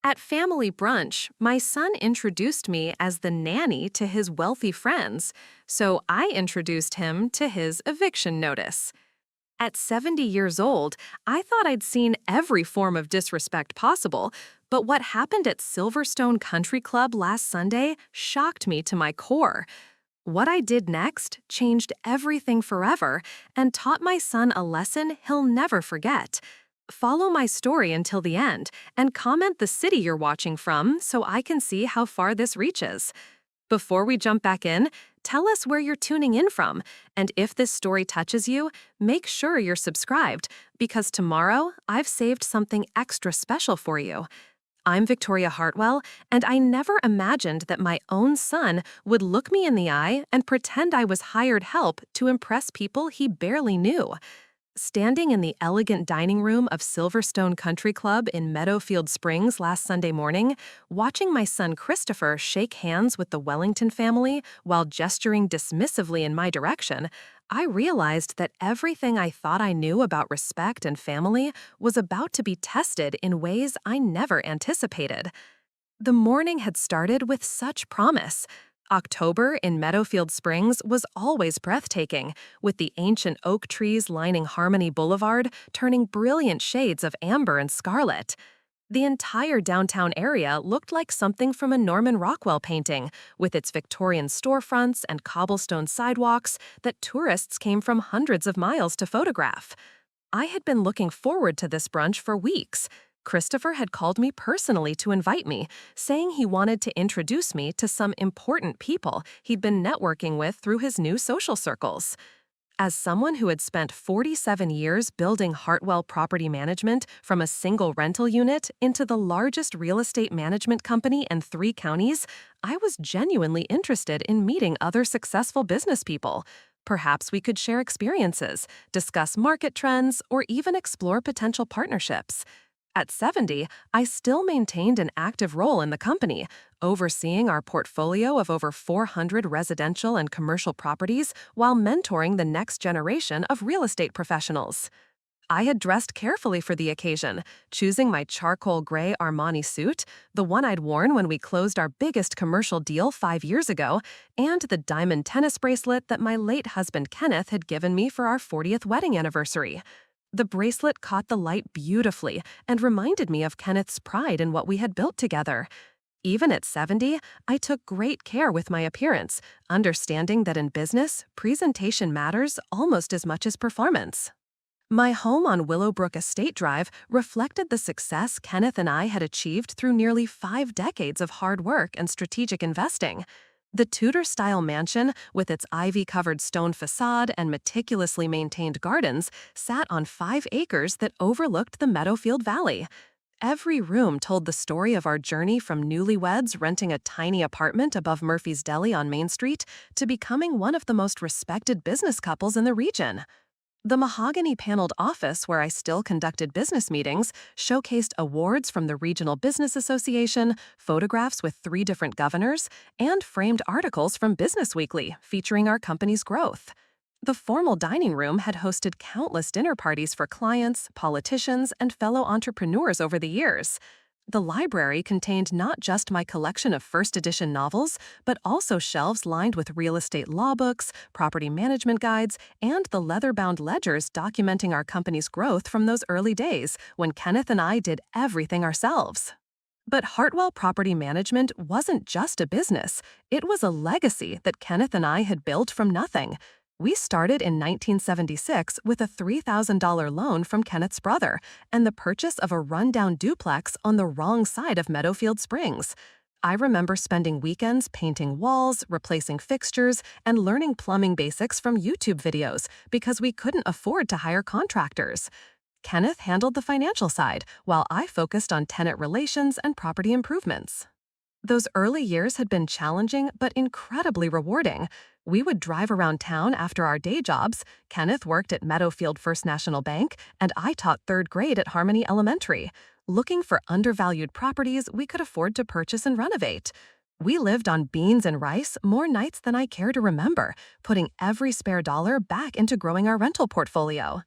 At family brunch, my son introduced me as the nanny to his wealthy friends, so I introduced him to his eviction notice. At 70 years old, I thought I'd seen every form of disrespect possible, but what happened at Silverstone Country Club last Sunday shocked me to my core. What I did next changed everything forever and taught my son a lesson he'll never forget. Follow my story until the end and comment the city you're watching from so I can see how far this reaches. Before we jump back in, tell us where you're tuning in from, and if this story touches you, make sure you're subscribed, because tomorrow I've saved something extra special for you. I'm Victoria Hartwell, and I never imagined that my own son would look me in the eye and pretend I was hired help to impress people he barely knew. Standing in the elegant dining room of Silverstone Country Club in Meadowfield Springs last Sunday morning, watching my son Christopher shake hands with the Wellington family while gesturing dismissively in my direction, I realized that everything I thought I knew about respect and family was about to be tested in ways I never anticipated. The morning had started with such promise. October in Meadowfield Springs was always breathtaking, with the ancient oak trees lining Harmony Boulevard turning brilliant shades of amber and scarlet. The entire downtown area looked like something from a Norman Rockwell painting, with its Victorian storefronts and cobblestone sidewalks that tourists came from hundreds of miles to photograph. I had been looking forward to this brunch for weeks. Christopher had called me personally to invite me, saying he wanted to introduce me to some important people he'd been networking with through his new social circles. As someone who had spent 47 years building Hartwell Property Management from a single rental unit into the largest real estate management company in 3 counties, I was genuinely interested in meeting other successful business people. Perhaps we could share experiences, discuss market trends, or even explore potential partnerships. At 70, I still maintained an active role in the company, overseeing our portfolio of over 400 residential and commercial properties while mentoring the next generation of real estate professionals. I had dressed carefully for the occasion, choosing my charcoal gray Armani suit, the one I'd worn when we closed our biggest commercial deal 5 years ago, and the diamond tennis bracelet that my late husband Kenneth had given me for our 40th wedding anniversary. The bracelet caught the light beautifully and reminded me of Kenneth's pride in what we had built together. Even at 70, I took great care with my appearance, understanding that in business, presentation matters almost as much as performance. My home on Willowbrook Estate Drive reflected the success Kenneth and I had achieved through nearly 5 decades of hard work and strategic investing. The Tudor-style mansion, with its ivy-covered stone facade and meticulously maintained gardens, sat on 5 acres that overlooked the Meadowfield Valley. Every room told the story of our journey from newlyweds renting a tiny apartment above Murphy's Deli on Main Street to becoming one of the most respected business couples in the region. The mahogany-paneled office where I still conducted business meetings showcased awards from the Regional Business Association, photographs with 3 different governors, and framed articles from Business Weekly featuring our company's growth. The formal dining room had hosted countless dinner parties for clients, politicians, and fellow entrepreneurs over the years. The library contained not just my collection of first edition novels, but also shelves lined with real estate law books, property management guides, and the leather-bound ledgers documenting our company's growth from those early days when Kenneth and I did everything ourselves. But Hartwell Property Management wasn't just a business. It was a legacy that Kenneth and I had built from nothing. We started in 1976 with a $3,000 loan from Kenneth's brother and the purchase of a rundown duplex on the wrong side of Meadowfield Springs. I remember spending weekends painting walls, replacing fixtures, and learning plumbing basics from YouTube videos because we couldn't afford to hire contractors. Kenneth handled the financial side, while I focused on tenant relations and property improvements. Those early years had been challenging but incredibly rewarding. We would drive around town after our day jobs. Kenneth worked at Meadowfield First National Bank, and I taught 3rd grade at Harmony Elementary, looking for undervalued properties we could afford to purchase and renovate. We lived on beans and rice more nights than I care to remember, putting every spare dollar back into growing our rental portfolio.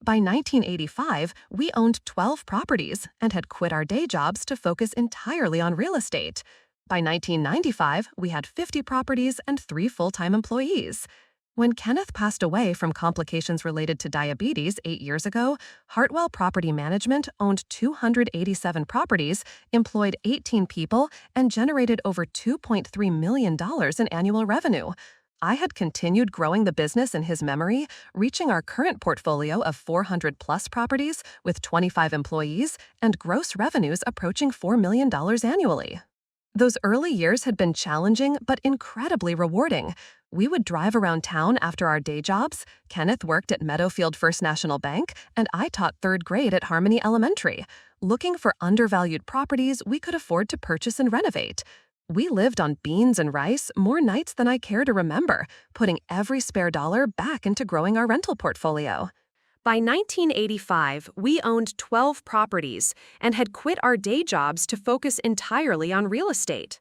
By 1985, we owned 12 properties and had quit our day jobs to focus entirely on real estate. By 1995, we had 50 properties and 3 full-time employees. When Kenneth passed away from complications related to diabetes 8 years ago, Hartwell Property Management owned 287 properties, employed 18 people, and generated over $2.3 million in annual revenue. I had continued growing the business in his memory, reaching our current portfolio of 400-plus properties with 25 employees and gross revenues approaching $4 million annually. Those early years had been challenging but incredibly rewarding. We would drive around town after our day jobs. Kenneth worked at Meadowfield First National Bank, and I taught 3rd grade at Harmony Elementary, looking for undervalued properties we could afford to purchase and renovate. We lived on beans and rice more nights than I care to remember, putting every spare dollar back into growing our rental portfolio. By 1985, we owned 12 properties and had quit our day jobs to focus entirely on real estate.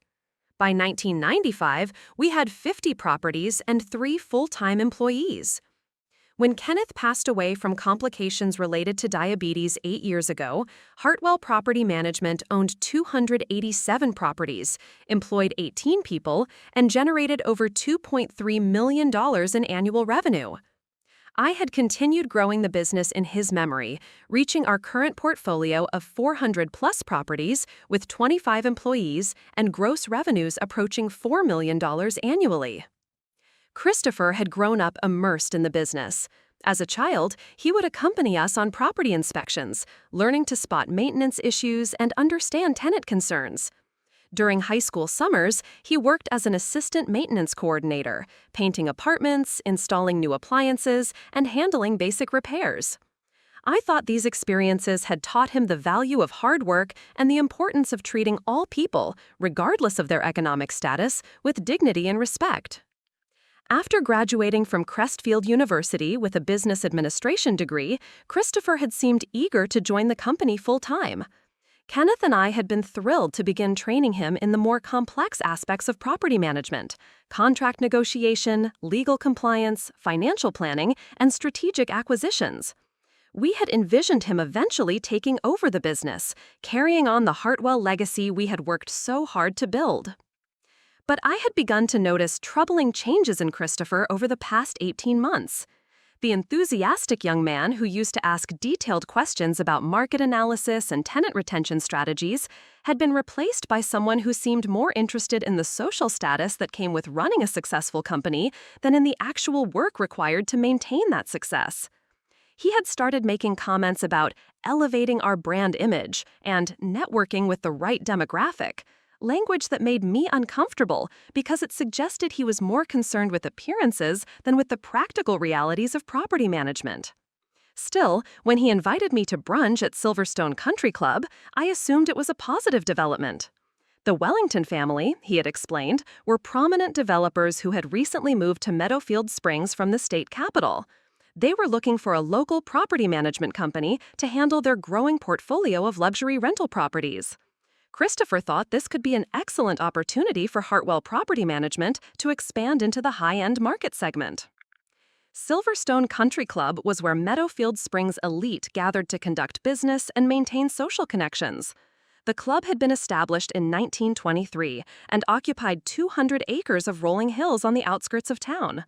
By 1995, we had 50 properties and 3 full-time employees. When Kenneth passed away from complications related to diabetes 8 years ago, Hartwell Property Management owned 287 properties, employed 18 people, and generated over $2.3 million in annual revenue. I had continued growing the business in his memory, reaching our current portfolio of 400-plus properties with 25 employees and gross revenues approaching $4 million annually. Christopher had grown up immersed in the business. As a child, he would accompany us on property inspections, learning to spot maintenance issues and understand tenant concerns. During high school summers, he worked as an assistant maintenance coordinator, painting apartments, installing new appliances, and handling basic repairs. I thought these experiences had taught him the value of hard work and the importance of treating all people, regardless of their economic status, with dignity and respect. After graduating from Crestfield University with a business administration degree, Christopher had seemed eager to join the company full-time. Kenneth and I had been thrilled to begin training him in the more complex aspects of property management, contract negotiation, legal compliance, financial planning, and strategic acquisitions. We had envisioned him eventually taking over the business, carrying on the Hartwell legacy we had worked so hard to build. But I had begun to notice troubling changes in Christopher over the past 18 months. The enthusiastic young man who used to ask detailed questions about market analysis and tenant retention strategies had been replaced by someone who seemed more interested in the social status that came with running a successful company than in the actual work required to maintain that success. He had started making comments about elevating our brand image and networking with the right demographic, language that made me uncomfortable because it suggested he was more concerned with appearances than with the practical realities of property management. Still, when he invited me to brunch at Silverstone Country Club, I assumed it was a positive development. The Wellington family, he had explained, were prominent developers who had recently moved to Meadowfield Springs from the state capital. They were looking for a local property management company to handle their growing portfolio of luxury rental properties. Christopher thought this could be an excellent opportunity for Hartwell Property Management to expand into the high-end market segment. Silverstone Country Club was where Meadowfield Springs elite gathered to conduct business and maintain social connections. The club had been established in 1923 and occupied 200 acres of rolling hills on the outskirts of town.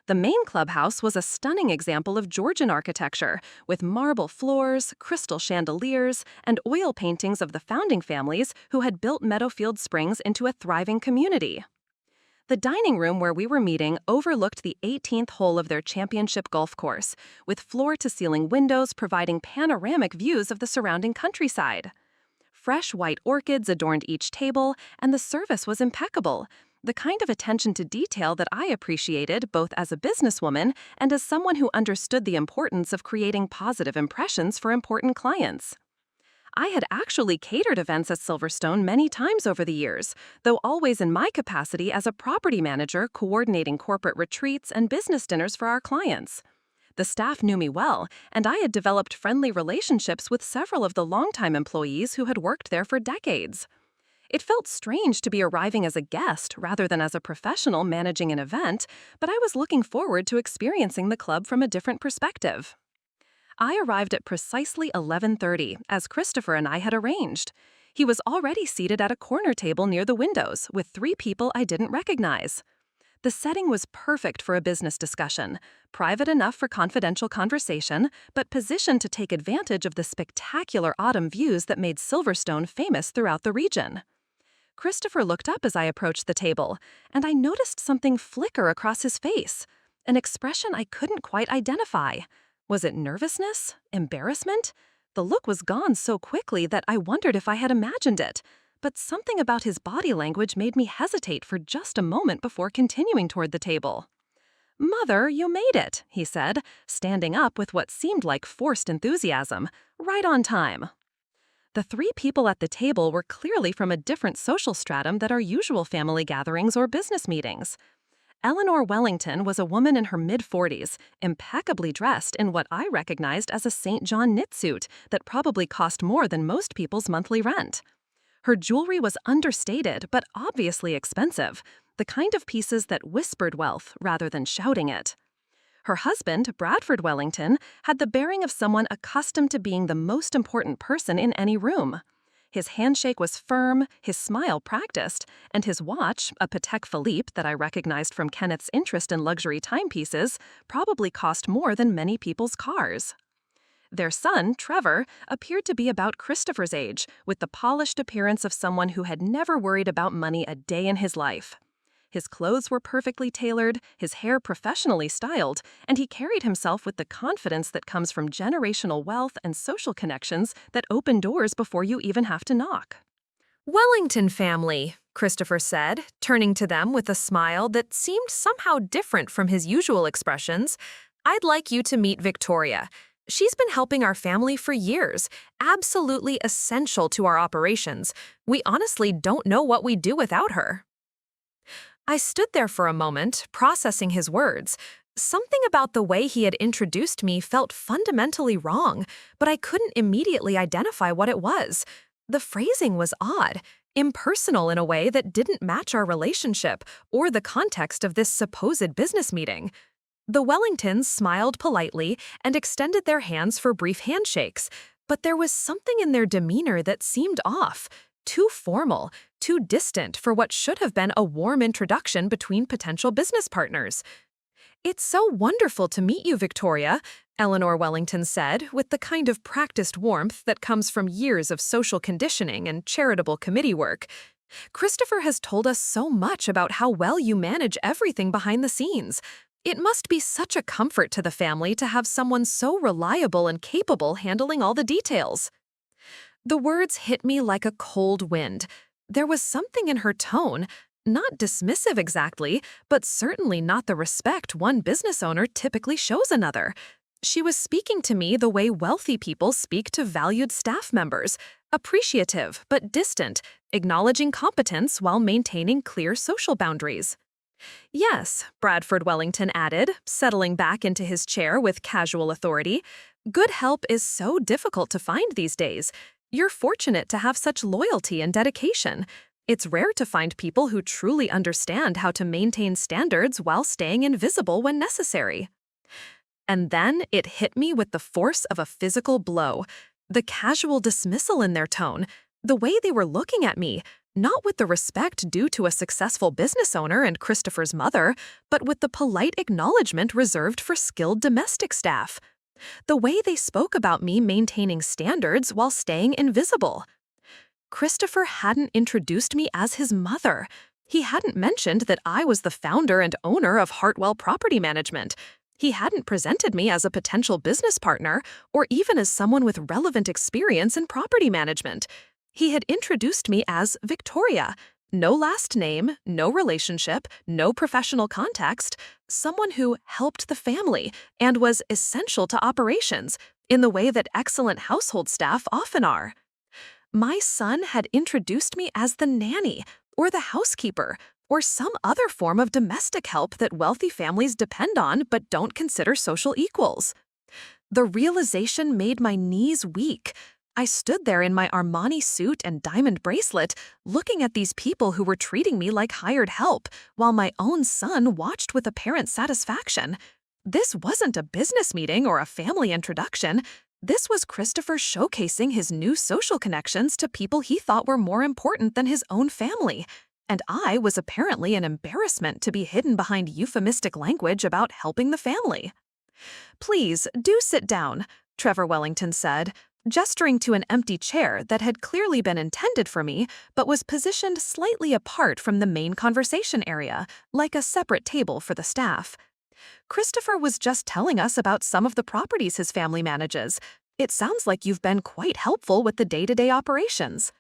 The main clubhouse was a stunning example of Georgian architecture, with marble floors, crystal chandeliers, and oil paintings of the founding families who had built Meadowfield Springs into a thriving community. The dining room where we were meeting overlooked the 18th hole of their championship golf course, with floor-to-ceiling windows providing panoramic views of the surrounding countryside. Fresh white orchids adorned each table, and the service was impeccable, the kind of attention to detail that I appreciated both as a businesswoman and as someone who understood the importance of creating positive impressions for important clients. I had actually catered events at Silverstone many times over the years, though always in my capacity as a property manager coordinating corporate retreats and business dinners for our clients. The staff knew me well, and I had developed friendly relationships with several of the longtime employees who had worked there for decades. It felt strange to be arriving as a guest rather than as a professional managing an event, but I was looking forward to experiencing the club from a different perspective. I arrived at precisely 11:30, as Christopher and I had arranged. He was already seated at a corner table near the windows with 3 people I didn't recognize. The setting was perfect for a business discussion, private enough for confidential conversation, but positioned to take advantage of the spectacular autumn views that made Silverstone famous throughout the region. Christopher looked up as I approached the table, and I noticed something flicker across his face, an expression I couldn't quite identify. Was it nervousness? Embarrassment? The look was gone so quickly that I wondered if I had imagined it, but something about his body language made me hesitate for just a moment before continuing toward the table. "Mother, you made it," he said, standing up with what seemed like forced enthusiasm. "Right on time." The 3 people at the table were clearly from a different social stratum than our usual family gatherings or business meetings. Eleanor Wellington was a woman in her mid-40s, impeccably dressed in what I recognized as a St. John knit suit that probably cost more than most people's monthly rent. Her jewelry was understated but obviously expensive, the kind of pieces that whispered wealth rather than shouting it. Her husband, Bradford Wellington, had the bearing of someone accustomed to being the most important person in any room. His handshake was firm, his smile practiced, and his watch, a Patek Philippe that I recognized from Kenneth's interest in luxury timepieces, probably cost more than many people's cars. Their son, Trevor, appeared to be about Christopher's age, with the polished appearance of someone who had never worried about money a day in his life. His clothes were perfectly tailored, his hair professionally styled, and he carried himself with the confidence that comes from generational wealth and social connections that open doors before you even have to knock. Wellington family, Christopher said, turning to them with a smile that seemed somehow different from his usual expressions. "I'd like you to meet Victoria. She's been helping our family for years, absolutely essential to our operations. We honestly don't know what we'd do without her." I stood there for a moment, processing his words. Something about the way he had introduced me felt fundamentally wrong, but I couldn't immediately identify what it was. The phrasing was odd, impersonal in a way that didn't match our relationship or the context of this supposed business meeting. The Wellingtons smiled politely and extended their hands for brief handshakes, but there was something in their demeanor that seemed off, too formal, too distant for what should have been a warm introduction between potential business partners. "It's so wonderful to meet you, Victoria," Eleanor Wellington said, with the kind of practiced warmth that comes from years of social conditioning and charitable committee work. "Christopher has told us so much about how well you manage everything behind the scenes. It must be such a comfort to the family to have someone so reliable and capable handling all the details." The words hit me like a cold wind. There was something in her tone, not dismissive exactly, but certainly not the respect one business owner typically shows another. She was speaking to me the way wealthy people speak to valued staff members, appreciative but distant, acknowledging competence while maintaining clear social boundaries. "Yes," Bradford Wellington added, settling back into his chair with casual authority. "Good help is so difficult to find these days. You're fortunate to have such loyalty and dedication. It's rare to find people who truly understand how to maintain standards while staying invisible when necessary." And then it hit me with the force of a physical blow. The casual dismissal in their tone, the way they were looking at me, not with the respect due to a successful business owner and Christopher's mother, but with the polite acknowledgement reserved for skilled domestic staff. The way they spoke about me maintaining standards while staying invisible. Christopher hadn't introduced me as his mother. He hadn't mentioned that I was the founder and owner of Hartwell Property Management. He hadn't presented me as a potential business partner or even as someone with relevant experience in property management. He had introduced me as Victoria. No last name, no relationship, no professional context, someone who helped the family and was essential to operations in the way that excellent household staff often are. My son had introduced me as the nanny or the housekeeper or some other form of domestic help that wealthy families depend on but don't consider social equals. The realization made my knees weak. I stood there in my Armani suit and diamond bracelet, looking at these people who were treating me like hired help, while my own son watched with apparent satisfaction. This wasn't a business meeting or a family introduction. This was Christopher showcasing his new social connections to people he thought were more important than his own family. And I was apparently an embarrassment to be hidden behind euphemistic language about helping the family. "Please, do sit down," Trevor Wellington said, gesturing to an empty chair that had clearly been intended for me but was positioned slightly apart from the main conversation area, like a separate table for the staff. "Christopher was just telling us about some of the properties his family manages. It sounds like you've been quite helpful with the day-to-day operations."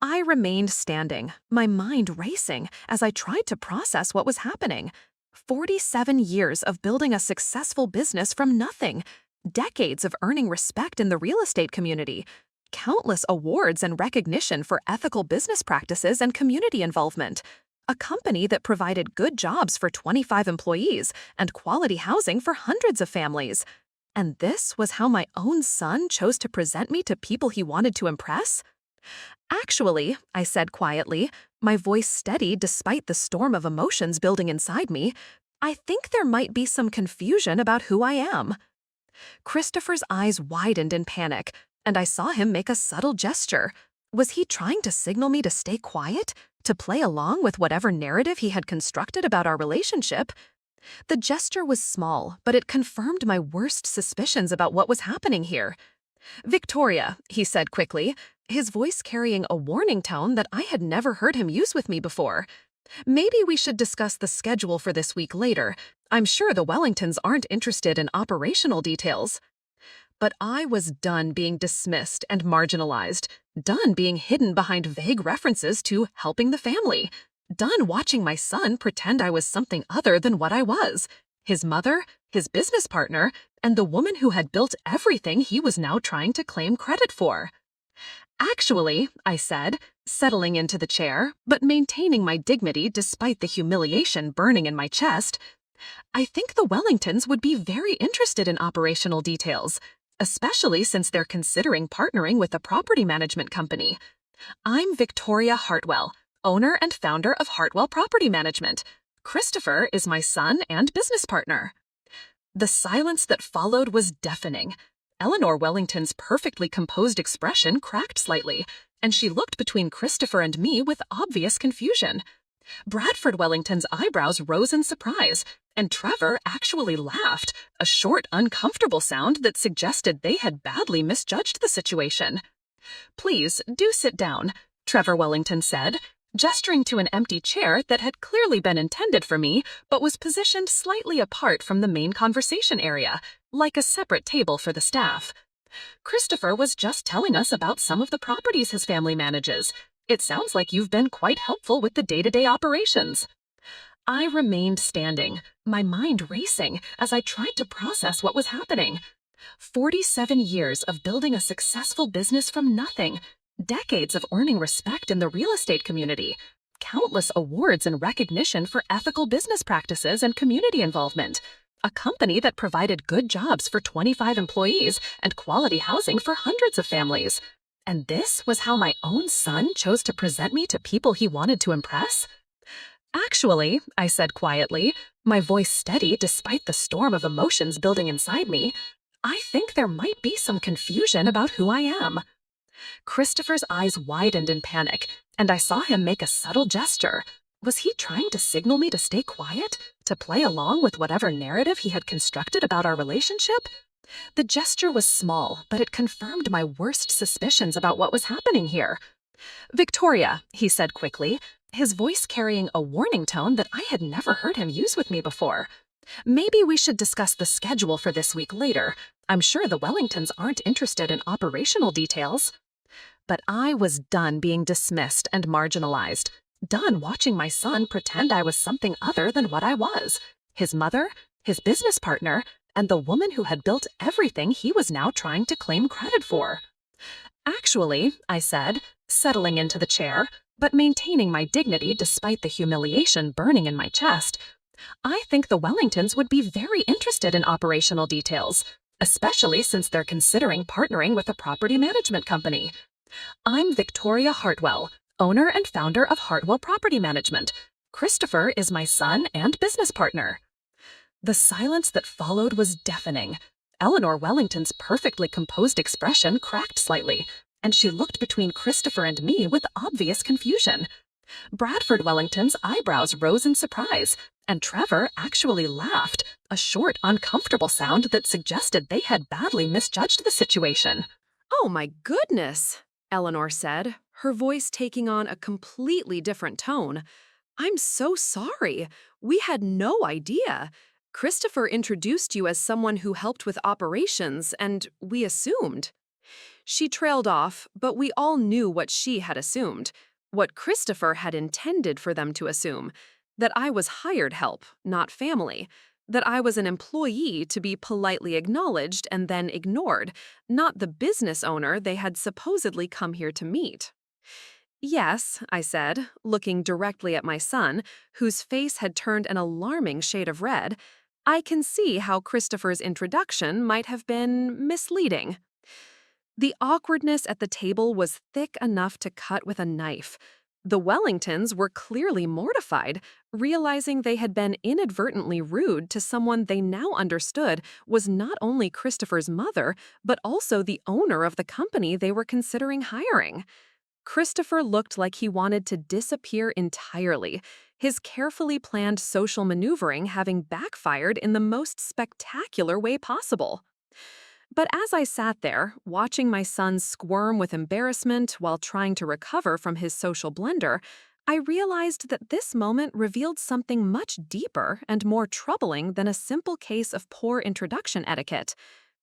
I remained standing, my mind racing as I tried to process what was happening. 47 years of building a successful business from nothing, decades of earning respect in the real estate community, countless awards and recognition for ethical business practices and community involvement, a company that provided good jobs for 25 employees and quality housing for hundreds of families. And this was how my own son chose to present me to people he wanted to impress? "Actually," I said quietly, my voice steady despite the storm of emotions building inside me, "I think there might be some confusion about who I am." Christopher's eyes widened in panic, and I saw him make a subtle gesture. Was he trying to signal me to stay quiet? To play along with whatever narrative he had constructed about our relationship? The gesture was small, but it confirmed my worst suspicions about what was happening here. "Victoria," he said quickly, his voice carrying a warning tone that I had never heard him use with me before. "Maybe we should discuss the schedule for this week later. I'm sure the Wellingtons aren't interested in operational details." But I was done being dismissed and marginalized, done being hidden behind vague references to helping the family, done watching my son pretend I was something other than what I was: his mother, his business partner, and the woman who had built everything he was now trying to claim credit for. "Actually," I said, settling into the chair, but maintaining my dignity despite the humiliation burning in my chest, "I think the Wellingtons would be very interested in operational details, especially since they're considering partnering with a property management company. I'm Victoria Hartwell, owner and founder of Hartwell Property Management. Christopher is my son and business partner." The silence that followed was deafening. Eleanor Wellington's perfectly composed expression cracked slightly, and she looked between Christopher and me with obvious confusion. Bradford Wellington's eyebrows rose in surprise, and Trevor actually laughed, a short, uncomfortable sound that suggested they had badly misjudged the situation. "Please, do sit down," Trevor Wellington said, gesturing to an empty chair that had clearly been intended for me but was positioned slightly apart from the main conversation area, like a separate table for the staff. "Christopher was just telling us about some of the properties his family manages. It sounds like you've been quite helpful with the day-to-day operations." I remained standing, my mind racing as I tried to process what was happening. 47 years of building a successful business from nothing, decades of earning respect in the real estate community, countless awards and recognition for ethical business practices and community involvement, a company that provided good jobs for 25 employees and quality housing for hundreds of families. And this was how my own son chose to present me to people he wanted to impress? "Actually," I said quietly, my voice steady despite the storm of emotions building inside me, "I think there might be some confusion about who I am." Christopher's eyes widened in panic, and I saw him make a subtle gesture. Was he trying to signal me to stay quiet? To play along with whatever narrative he had constructed about our relationship? The gesture was small, but it confirmed my worst suspicions about what was happening here. "Victoria," he said quickly, his voice carrying a warning tone that I had never heard him use with me before. "Maybe we should discuss the schedule for this week later. I'm sure the Wellingtons aren't interested in operational details." But I was done being dismissed and marginalized, done watching my son pretend I was something other than what I was: his mother, his business partner, and the woman who had built everything he was now trying to claim credit for. "Actually," I said, settling into the chair, but maintaining my dignity despite the humiliation burning in my chest, "I think the Wellingtons would be very interested in operational details, especially since they're considering partnering with a property management company. I'm Victoria Hartwell, owner and founder of Hartwell Property Management. Christopher is my son and business partner." The silence that followed was deafening. Eleanor Wellington's perfectly composed expression cracked slightly, and she looked between Christopher and me with obvious confusion. Bradford Wellington's eyebrows rose in surprise, and Trevor actually laughed, a short, uncomfortable sound that suggested they had badly misjudged the situation. Oh my goodness, Eleanor said, her voice taking on a completely different tone. I'm so sorry. We had no idea. Christopher introduced you as someone who helped with operations, and we assumed. She trailed off, but we all knew what she had assumed, what Christopher had intended for them to assume, that I was hired help, not family, that I was an employee to be politely acknowledged and then ignored, not the business owner they had supposedly come here to meet. Yes, I said, looking directly at my son, whose face had turned an alarming shade of red. I can see how Christopher's introduction might have been misleading. The awkwardness at the table was thick enough to cut with a knife. The Wellingtons were clearly mortified, realizing they had been inadvertently rude to someone they now understood was not only Christopher's mother, but also the owner of the company they were considering hiring. Christopher looked like he wanted to disappear entirely, his carefully planned social maneuvering having backfired in the most spectacular way possible. But as I sat there, watching my son squirm with embarrassment while trying to recover from his social blunder, I realized that this moment revealed something much deeper and more troubling than a simple case of poor introduction etiquette.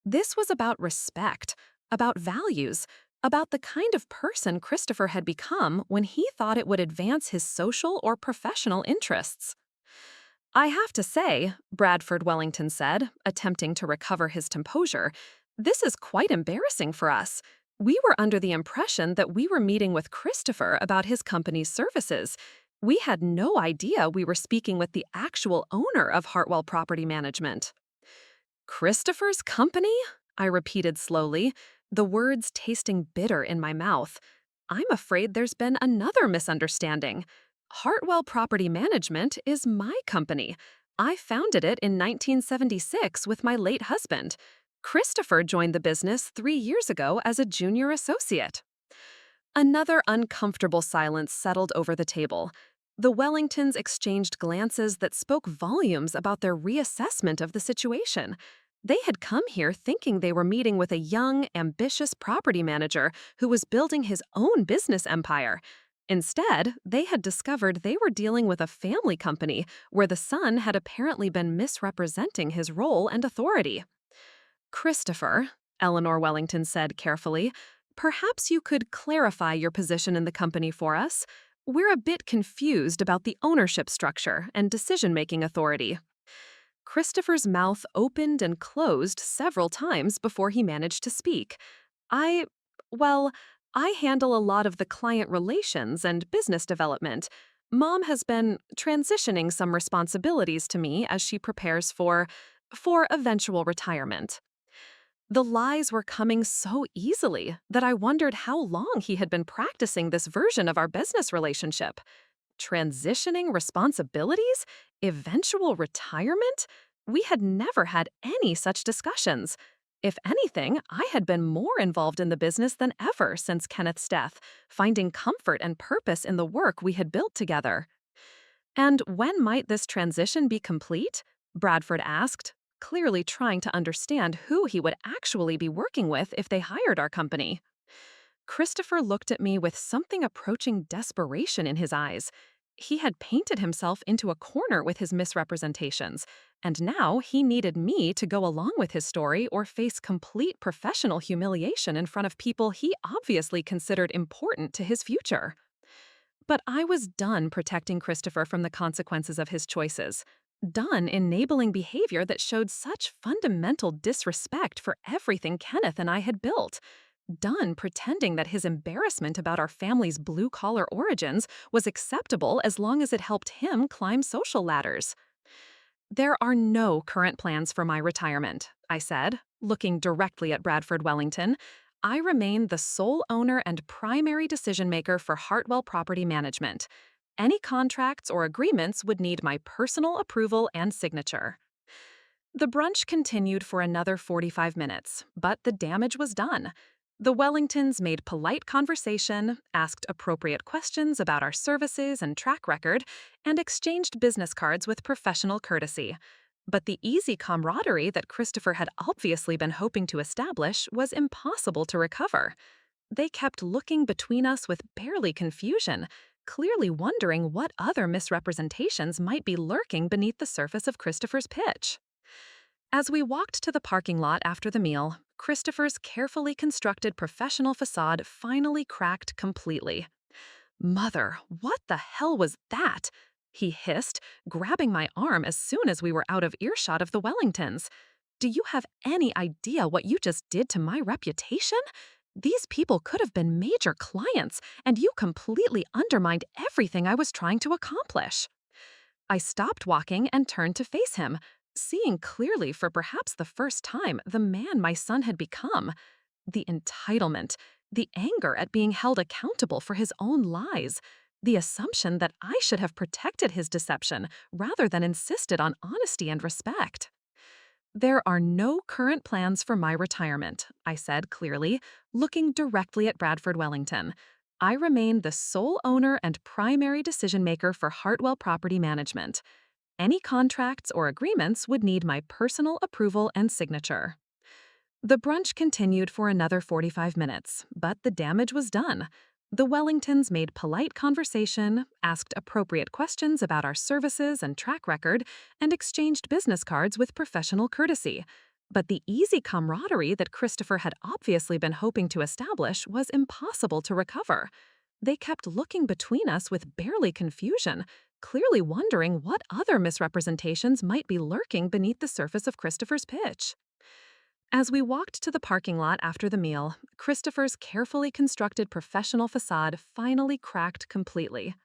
This was about respect, about values, about the kind of person Christopher had become when he thought it would advance his social or professional interests. I have to say, Bradford Wellington said, attempting to recover his composure, this is quite embarrassing for us. We were under the impression that we were meeting with Christopher about his company's services. We had no idea we were speaking with the actual owner of Hartwell Property Management. Christopher's company? I repeated slowly, the words tasting bitter in my mouth. I'm afraid there's been another misunderstanding. Hartwell Property Management is my company. I founded it in 1976 with my late husband. Christopher joined the business 3 years ago as a junior associate. Another uncomfortable silence settled over the table. The Wellingtons exchanged glances that spoke volumes about their reassessment of the situation. They had come here thinking they were meeting with a young, ambitious property manager who was building his own business empire. Instead, they had discovered they were dealing with a family company where the son had apparently been misrepresenting his role and authority. Christopher, Eleanor Wellington said carefully, perhaps you could clarify your position in the company for us. We're a bit confused about the ownership structure and decision-making authority. Christopher's mouth opened and closed several times before he managed to speak. Well, I handle a lot of the client relations and business development. Mom has been transitioning some responsibilities to me as she prepares for eventual retirement. The lies were coming so easily that I wondered how long he had been practicing this version of our business relationship. Transitioning responsibilities? Eventual retirement? We had never had any such discussions. If anything, I had been more involved in the business than ever since Kenneth's death, finding comfort and purpose in the work we had built together. And when might this transition be complete? Bradford asked, clearly trying to understand who he would actually be working with if they hired our company. Christopher looked at me with something approaching desperation in his eyes. He had painted himself into a corner with his misrepresentations, and now he needed me to go along with his story or face complete professional humiliation in front of people he obviously considered important to his future. But I was done protecting Christopher from the consequences of his choices, done enabling behavior that showed such fundamental disrespect for everything Kenneth and I had built, done pretending that his embarrassment about our family's blue-collar origins was acceptable as long as it helped him climb social ladders. There are no current plans for my retirement, I said, looking directly at Bradford Wellington. I remain the sole owner and primary decision-maker for Hartwell Property Management. Any contracts or agreements would need my personal approval and signature. The brunch continued for another 45 minutes, but the damage was done. The Wellingtons made polite conversation, asked appropriate questions about our services and track record, and exchanged business cards with professional courtesy. But the easy camaraderie that Christopher had obviously been hoping to establish was impossible to recover. They kept looking between us with barely confusion, clearly wondering what other misrepresentations might be lurking beneath the surface of Christopher's pitch. As we walked to the parking lot after the meal, Christopher's carefully constructed professional facade finally cracked completely. "Mother, what the hell was that?" he hissed, grabbing my arm as soon as we were out of earshot of the Wellingtons. "Do you have any idea what you just did to my reputation? These people could have been major clients, and you completely undermined everything I was trying to accomplish." I stopped walking and turned to face him, seeing clearly for perhaps the first time the man my son had become. The entitlement, the anger at being held accountable for his own lies, the assumption that I should have protected his deception rather than insisted on honesty and respect. "There are no current plans for my retirement," I said clearly, looking directly at Bradford Wellington. "I remain the sole owner and primary decision-maker for Hartwell Property Management. Any contracts or agreements would need my personal approval and signature." The brunch continued for another 45 minutes, but the damage was done. The Wellingtons made polite conversation, asked appropriate questions about our services and track record, and exchanged business cards with professional courtesy. But the easy camaraderie that Christopher had obviously been hoping to establish was impossible to recover. They kept looking between us with barely confusion, clearly wondering what other misrepresentations might be lurking beneath the surface of Christopher's pitch. As we walked to the parking lot after the meal, Christopher's carefully constructed professional facade finally cracked completely.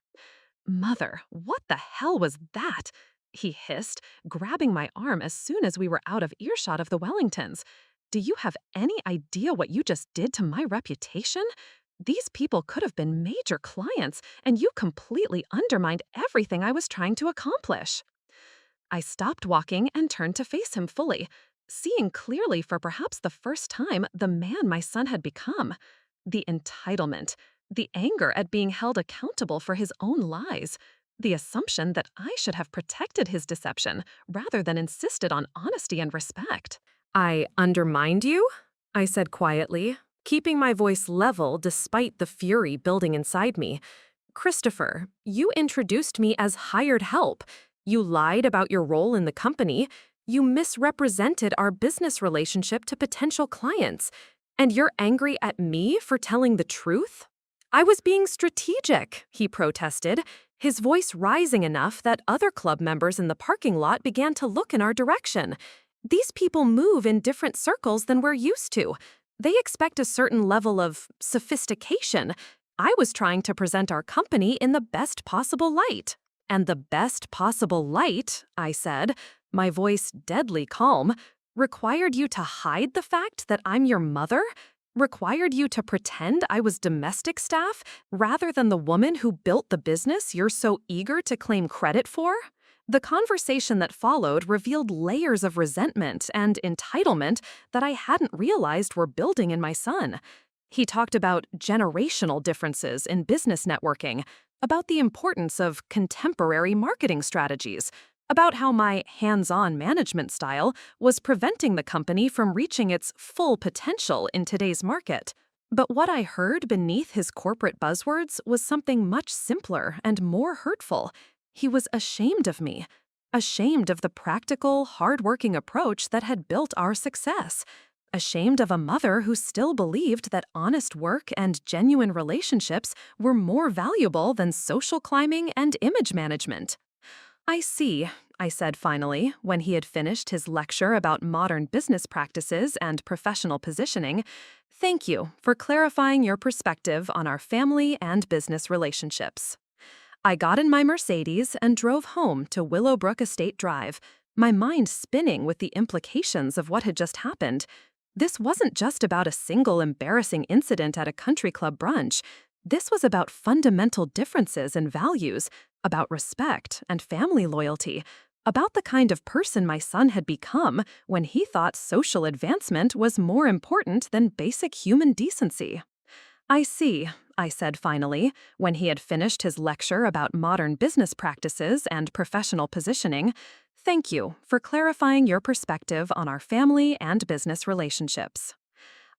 "Mother, what the hell was that?" he hissed, grabbing my arm as soon as we were out of earshot of the Wellingtons. "Do you have any idea what you just did to my reputation? These people could have been major clients, and you completely undermined everything I was trying to accomplish." I stopped walking and turned to face him fully, seeing clearly for perhaps the first time the man my son had become. The entitlement, the anger at being held accountable for his own lies, the assumption that I should have protected his deception rather than insisted on honesty and respect. "I undermined you?" I said quietly, keeping my voice level despite the fury building inside me. "Christopher, you introduced me as hired help. You lied about your role in the company. You misrepresented our business relationship to potential clients. And you're angry at me for telling the truth?" "I was being strategic," he protested, his voice rising enough that other club members in the parking lot began to look in our direction. "These people move in different circles than we're used to. They expect a certain level of sophistication. I was trying to present our company in the best possible light." "And the best possible light," I said, my voice deadly calm, "required you to hide the fact that I'm your mother? Required you to pretend I was domestic staff rather than the woman who built the business you're so eager to claim credit for?" The conversation that followed revealed layers of resentment and entitlement that I hadn't realized were building in my son. He talked about generational differences in business networking, about the importance of contemporary marketing strategies, about how my hands-on management style was preventing the company from reaching its full potential in today's market. But what I heard beneath his corporate buzzwords was something much simpler and more hurtful. He was ashamed of me, ashamed of the practical, hard-working approach that had built our success, ashamed of a mother who still believed that honest work and genuine relationships were more valuable than social climbing and image management. "I see," I said finally, when he had finished his lecture about modern business practices and professional positioning. "Thank you for clarifying your perspective on our family and business relationships." I got in my Mercedes and drove home to Willowbrook Estate Drive, my mind spinning with the implications of what had just happened. This wasn't just about a single embarrassing incident at a country club brunch. This was about fundamental differences in values, about respect and family loyalty, about the kind of person my son had become when he thought social advancement was more important than basic human decency. I see, I said finally, when he had finished his lecture about modern business practices and professional positioning. Thank you for clarifying your perspective on our family and business relationships.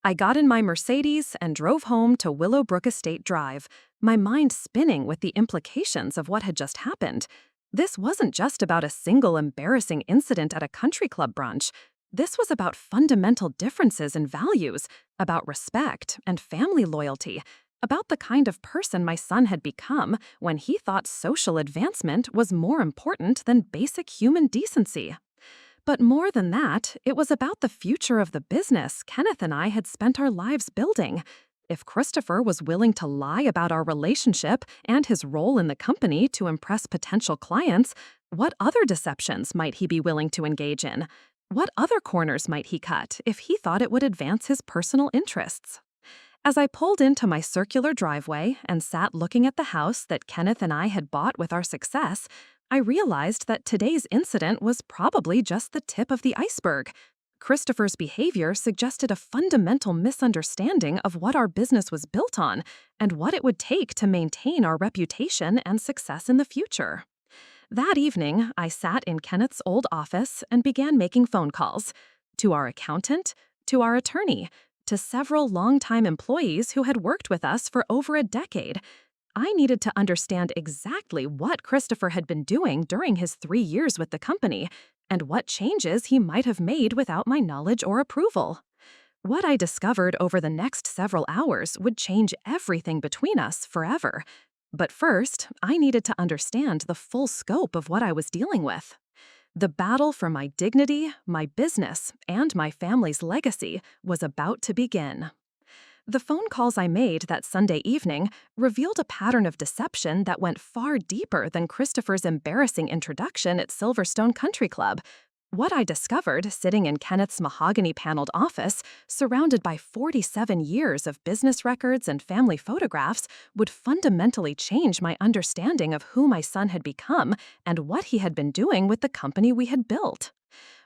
I got in my Mercedes and drove home to Willowbrook Estate Drive, my mind spinning with the implications of what had just happened. This wasn't just about a single embarrassing incident at a country club brunch. This was about fundamental differences in values, about respect and family loyalty, about the kind of person my son had become when he thought social advancement was more important than basic human decency. But more than that, it was about the future of the business Kenneth and I had spent our lives building. If Christopher was willing to lie about our relationship and his role in the company to impress potential clients, what other deceptions might he be willing to engage in? What other corners might he cut if he thought it would advance his personal interests? As I pulled into my circular driveway and sat looking at the house that Kenneth and I had bought with our success, I realized that today's incident was probably just the tip of the iceberg. Christopher's behavior suggested a fundamental misunderstanding of what our business was built on and what it would take to maintain our reputation and success in the future. That evening, I sat in Kenneth's old office and began making phone calls to our accountant, to our attorney, to several longtime employees who had worked with us for over a decade. I needed to understand exactly what Christopher had been doing during his 3 years with the company and what changes he might have made without my knowledge or approval. What I discovered over the next several hours would change everything between us forever. But first, I needed to understand the full scope of what I was dealing with. The battle for my dignity, my business, and my family's legacy was about to begin. The phone calls I made that Sunday evening revealed a pattern of deception that went far deeper than Christopher's embarrassing introduction at Silverstone Country Club. What I discovered sitting in Kenneth's mahogany-paneled office, surrounded by 47 years of business records and family photographs, would fundamentally change my understanding of who my son had become and what he had been doing with the company we had built.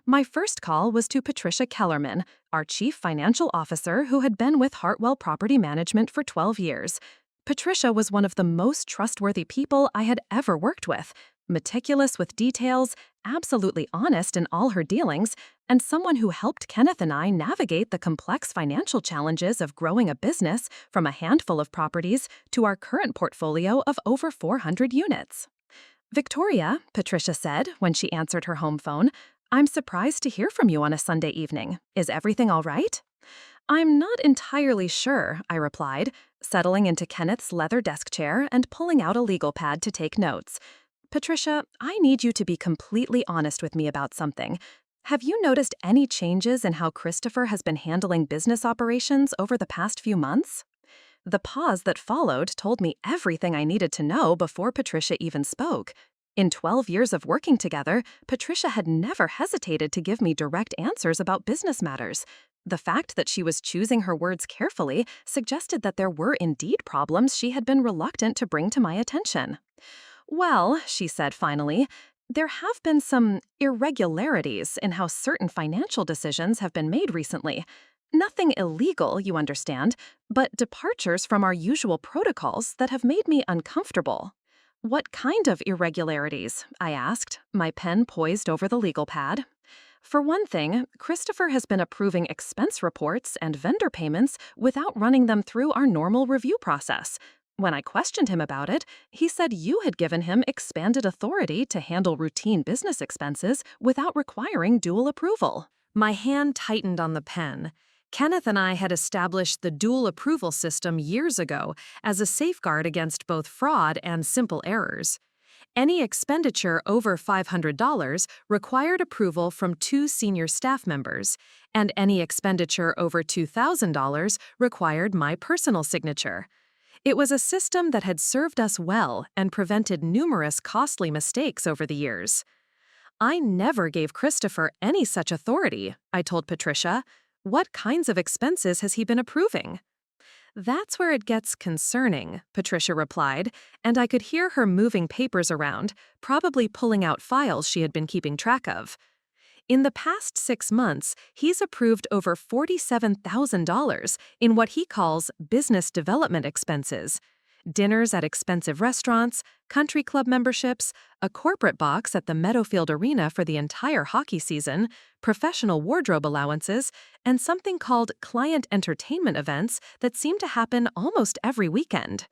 My first call was to Patricia Kellerman, our chief financial officer who had been with Hartwell Property Management for 12 years. Patricia was one of the most trustworthy people I had ever worked with, meticulous with details, absolutely honest in all her dealings, and someone who helped Kenneth and I navigate the complex financial challenges of growing a business from a handful of properties to our current portfolio of over 400 units. "Victoria," Patricia said when she answered her home phone, "I'm surprised to hear from you on a Sunday evening. Is everything all right?" "I'm not entirely sure," I replied, settling into Kenneth's leather desk chair and pulling out a legal pad to take notes. "Patricia, I need you to be completely honest with me about something. Have you noticed any changes in how Christopher has been handling business operations over the past few months?" The pause that followed told me everything I needed to know before Patricia even spoke. In 12 years of working together, Patricia had never hesitated to give me direct answers about business matters. The fact that she was choosing her words carefully suggested that there were indeed problems she had been reluctant to bring to my attention. "Well," she said finally, "there have been some irregularities in how certain financial decisions have been made recently. Nothing illegal, you understand, but departures from our usual protocols that have made me uncomfortable." "What kind of irregularities?" I asked, my pen poised over the legal pad. "For one thing, Christopher has been approving expense reports and vendor payments without running them through our normal review process. When I questioned him about it, he said you had given him expanded authority to handle routine business expenses without requiring dual approval." My hand tightened on the pen. Kenneth and I had established the dual approval system years ago as a safeguard against both fraud and simple errors. Any expenditure over $500 required approval from 2 senior staff members, and any expenditure over $2,000 required my personal signature. It was a system that had served us well and prevented numerous costly mistakes over the years. "I never gave Christopher any such authority," I told Patricia. "What kinds of expenses has he been approving?" That's where it gets concerning, Patricia replied, and I could hear her moving papers around, probably pulling out files she had been keeping track of. In the past 6 months, he's approved over $47,000 in what he calls business development expenses. Dinners at expensive restaurants, country club memberships, a corporate box at the Meadowfield Arena for the entire hockey season, professional wardrobe allowances, and something called client entertainment events that seem to happen almost every weekend.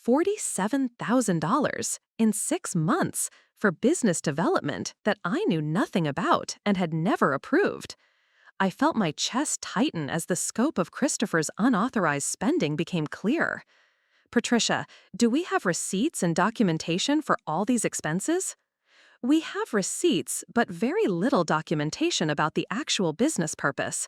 $47,000 in 6 months for business development that I knew nothing about and had never approved. I felt my chest tighten as the scope of Christopher's unauthorized spending became clear. Patricia, do we have receipts and documentation for all these expenses? We have receipts, but very little documentation about the actual business purpose.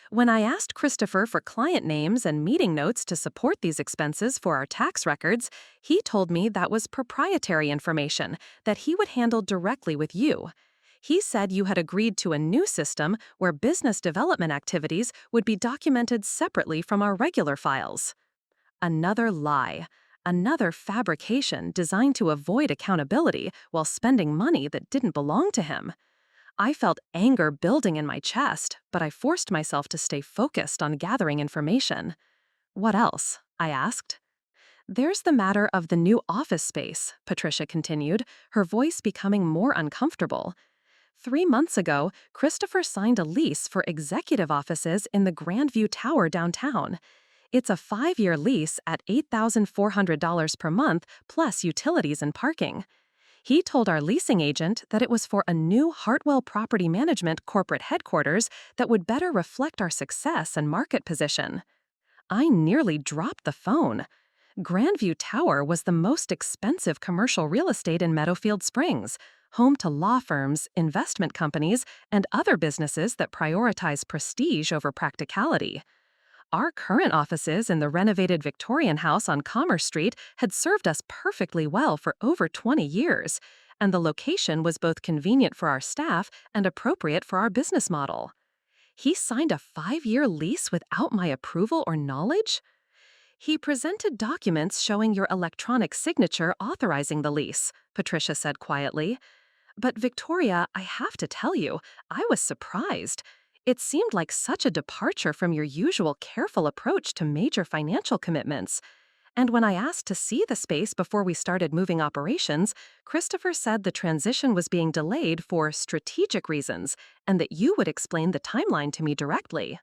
When I asked Christopher for client names and meeting notes to support these expenses for our tax records, he told me that was proprietary information that he would handle directly with you. He said you had agreed to a new system where business development activities would be documented separately from our regular files. Another lie. Another fabrication designed to avoid accountability while spending money that didn't belong to him. I felt anger building in my chest, but I forced myself to stay focused on gathering information. What else? I asked. There's the matter of the new office space, Patricia continued, her voice becoming more uncomfortable. 3 months ago, Christopher signed a lease for executive offices in the Grandview Tower downtown. It's a 5-year lease at $8,400 per month plus utilities and parking. He told our leasing agent that it was for a new Hartwell Property Management corporate headquarters that would better reflect our success and market position. I nearly dropped the phone. Grandview Tower was the most expensive commercial real estate in Meadowfield Springs, home to law firms, investment companies, and other businesses that prioritize prestige over practicality. Our current offices in the renovated Victorian house on Commerce Street had served us perfectly well for over 20 years, and the location was both convenient for our staff and appropriate for our business model. He signed a 5-year lease without my approval or knowledge? He presented documents showing your electronic signature authorizing the lease, Patricia said quietly. But Victoria, I have to tell you, I was surprised. It seemed like such a departure from your usual careful approach to major financial commitments. And when I asked to see the space before we started moving operations, Christopher said the transition was being delayed for strategic reasons and that you would explain the timeline to me directly.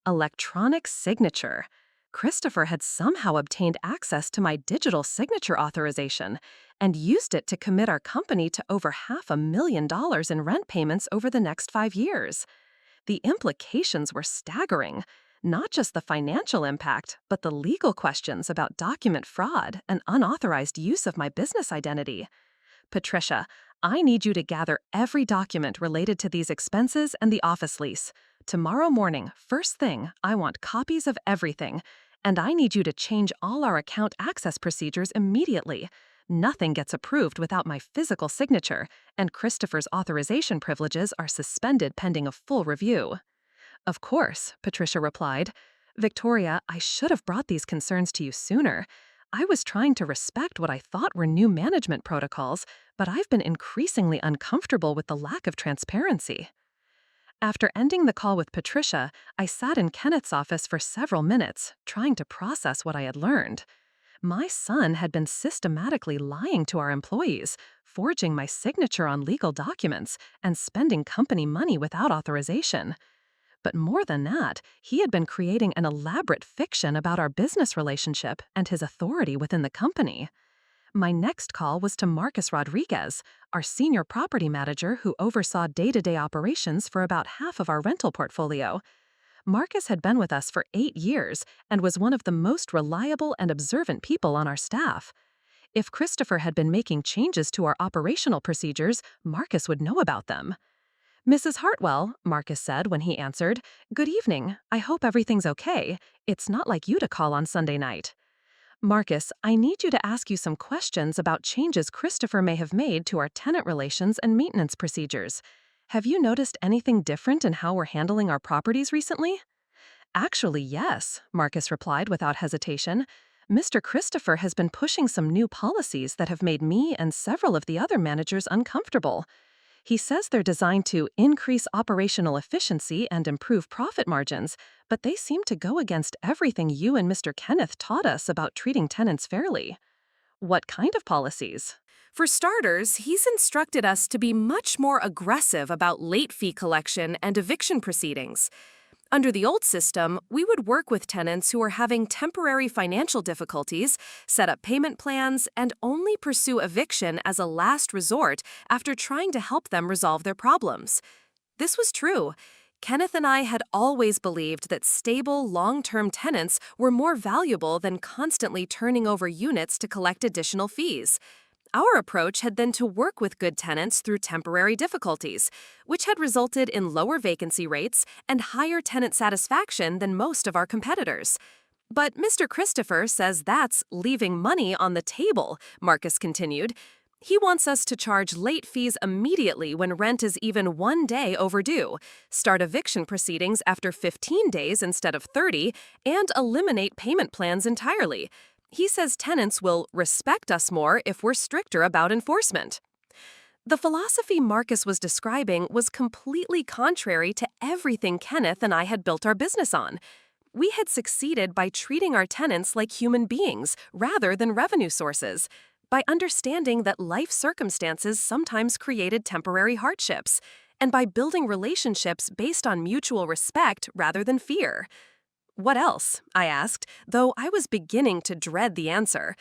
Electronic signature. Christopher had somehow obtained access to my digital signature authorization and used it to commit our company to over $500,000 in rent payments over the next 5 years. The implications were staggering, not just the financial impact, but the legal questions about document fraud and unauthorized use of my business identity. Patricia, I need you to gather every document related to these expenses and the office lease. Tomorrow morning, first thing, I want copies of everything, and I need you to change all our account access procedures immediately. Nothing gets approved without my physical signature, and Christopher's authorization privileges are suspended pending a full review. Of course, Patricia replied. Victoria, I should have brought these concerns to you sooner. I was trying to respect what I thought were new management protocols, but I've been increasingly uncomfortable with the lack of transparency. After ending the call with Patricia, I sat in Kenneth's office for several minutes, trying to process what I had learned. My son had been systematically lying to our employees, forging my signature on legal documents, and spending company money without authorization. But more than that, he had been creating an elaborate fiction about our business relationship and his authority within the company. My next call was to Marcus Rodriguez, our senior property manager who oversaw day-to-day operations for about half of our rental portfolio. Marcus had been with us for 8 years and was one of the most reliable and observant people on our staff. If Christopher had been making changes to our operational procedures, Marcus would know about them. Mrs. Hartwell, Marcus said when he answered, "Good evening. I hope everything's okay. It's not like you to call on Sunday night." Marcus, I need you to ask you some questions about changes Christopher may have made to our tenant relations and maintenance procedures. Have you noticed anything different in how we're handling our properties recently? Actually, yes, Marcus replied without hesitation. Mr. Christopher has been pushing some new policies that have made me and several of the other managers uncomfortable. He says they're designed to increase operational efficiency and improve profit margins, but they seem to go against everything you and Mr. Kenneth taught us about treating tenants fairly. What kind of policies? For starters, he's instructed us to be much more aggressive about late fee collection and eviction proceedings. Under the old system, we would work with tenants who are having temporary financial difficulties, set up payment plans, and only pursue eviction as a last resort after trying to help them resolve their problems. This was true. Kenneth and I had always believed that stable, long-term tenants were more valuable than constantly turning over units to collect additional fees. Our approach had been to work with good tenants through temporary difficulties, which had resulted in lower vacancy rates and higher tenant satisfaction than most of our competitors. But Mr. Christopher says that's leaving money on the table, Marcus continued. He wants us to charge late fees immediately when rent is even 1 day overdue, start eviction proceedings after 15 days instead of 30, and eliminate payment plans entirely. He says tenants will respect us more if we're stricter about enforcement. The philosophy Marcus was describing was completely contrary to everything Kenneth and I had built our business on. We had succeeded by treating our tenants like human beings rather than revenue sources, by understanding that life circumstances sometimes created temporary hardships, and by building relationships based on mutual respect rather than fear. What else? I asked, though I was beginning to dread the answer.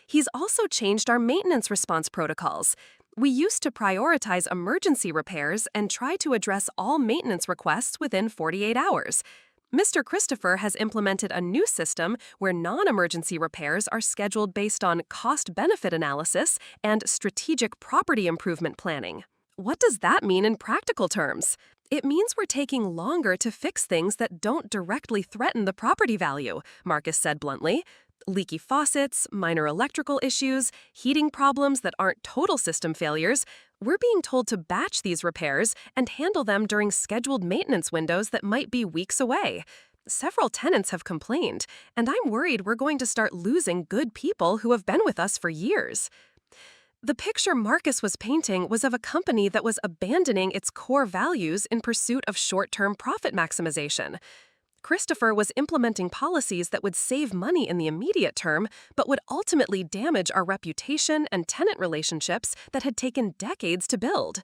He's also changed our maintenance response protocols. We used to prioritize emergency repairs and try to address all maintenance requests within 48 hours. Mr. Christopher has implemented a new system where non-emergency repairs are scheduled based on cost-benefit analysis and strategic property improvement planning. What does that mean in practical terms? It means we're taking longer to fix things that don't directly threaten the property value, Marcus said bluntly. Leaky faucets, minor electrical issues, heating problems that aren't total system failures. We're being told to batch these repairs and handle them during scheduled maintenance windows that might be weeks away. Several tenants have complained, and I'm worried we're going to start losing good people who have been with us for years. The picture Marcus was painting was of a company that was abandoning its core values in pursuit of short-term profit maximization. Christopher was implementing policies that would save money in the immediate term, but would ultimately damage our reputation and tenant relationships that had taken decades to build.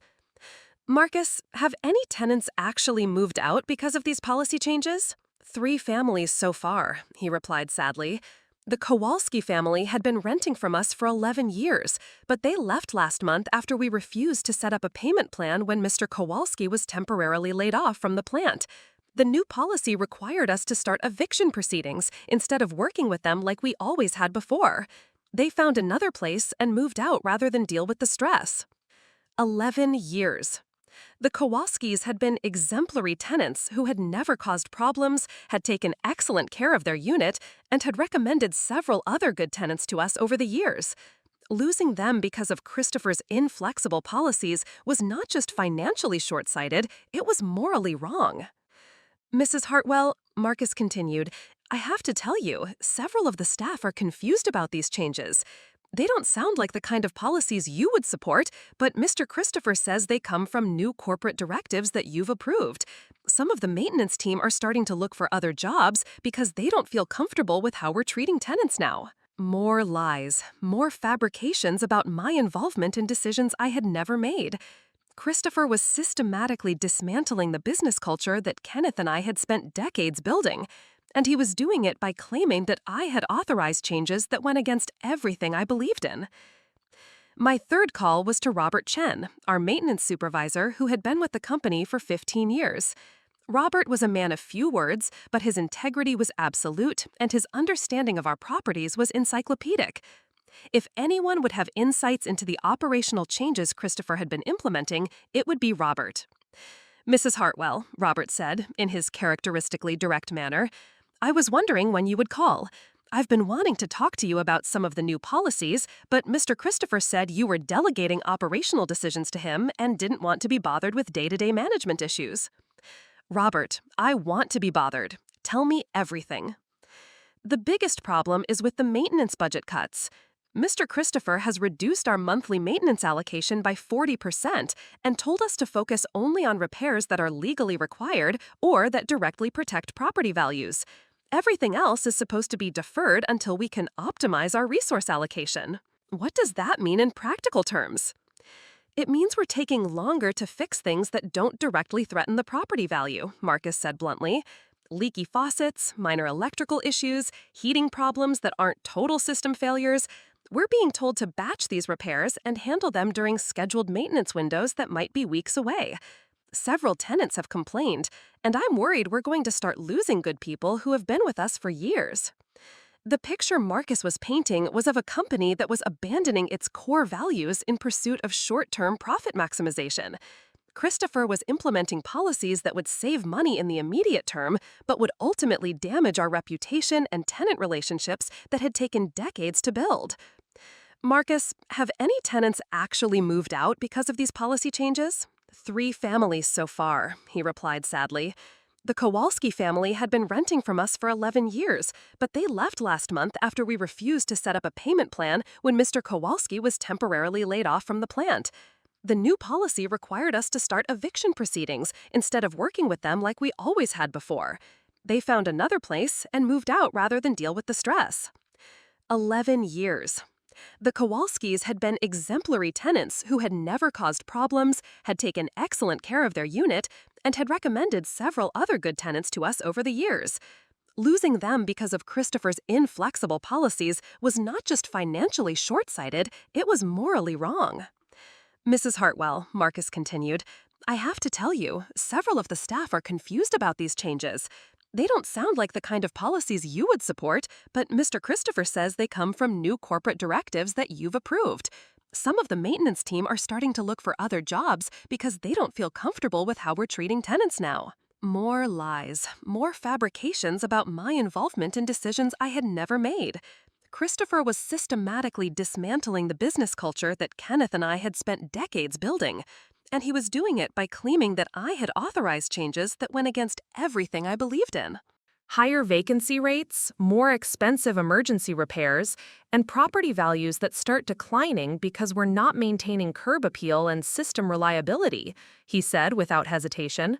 Marcus, have any tenants actually moved out because of these policy changes? 3 families so far, he replied sadly. The Kowalski family had been renting from us for 11 years, but they left last month after we refused to set up a payment plan when Mr. Kowalski was temporarily laid off from the plant. The new policy required us to start eviction proceedings instead of working with them like we always had before. They found another place and moved out rather than deal with the stress. 11 years. The Kowalskis had been exemplary tenants who had never caused problems, had taken excellent care of their unit, and had recommended several other good tenants to us over the years. Losing them because of Christopher's inflexible policies was not just financially short-sighted, it was morally wrong. Mrs. Hartwell, Marcus continued, I have to tell you, several of the staff are confused about these changes. They don't sound like the kind of policies you would support, but Mr. Christopher says they come from new corporate directives that you've approved. Some of the maintenance team are starting to look for other jobs because they don't feel comfortable with how we're treating tenants now. More lies, more fabrications about my involvement in decisions I had never made. Christopher was systematically dismantling the business culture that Kenneth and I had spent decades building. And he was doing it by claiming that I had authorized changes that went against everything I believed in. My third call was to Robert Chen, our maintenance supervisor who had been with the company for 15 years. Robert was a man of few words, but his integrity was absolute, and his understanding of our properties was encyclopedic. If anyone would have insights into the operational changes Christopher had been implementing, it would be Robert. Mrs. Hartwell, Robert said, in his characteristically direct manner, I was wondering when you would call. I've been wanting to talk to you about some of the new policies, but Mr. Christopher said you were delegating operational decisions to him and didn't want to be bothered with day-to-day management issues. Robert, I want to be bothered. Tell me everything. The biggest problem is with the maintenance budget cuts. Mr. Christopher has reduced our monthly maintenance allocation by 40% and told us to focus only on repairs that are legally required or that directly protect property values. Everything else is supposed to be deferred until we can optimize our resource allocation. What does that mean in practical terms? It means we're taking longer to fix things that don't directly threaten the property value, Marcus said bluntly. Leaky faucets, minor electrical issues, heating problems that aren't total system failures. We're being told to batch these repairs and handle them during scheduled maintenance windows that might be weeks away. Several tenants have complained, and I'm worried we're going to start losing good people who have been with us for years. The picture Marcus was painting was of a company that was abandoning its core values in pursuit of short-term profit maximization. Christopher was implementing policies that would save money in the immediate term, but would ultimately damage our reputation and tenant relationships that had taken decades to build. Marcus, have any tenants actually moved out because of these policy changes? 3 families so far, he replied sadly. The Kowalski family had been renting from us for 11 years, but they left last month after we refused to set up a payment plan when Mr. Kowalski was temporarily laid off from the plant. The new policy required us to start eviction proceedings instead of working with them like we always had before. They found another place and moved out rather than deal with the stress. 11 years. The Kowalskis had been exemplary tenants who had never caused problems, had taken excellent care of their unit, and had recommended several other good tenants to us over the years. Losing them because of Christopher's inflexible policies was not just financially short-sighted, it was morally wrong. Mrs. Hartwell, Marcus continued, I have to tell you, several of the staff are confused about these changes. They don't sound like the kind of policies you would support, but Mr. Christopher says they come from new corporate directives that you've approved. Some of the maintenance team are starting to look for other jobs because they don't feel comfortable with how we're treating tenants now. More lies, more fabrications about my involvement in decisions I had never made. Christopher was systematically dismantling the business culture that Kenneth and I had spent decades building. And he was doing it by claiming that I had authorized changes that went against everything I believed in. Higher vacancy rates, more expensive emergency repairs, and property values that start declining because we're not maintaining curb appeal and system reliability, he said without hesitation.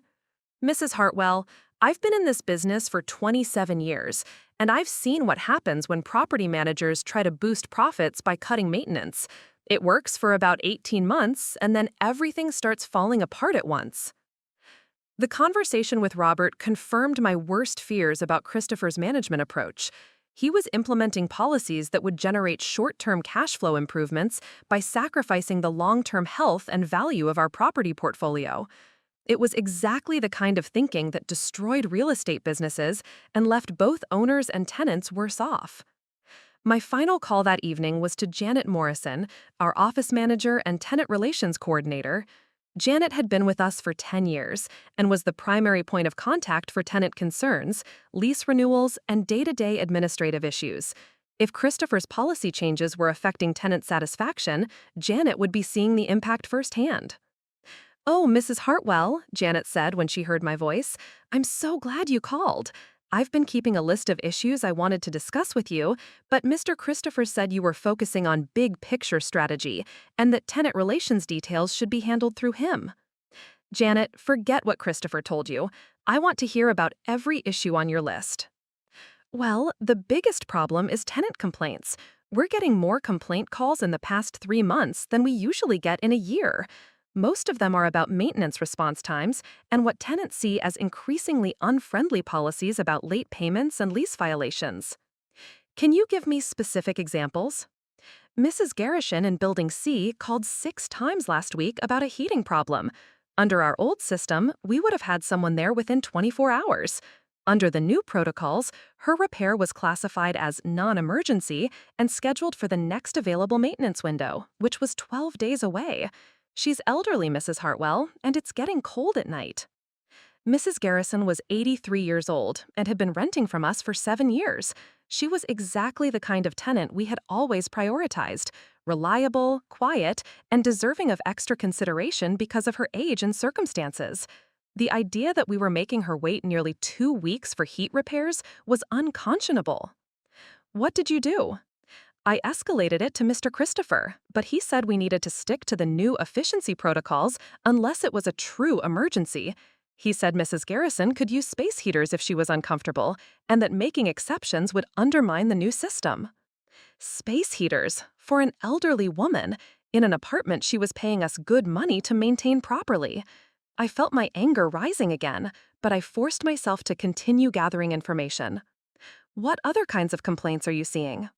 Mrs. Hartwell, I've been in this business for 27 years, and I've seen what happens when property managers try to boost profits by cutting maintenance. It works for about 18 months, and then everything starts falling apart at once. The conversation with Robert confirmed my worst fears about Christopher's management approach. He was implementing policies that would generate short-term cash flow improvements by sacrificing the long-term health and value of our property portfolio. It was exactly the kind of thinking that destroyed real estate businesses and left both owners and tenants worse off. My final call that evening was to Janet Morrison, our office manager and tenant relations coordinator. Janet had been with us for 10 years and was the primary point of contact for tenant concerns, lease renewals, and day-to-day administrative issues. If Christopher's policy changes were affecting tenant satisfaction, Janet would be seeing the impact firsthand. "Oh, Mrs. Hartwell," Janet said when she heard my voice, "I'm so glad you called. I've been keeping a list of issues I wanted to discuss with you, but Mr. Christopher said you were focusing on big picture strategy and that tenant relations details should be handled through him." "Janet, forget what Christopher told you. I want to hear about every issue on your list." "Well, the biggest problem is tenant complaints. We're getting more complaint calls in the past 3 months than we usually get in a year. Most of them are about maintenance response times and what tenants see as increasingly unfriendly policies about late payments and lease violations." "Can you give me specific examples?" "Mrs. Garishin in Building C called 6 times last week about a heating problem. Under our old system, we would have had someone there within 24 hours. Under the new protocols, her repair was classified as non-emergency and scheduled for the next available maintenance window, which was 12 days away. She's elderly, Mrs. Hartwell, and it's getting cold at night." Mrs. Garrison was 83 years old and had been renting from us for 7 years. She was exactly the kind of tenant we had always prioritized, reliable, quiet, and deserving of extra consideration because of her age and circumstances. The idea that we were making her wait nearly 2 weeks for heat repairs was unconscionable. What did you do? I escalated it to Mr. Christopher, but he said we needed to stick to the new efficiency protocols unless it was a true emergency. He said Mrs. Garrison could use space heaters if she was uncomfortable, and that making exceptions would undermine the new system. Space heaters for an elderly woman in an apartment she was paying us good money to maintain properly. I felt my anger rising again, but I forced myself to continue gathering information. What other kinds of complaints are you seeing?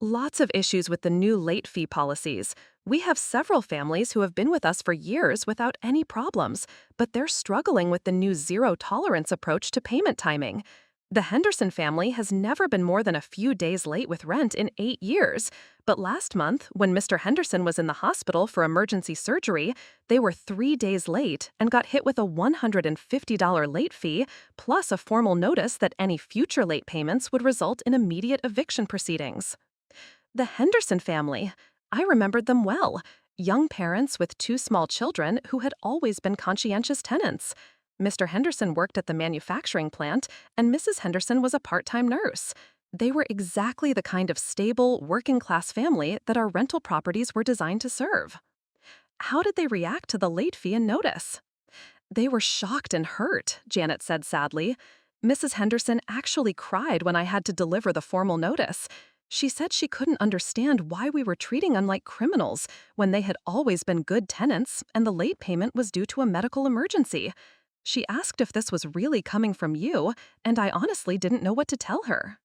Lots of issues with the new late fee policies. We have several families who have been with us for years without any problems, but they're struggling with the new zero-tolerance approach to payment timing. The Henderson family has never been more than a few days late with rent in 8 years, but last month, when Mr. Henderson was in the hospital for emergency surgery, they were 3 days late and got hit with a $150 late fee, plus a formal notice that any future late payments would result in immediate eviction proceedings. The Henderson family. I remembered them well. Young parents with 2 small children who had always been conscientious tenants. Mr. Henderson worked at the manufacturing plant, and Mrs. Henderson was a part-time nurse. They were exactly the kind of stable, working-class family that our rental properties were designed to serve. How did they react to the late fee and notice? They were shocked and hurt, Janet said sadly. Mrs. Henderson actually cried when I had to deliver the formal notice. She said she couldn't understand why we were treating them like criminals when they had always been good tenants and the late payment was due to a medical emergency. She asked if this was really coming from you, and I honestly didn't know what to tell her.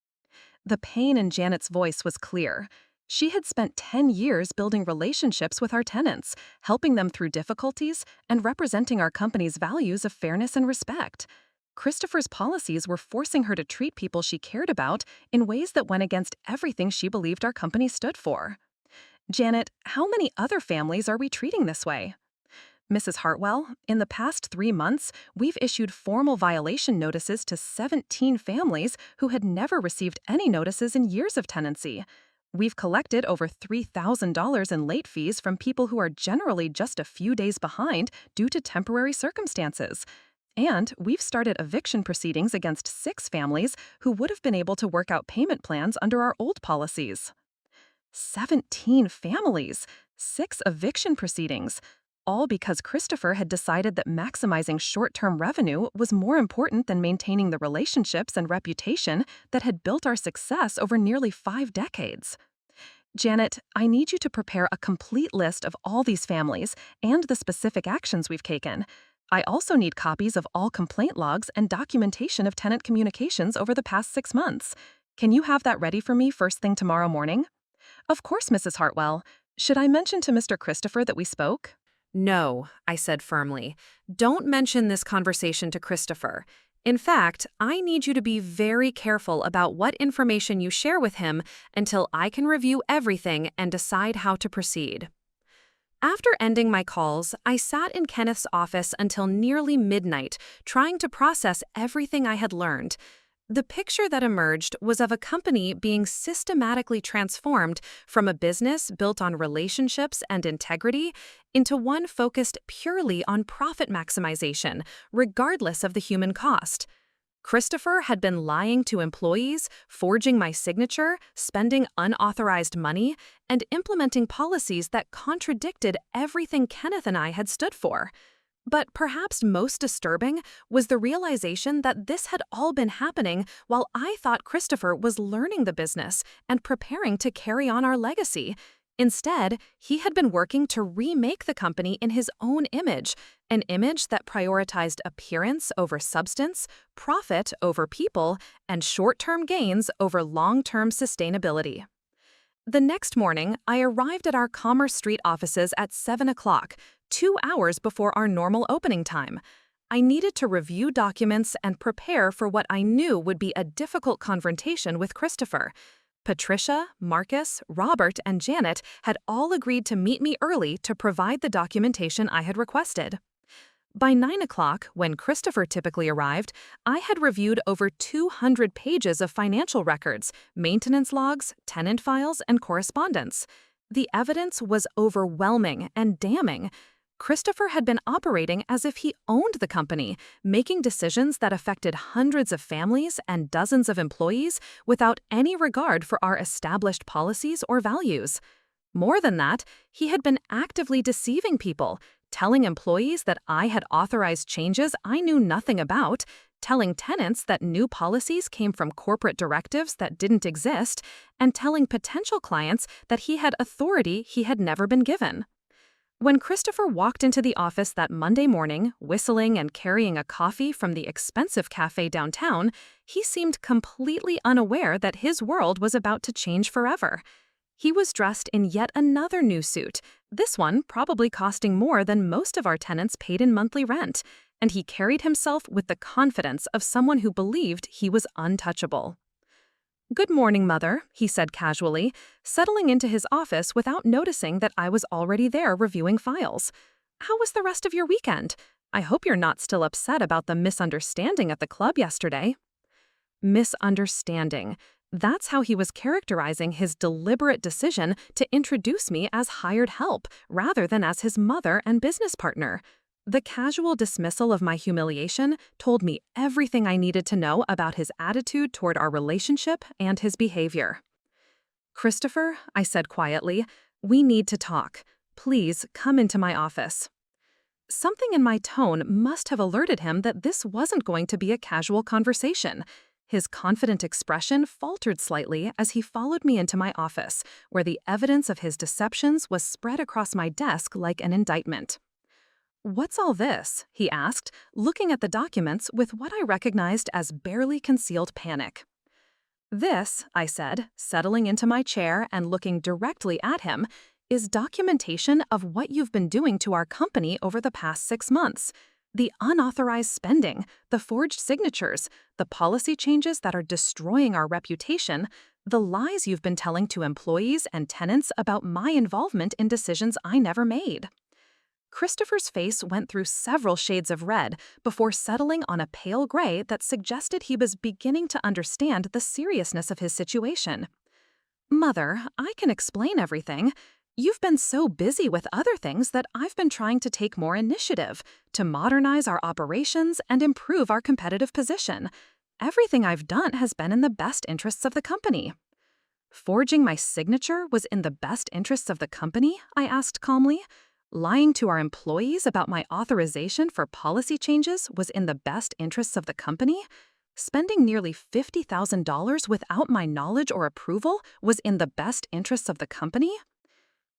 The pain in Janet's voice was clear. She had spent 10 years building relationships with our tenants, helping them through difficulties, and representing our company's values of fairness and respect. Christopher's policies were forcing her to treat people she cared about in ways that went against everything she believed our company stood for. Janet, how many other families are we treating this way? Mrs. Hartwell, in the past 3 months, we've issued formal violation notices to 17 families who had never received any notices in years of tenancy. We've collected over $3,000 in late fees from people who are generally just a few days behind due to temporary circumstances. And we've started eviction proceedings against 6 families who would have been able to work out payment plans under our old policies. 17 families, 6 eviction proceedings, all because Christopher had decided that maximizing short-term revenue was more important than maintaining the relationships and reputation that had built our success over nearly 5 decades. Janet, I need you to prepare a complete list of all these families and the specific actions we've taken. I also need copies of all complaint logs and documentation of tenant communications over the past 6 months. Can you have that ready for me first thing tomorrow morning? Of course, Mrs. Hartwell. Should I mention to Mr. Christopher that we spoke? No, I said firmly. Don't mention this conversation to Christopher. In fact, I need you to be very careful about what information you share with him until I can review everything and decide how to proceed. After ending my calls, I sat in Kenneth's office until nearly midnight, trying to process everything I had learned. The picture that emerged was of a company being systematically transformed from a business built on relationships and integrity into one focused purely on profit maximization, regardless of the human cost. Christopher had been lying to employees, forging my signature, spending unauthorized money, and implementing policies that contradicted everything Kenneth and I had stood for. But perhaps most disturbing was the realization that this had all been happening while I thought Christopher was learning the business and preparing to carry on our legacy. Instead, he had been working to remake the company in his own image, an image that prioritized appearance over substance, profit over people, and short-term gains over long-term sustainability. The next morning, I arrived at our Commerce Street offices at 7 o'clock, 2 hours before our normal opening time. I needed to review documents and prepare for what I knew would be a difficult confrontation with Christopher. Patricia, Marcus, Robert, and Janet had all agreed to meet me early to provide the documentation I had requested. By 9 o'clock, when Christopher typically arrived, I had reviewed over 200 pages of financial records, maintenance logs, tenant files, and correspondence. The evidence was overwhelming and damning. Christopher had been operating as if he owned the company, making decisions that affected hundreds of families and dozens of employees without any regard for our established policies or values. More than that, he had been actively deceiving people, telling employees that I had authorized changes I knew nothing about, telling tenants that new policies came from corporate directives that didn't exist, and telling potential clients that he had authority he had never been given. When Christopher walked into the office that Monday morning, whistling and carrying a coffee from the expensive cafe downtown, he seemed completely unaware that his world was about to change forever. He was dressed in yet another new suit, this one probably costing more than most of our tenants paid in monthly rent, and he carried himself with the confidence of someone who believed he was untouchable. "Good morning, Mother," he said casually, settling into his office without noticing that I was already there reviewing files. "How was the rest of your weekend? I hope you're not still upset about the misunderstanding at the club yesterday." Misunderstanding. That's how he was characterizing his deliberate decision to introduce me as hired help rather than as his mother and business partner. The casual dismissal of my humiliation told me everything I needed to know about his attitude toward our relationship and his behavior. "Christopher," I said quietly, "we need to talk. Please come into my office." Something in my tone must have alerted him that this wasn't going to be a casual conversation. His confident expression faltered slightly as he followed me into my office, where the evidence of his deceptions was spread across my desk like an indictment. "What's all this?" he asked, looking at the documents with what I recognized as barely concealed panic. "This," I said, settling into my chair and looking directly at him, "is documentation of what you've been doing to our company over the past 6 months. The unauthorized spending, the forged signatures, the policy changes that are destroying our reputation, the lies you've been telling to employees and tenants about my involvement in decisions I never made." Christopher's face went through several shades of red before settling on a pale gray that suggested he was beginning to understand the seriousness of his situation. "Mother, I can explain everything. You've been so busy with other things that I've been trying to take more initiative to modernize our operations and improve our competitive position. Everything I've done has been in the best interests of the company." "Forging my signature was in the best interests of the company?" I asked calmly. "Lying to our employees about my authorization for policy changes was in the best interests of the company? Spending nearly $50,000 without my knowledge or approval was in the best interests of the company?"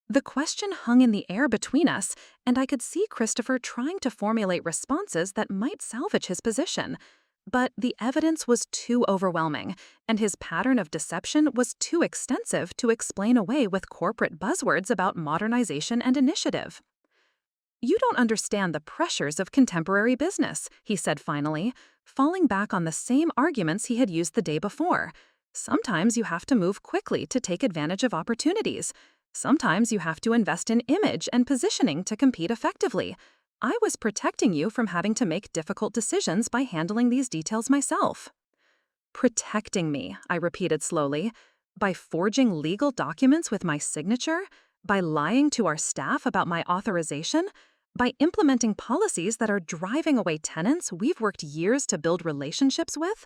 The question hung in the air between us, and I could see Christopher trying to formulate responses that might salvage his position. But the evidence was too overwhelming, and his pattern of deception was too extensive to explain away with corporate buzzwords about modernization and initiative. "You don't understand the pressures of contemporary business," he said finally, falling back on the same arguments he had used the day before. "Sometimes you have to move quickly to take advantage of opportunities. Sometimes you have to invest in image and positioning to compete effectively. I was protecting you from having to make difficult decisions by handling these details myself." "Protecting me," I repeated slowly, "by forging legal documents with my signature, by lying to our staff about my authorization, by implementing policies that are driving away tenants we've worked years to build relationships with,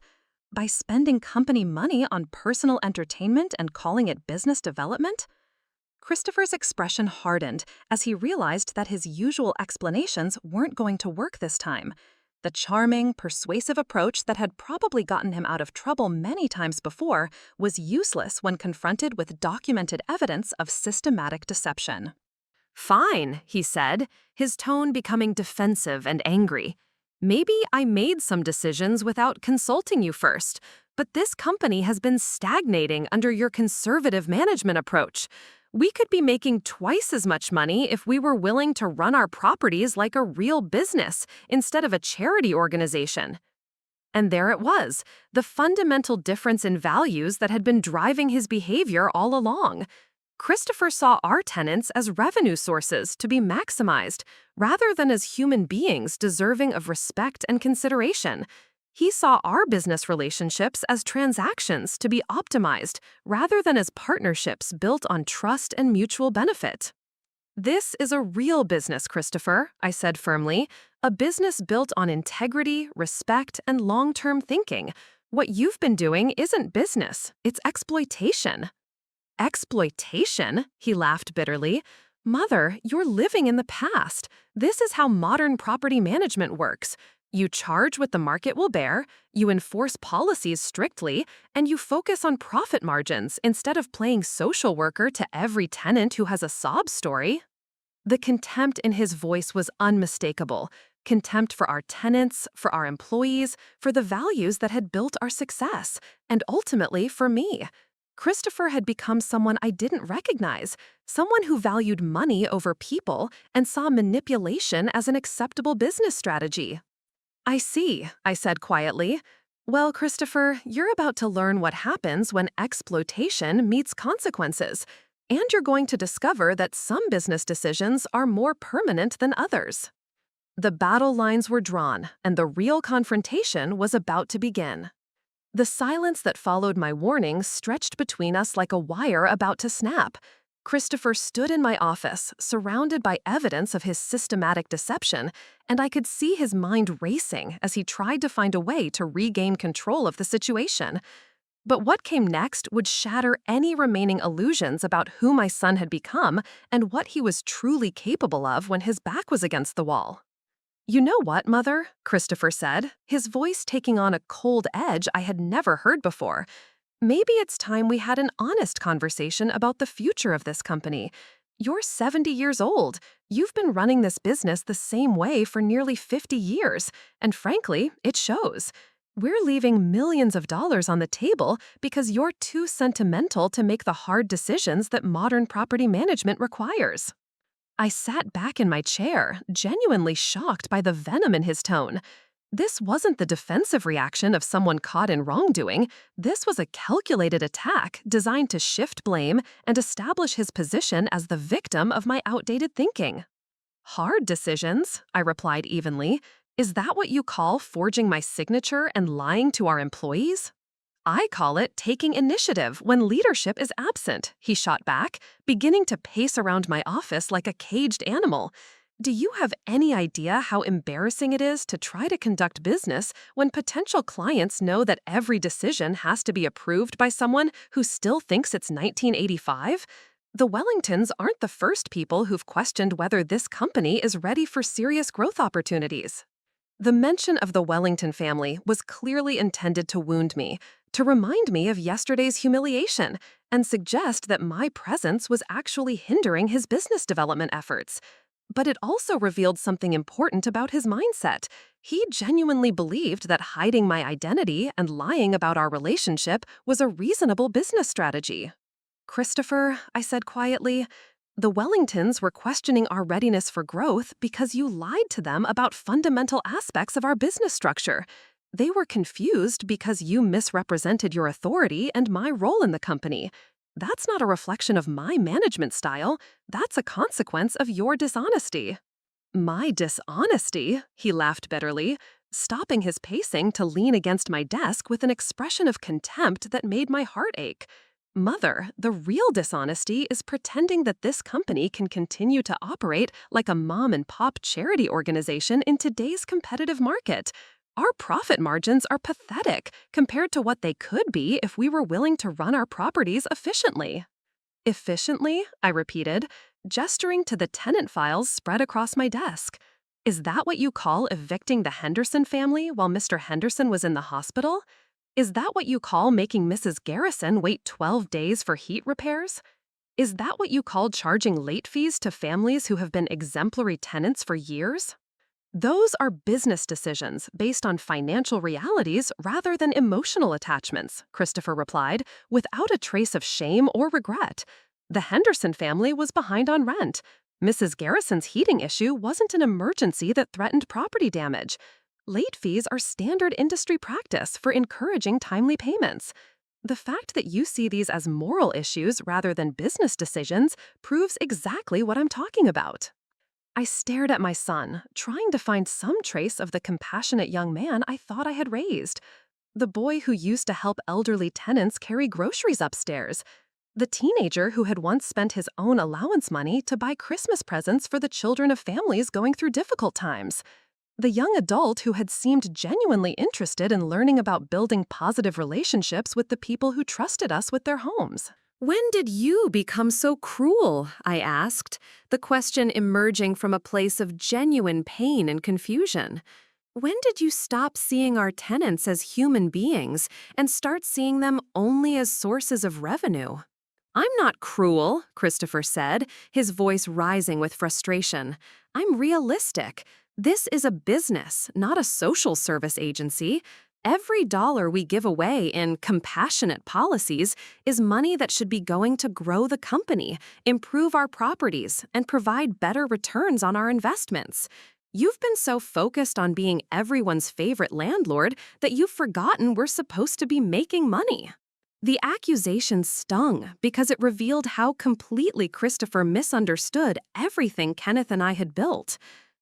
by spending company money on personal entertainment and calling it business development?" Christopher's expression hardened as he realized that his usual explanations weren't going to work this time. The charming, persuasive approach that had probably gotten him out of trouble many times before was useless when confronted with documented evidence of systematic deception. "Fine," he said, his tone becoming defensive and angry. "Maybe I made some decisions without consulting you first, but this company has been stagnating under your conservative management approach. We could be making twice as much money if we were willing to run our properties like a real business instead of a charity organization." And there it was, the fundamental difference in values that had been driving his behavior all along. Christopher saw our tenants as revenue sources to be maximized, rather than as human beings deserving of respect and consideration. He saw our business relationships as transactions to be optimized, rather than as partnerships built on trust and mutual benefit. This is a real business, Christopher, I said firmly. A business built on integrity, respect, and long-term thinking. What you've been doing isn't business, it's exploitation. Exploitation? He laughed bitterly. Mother, you're living in the past. This is how modern property management works. You charge what the market will bear, you enforce policies strictly, and you focus on profit margins instead of playing social worker to every tenant who has a sob story. The contempt in his voice was unmistakable. Contempt for our tenants, for our employees, for the values that had built our success, and ultimately for me. Christopher had become someone I didn't recognize, someone who valued money over people and saw manipulation as an acceptable business strategy. I see, I said quietly. Well, Christopher, you're about to learn what happens when exploitation meets consequences, and you're going to discover that some business decisions are more permanent than others. The battle lines were drawn, and the real confrontation was about to begin. The silence that followed my warning stretched between us like a wire about to snap. Christopher stood in my office, surrounded by evidence of his systematic deception, and I could see his mind racing as he tried to find a way to regain control of the situation. But what came next would shatter any remaining illusions about who my son had become and what he was truly capable of when his back was against the wall. You know what, Mother? Christopher said, his voice taking on a cold edge I had never heard before. Maybe it's time we had an honest conversation about the future of this company. You're 70 years old. You've been running this business the same way for nearly 50 years, and frankly, it shows. We're leaving millions of dollars on the table because you're too sentimental to make the hard decisions that modern property management requires. I sat back in my chair, genuinely shocked by the venom in his tone. This wasn't the defensive reaction of someone caught in wrongdoing. This was a calculated attack designed to shift blame and establish his position as the victim of my outdated thinking. Hard decisions, I replied evenly. Is that what you call forging my signature and lying to our employees? I call it taking initiative when leadership is absent, he shot back, beginning to pace around my office like a caged animal. Do you have any idea how embarrassing it is to try to conduct business when potential clients know that every decision has to be approved by someone who still thinks it's 1985? The Wellingtons aren't the first people who've questioned whether this company is ready for serious growth opportunities. The mention of the Wellington family was clearly intended to wound me, to remind me of yesterday's humiliation, and suggest that my presence was actually hindering his business development efforts. But it also revealed something important about his mindset. He genuinely believed that hiding my identity and lying about our relationship was a reasonable business strategy. Christopher, I said quietly, the Wellingtons were questioning our readiness for growth because you lied to them about fundamental aspects of our business structure. They were confused because you misrepresented your authority and my role in the company. That's not a reflection of my management style. That's a consequence of your dishonesty. My dishonesty? He laughed bitterly, stopping his pacing to lean against my desk with an expression of contempt that made my heart ache. Mother, the real dishonesty is pretending that this company can continue to operate like a mom-and-pop charity organization in today's competitive market. Our profit margins are pathetic compared to what they could be if we were willing to run our properties efficiently. Efficiently? I repeated, gesturing to the tenant files spread across my desk. Is that what you call evicting the Henderson family while Mr. Henderson was in the hospital? Is that what you call making Mrs. Garrison wait 12 days for heat repairs? Is that what you call charging late fees to families who have been exemplary tenants for years? Those are business decisions based on financial realities rather than emotional attachments, Christopher replied, without a trace of shame or regret. The Henderson family was behind on rent. Mrs. Garrison's heating issue wasn't an emergency that threatened property damage. Late fees are standard industry practice for encouraging timely payments. The fact that you see these as moral issues rather than business decisions proves exactly what I'm talking about. I stared at my son, trying to find some trace of the compassionate young man I thought I had raised. The boy who used to help elderly tenants carry groceries upstairs. The teenager who had once spent his own allowance money to buy Christmas presents for the children of families going through difficult times. The young adult who had seemed genuinely interested in learning about building positive relationships with the people who trusted us with their homes. When did you become so cruel? I asked, the question emerging from a place of genuine pain and confusion. When did you stop seeing our tenants as human beings and start seeing them only as sources of revenue? I'm not cruel, Christopher said, his voice rising with frustration. I'm realistic. This is a business, not a social service agency. Every dollar we give away in compassionate policies is money that should be going to grow the company, improve our properties, and provide better returns on our investments. You've been so focused on being everyone's favorite landlord that you've forgotten we're supposed to be making money. The accusation stung because it revealed how completely Christopher misunderstood everything Kenneth and I had built.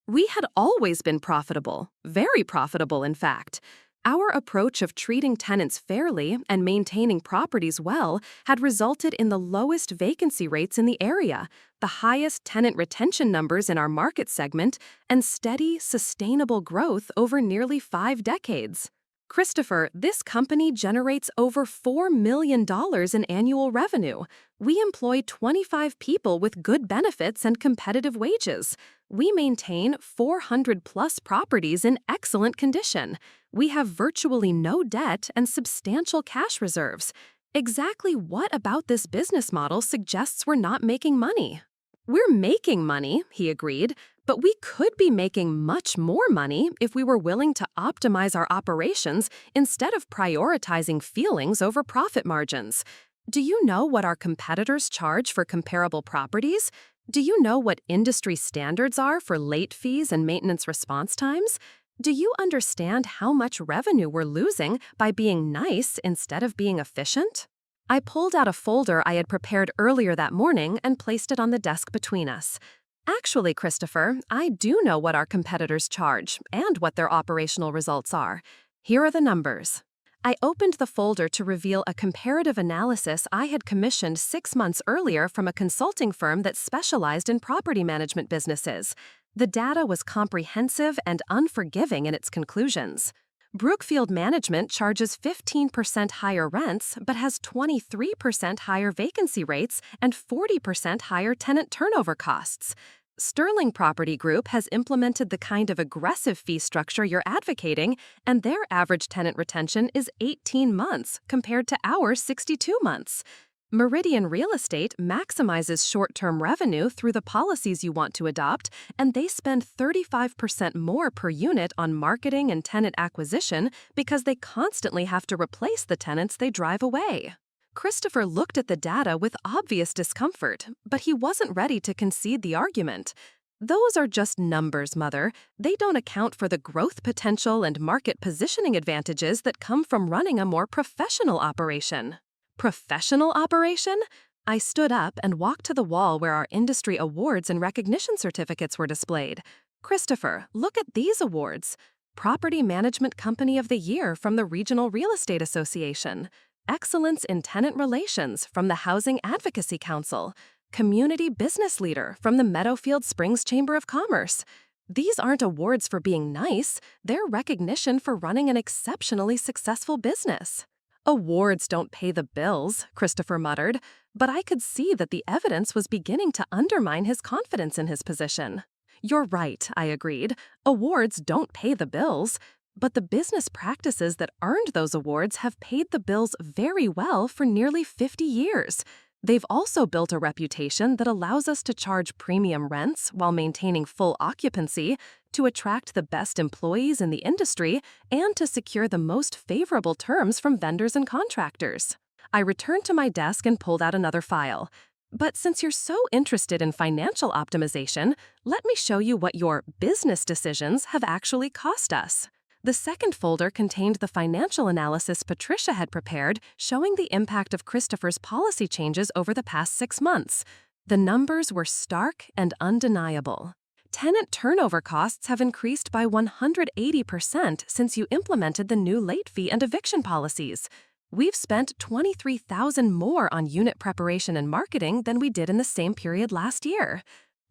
We had always been profitable, very profitable in fact. Our approach of treating tenants fairly and maintaining properties well had resulted in the lowest vacancy rates in the area, the highest tenant retention numbers in our market segment, and steady, sustainable growth over nearly 5 decades. Christopher, this company generates over $4 million in annual revenue. We employ 25 people with good benefits and competitive wages. We maintain 400-plus properties in excellent condition. We have virtually no debt and substantial cash reserves. Exactly what about this business model suggests we're not making money? We're making money, he agreed, but we could be making much more money if we were willing to optimize our operations instead of prioritizing feelings over profit margins. Do you know what our competitors charge for comparable properties? Do you know what industry standards are for late fees and maintenance response times? Do you understand how much revenue we're losing by being nice instead of being efficient? I pulled out a folder I had prepared earlier that morning and placed it on the desk between us. Actually, Christopher, I do know what our competitors charge and what their operational results are. Here are the numbers. I opened the folder to reveal a comparative analysis I had commissioned 6 months earlier from a consulting firm that specialized in property management businesses. The data was comprehensive and unforgiving in its conclusions. Brookfield Management charges 15% higher rents but has 23% higher vacancy rates and 40% higher tenant turnover costs. Sterling Property Group has implemented the kind of aggressive fee structure you're advocating, and their average tenant retention is 18 months compared to our 62 months. Meridian Real Estate maximizes short-term revenue through the policies you want to adopt, and they spend 35% more per unit on marketing and tenant acquisition because they constantly have to replace the tenants they drive away. Christopher looked at the data with obvious discomfort, but he wasn't ready to concede the argument. Those are just numbers, Mother. They don't account for the growth potential and market positioning advantages that come from running a more professional operation. Professional operation? I stood up and walked to the wall where our industry awards and recognition certificates were displayed. Christopher, look at these awards. Property Management Company of the Year from the Regional Real Estate Association. Excellence in Tenant Relations from the Housing Advocacy Council. Community Business Leader from the Meadowfield Springs Chamber of Commerce. These aren't awards for being nice, they're recognition for running an exceptionally successful business. Awards don't pay the bills, Christopher muttered, but I could see that the evidence was beginning to undermine his confidence in his position. You're right, I agreed. Awards don't pay the bills, but the business practices that earned those awards have paid the bills very well for nearly 50 years. They've also built a reputation that allows us to charge premium rents while maintaining full occupancy, to attract the best employees in the industry, and to secure the most favorable terms from vendors and contractors. I returned to my desk and pulled out another file. But since you're so interested in financial optimization, let me show you what your business decisions have actually cost us. The second folder contained the financial analysis Patricia had prepared showing the impact of Christopher's policy changes over the past 6 months. The numbers were stark and undeniable. Tenant turnover costs have increased by 180% since you implemented the new late fee and eviction policies. We've spent $23,000 more on unit preparation and marketing than we did in the same period last year.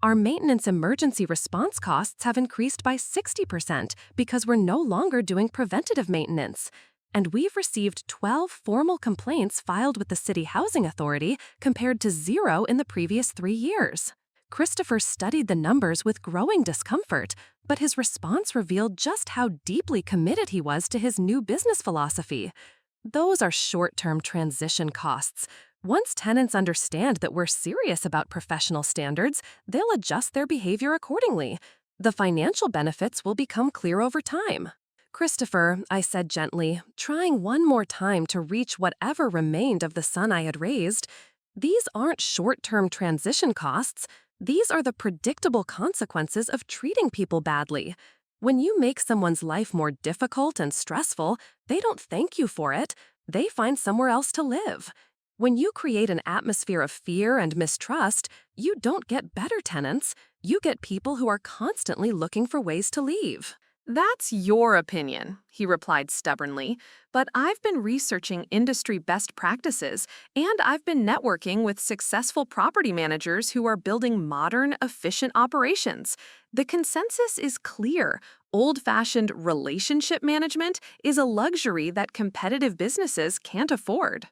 Our maintenance emergency response costs have increased by 60% because we're no longer doing preventative maintenance. And we've received 12 formal complaints filed with the City Housing Authority compared to 0 in the previous 3 years. Christopher studied the numbers with growing discomfort, but his response revealed just how deeply committed he was to his new business philosophy. Those are short-term transition costs. Once tenants understand that we're serious about professional standards, they'll adjust their behavior accordingly. The financial benefits will become clear over time. Christopher, I said gently, trying one more time to reach whatever remained of the son I had raised, these aren't short-term transition costs. These are the predictable consequences of treating people badly. When you make someone's life more difficult and stressful, they don't thank you for it. They find somewhere else to live. When you create an atmosphere of fear and mistrust, you don't get better tenants. You get people who are constantly looking for ways to leave. That's your opinion, he replied stubbornly, but I've been researching industry best practices, and I've been networking with successful property managers who are building modern, efficient operations. The consensus is clear. Old-fashioned relationship management is a luxury that competitive businesses can't afford.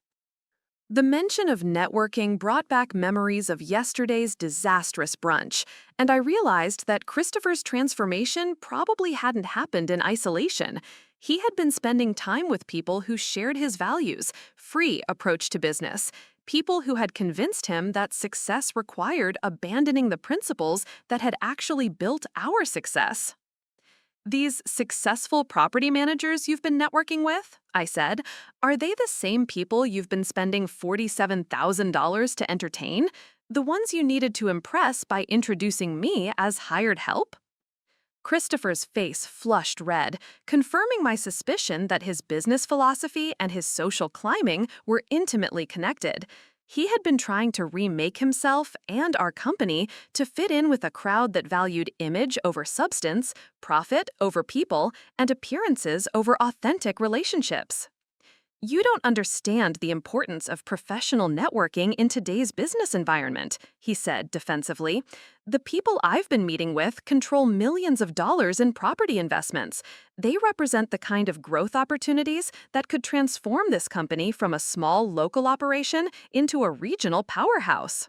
The mention of networking brought back memories of yesterday's disastrous brunch, and I realized that Christopher's transformation probably hadn't happened in isolation. He had been spending time with people who shared his values, free approach to business, people who had convinced him that success required abandoning the principles that had actually built our success. These successful property managers you've been networking with, I said, are they the same people you've been spending $47,000 to entertain? The ones you needed to impress by introducing me as hired help? Christopher's face flushed red, confirming my suspicion that his business philosophy and his social climbing were intimately connected. He had been trying to remake himself and our company to fit in with a crowd that valued image over substance, profit over people, and appearances over authentic relationships. You don't understand the importance of professional networking in today's business environment, he said defensively. The people I've been meeting with control millions of dollars in property investments. They represent the kind of growth opportunities that could transform this company from a small local operation into a regional powerhouse.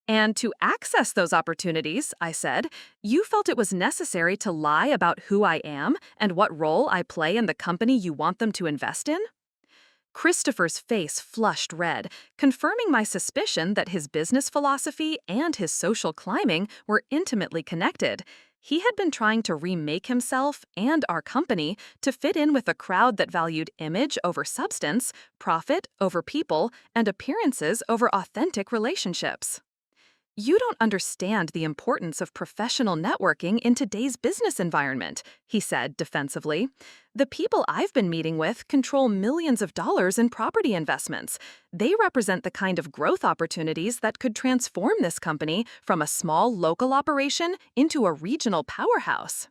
And to access those opportunities, I said, you felt it was necessary to lie about who I am and what role I play in the company you want them to invest in? Christopher's face flushed red, confirming my suspicion that his business philosophy and his social climbing were intimately connected. He had been trying to remake himself and our company to fit in with a crowd that valued image over substance, profit over people, and appearances over authentic relationships. You don't understand the importance of professional networking in today's business environment, he said defensively. The people I've been meeting with control millions of dollars in property investments. They represent the kind of growth opportunities that could transform this company from a small local operation into a regional powerhouse.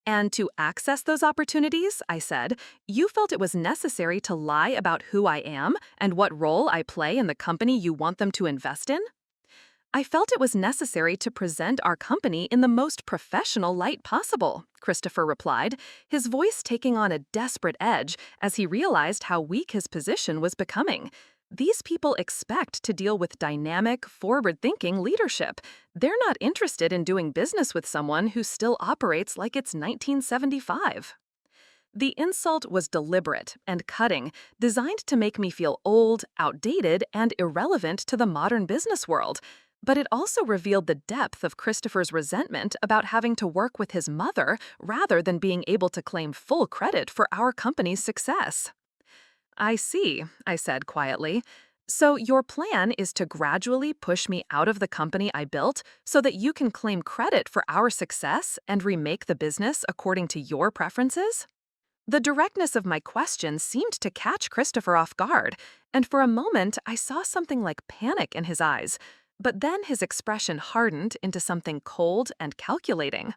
And to access those opportunities, I said, you felt it was necessary to lie about who I am and what role I play in the company you want them to invest in? I felt it was necessary to present our company in the most professional light possible, Christopher replied, his voice taking on a desperate edge as he realized how weak his position was becoming. These people expect to deal with dynamic, forward-thinking leadership. They're not interested in doing business with someone who still operates like it's 1975. The insult was deliberate and cutting, designed to make me feel old, outdated, and irrelevant to the modern business world. But it also revealed the depth of Christopher's resentment about having to work with his mother rather than being able to claim full credit for our company's success. I see, I said quietly. So your plan is to gradually push me out of the company I built so that you can claim credit for our success and remake the business according to your preferences? The directness of my question seemed to catch Christopher off guard, and for a moment I saw something like panic in his eyes. But then his expression hardened into something cold and calculating.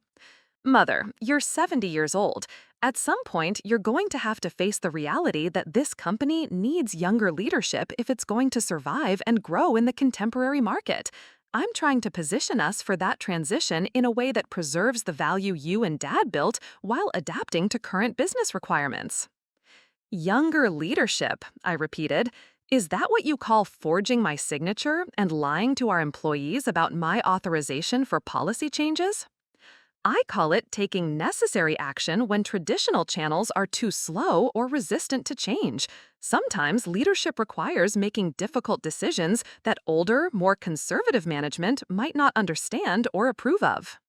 Mother, you're 70 years old. At some point, you're going to have to face the reality that this company needs younger leadership if it's going to survive and grow in the contemporary market. I'm trying to position us for that transition in a way that preserves the value you and Dad built while adapting to current business requirements. Younger leadership, I repeated. Is that what you call forging my signature and lying to our employees about my authorization for policy changes? I call it taking necessary action when traditional channels are too slow or resistant to change. Sometimes leadership requires making difficult decisions that older, more conservative management might not understand or approve of.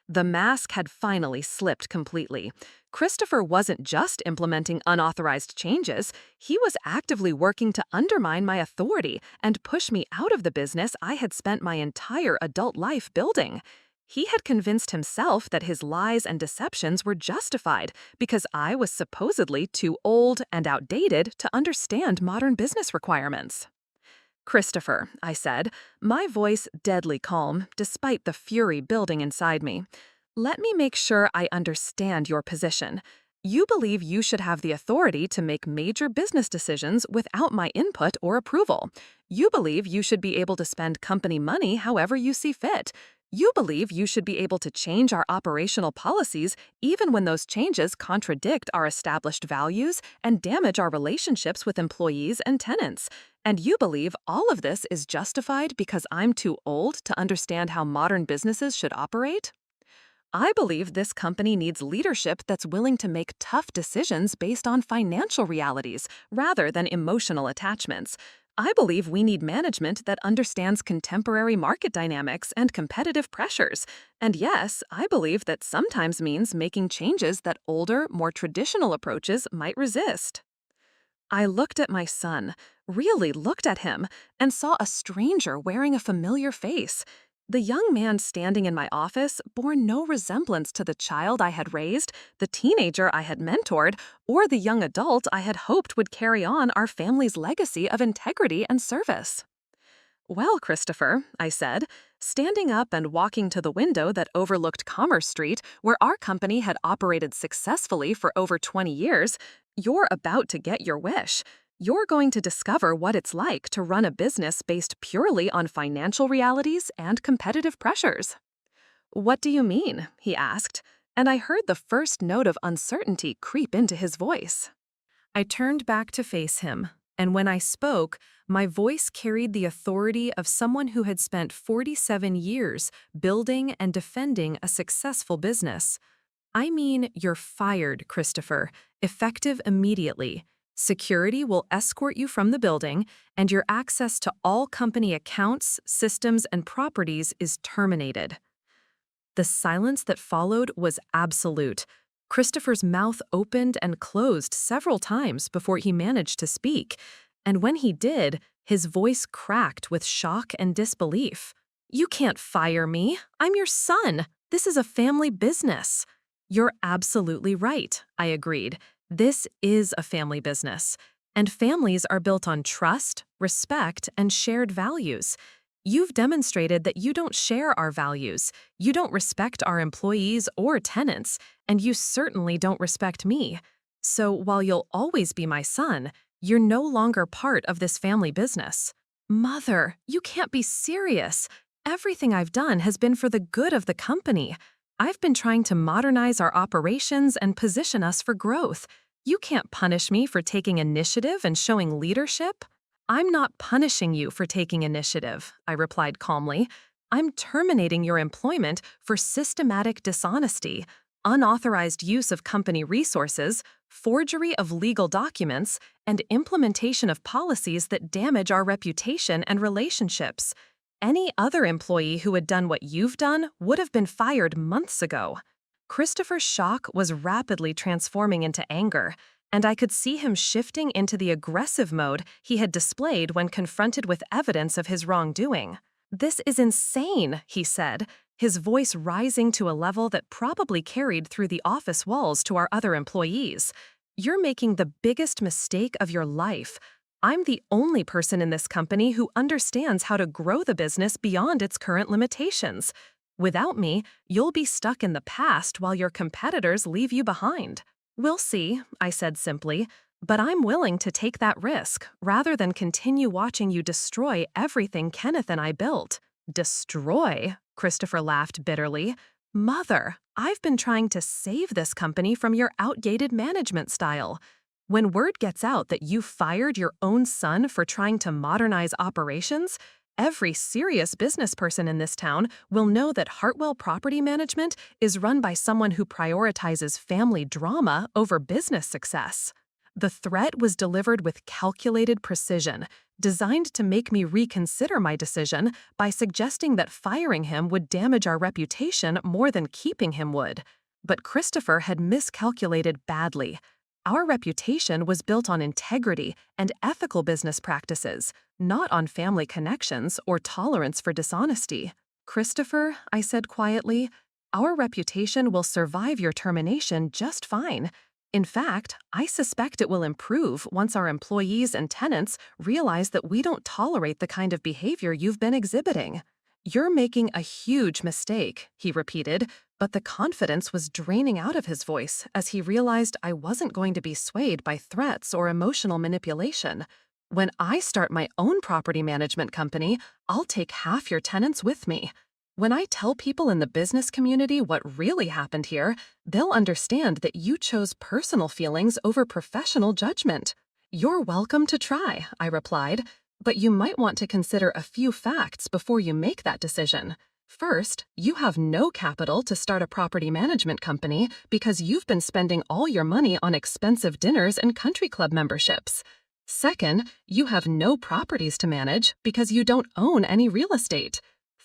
The mask had finally slipped completely. Christopher wasn't just implementing unauthorized changes, he was actively working to undermine my authority and push me out of the business I had spent my entire adult life building. He had convinced himself that his lies and deceptions were justified because I was supposedly too old and outdated to understand modern business requirements. Christopher, I said, my voice deadly calm despite the fury building inside me. Let me make sure I understand your position. You believe you should have the authority to make major business decisions without my input or approval. You believe you should be able to spend company money however you see fit. You believe you should be able to change our operational policies even when those changes contradict our established values and damage our relationships with employees and tenants. And you believe all of this is justified because I'm too old to understand how modern businesses should operate? I believe this company needs leadership that's willing to make tough decisions based on financial realities rather than emotional attachments. I believe we need management that understands contemporary market dynamics and competitive pressures. And yes, I believe that sometimes means making changes that older, more traditional approaches might resist. I looked at my son, really looked at him, and saw a stranger wearing a familiar face. The young man standing in my office bore no resemblance to the child I had raised, the teenager I had mentored, or the young adult I had hoped would carry on our family's legacy of integrity and service. Well, Christopher, I said, standing up and walking to the window that overlooked Commerce Street, where our company had operated successfully for over 20 years, you're about to get your wish. You're going to discover what it's like to run a business based purely on financial realities and competitive pressures. What do you mean? He asked, and I heard the first note of uncertainty creep into his voice. I turned back to face him, and when I spoke, my voice carried the authority of someone who had spent 47 years building and defending a successful business. I mean, you're fired, Christopher, effective immediately. Security will escort you from the building, and your access to all company accounts, systems, and properties is terminated. The silence that followed was absolute. Christopher's mouth opened and closed several times before he managed to speak, and when he did, his voice cracked with shock and disbelief. "You can't fire me. I'm your son. This is a family business." "You're absolutely right," I agreed. This is a family business, and families are built on trust, respect, and shared values. You've demonstrated that you don't share our values, you don't respect our employees or tenants, and you certainly don't respect me. So while you'll always be my son, you're no longer part of this family business. Mother, you can't be serious. Everything I've done has been for the good of the company. I've been trying to modernize our operations and position us for growth. You can't punish me for taking initiative and showing leadership. I'm not punishing you for taking initiative, I replied calmly. I'm terminating your employment for systematic dishonesty, unauthorized use of company resources, forgery of legal documents, and implementation of policies that damage our reputation and relationships. Any other employee who had done what you've done would have been fired months ago. Christopher's shock was rapidly transforming into anger, and I could see him shifting into the aggressive mode he had displayed when confronted with evidence of his wrongdoing. "This is insane," he said, his voice rising to a level that probably carried through the office walls to our other employees. "You're making the biggest mistake of your life. I'm the only person in this company who understands how to grow the business beyond its current limitations. Without me, you'll be stuck in the past while your competitors leave you behind. We'll see, I said simply, but I'm willing to take that risk rather than continue watching you destroy everything Kenneth and I built. Destroy? Christopher laughed bitterly. Mother, I've been trying to save this company from your outdated management style. When word gets out that you fired your own son for trying to modernize operations, every serious business person in this town will know that Hartwell Property Management is run by someone who prioritizes family drama over business success. The threat was delivered with calculated precision, designed to make me reconsider my decision by suggesting that firing him would damage our reputation more than keeping him would. But Christopher had miscalculated badly. Our reputation was built on integrity and ethical business practices, not on family connections or tolerance for dishonesty. Christopher, I said quietly, our reputation will survive your termination just fine. In fact, I suspect it will improve once our employees and tenants realize that we don't tolerate the kind of behavior you've been exhibiting. You're making a huge mistake, he repeated, but the confidence was draining out of his voice as he realized I wasn't going to be swayed by threats or emotional manipulation. When I start my own property management company, I'll take half your tenants with me. When I tell people in the business community what really happened here, they'll understand that you chose personal feelings over professional judgment. You're welcome to try, I replied, but you might want to consider a few facts before you make that decision. First, you have no capital to start a property management company because you've been spending all your money on expensive dinners and country club memberships. Second, you have no properties to manage because you don't own any real estate.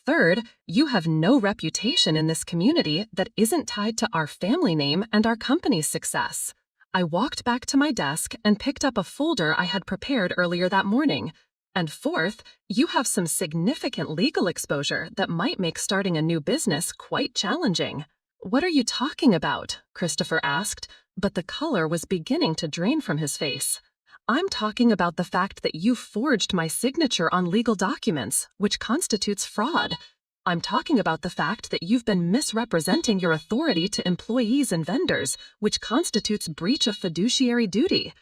Third, you have no reputation in this community that isn't tied to our family name and our company's success. I walked back to my desk and picked up a folder I had prepared earlier that morning. And fourth, you have some significant legal exposure that might make starting a new business quite challenging. What are you talking about? Christopher asked, but the color was beginning to drain from his face. I'm talking about the fact that you forged my signature on legal documents, which constitutes fraud. I'm talking about the fact that you've been misrepresenting your authority to employees and vendors, which constitutes breach of fiduciary duty.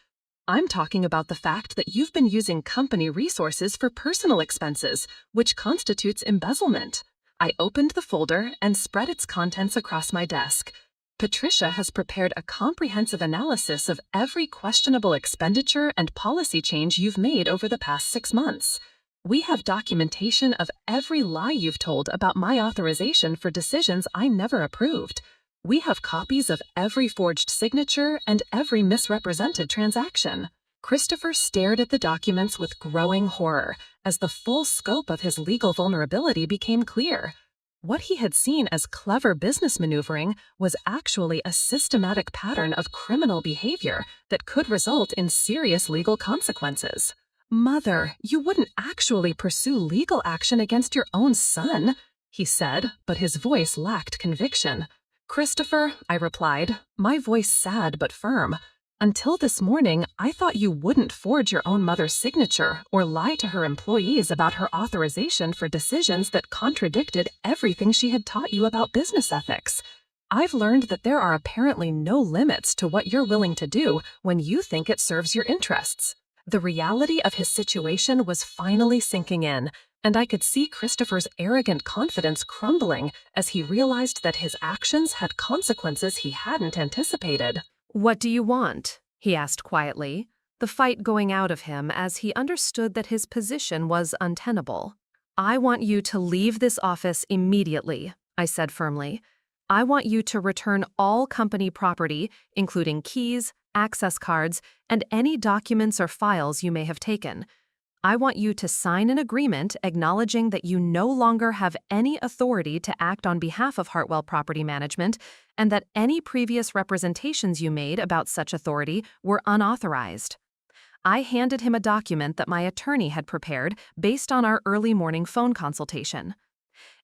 I'm talking about the fact that you've been using company resources for personal expenses, which constitutes embezzlement. I opened the folder and spread its contents across my desk. Patricia has prepared a comprehensive analysis of every questionable expenditure and policy change you've made over the past 6 months. We have documentation of every lie you've told about my authorization for decisions I never approved. We have copies of every forged signature and every misrepresented transaction. Christopher stared at the documents with growing horror as the full scope of his legal vulnerability became clear. What he had seen as clever business maneuvering was actually a systematic pattern of criminal behavior that could result in serious legal consequences. Mother, you wouldn't actually pursue legal action against your own son, he said, but his voice lacked conviction. Christopher, I replied, my voice sad but firm. Until this morning, I thought you wouldn't forge your own mother's signature or lie to her employees about her authorization for decisions that contradicted everything she had taught you about business ethics. I've learned that there are apparently no limits to what you're willing to do when you think it serves your interests. The reality of his situation was finally sinking in, and I could see Christopher's arrogant confidence crumbling as he realized that his actions had consequences he hadn't anticipated. What do you want? He asked quietly, the fight going out of him as he understood that his position was untenable. I want you to leave this office immediately, I said firmly. I want you to return all company property, including keys, access cards, and any documents or files you may have taken. I want you to sign an agreement acknowledging that you no longer have any authority to act on behalf of Hartwell Property Management and that any previous representations you made about such authority were unauthorized. I handed him a document that my attorney had prepared based on our early morning phone consultation.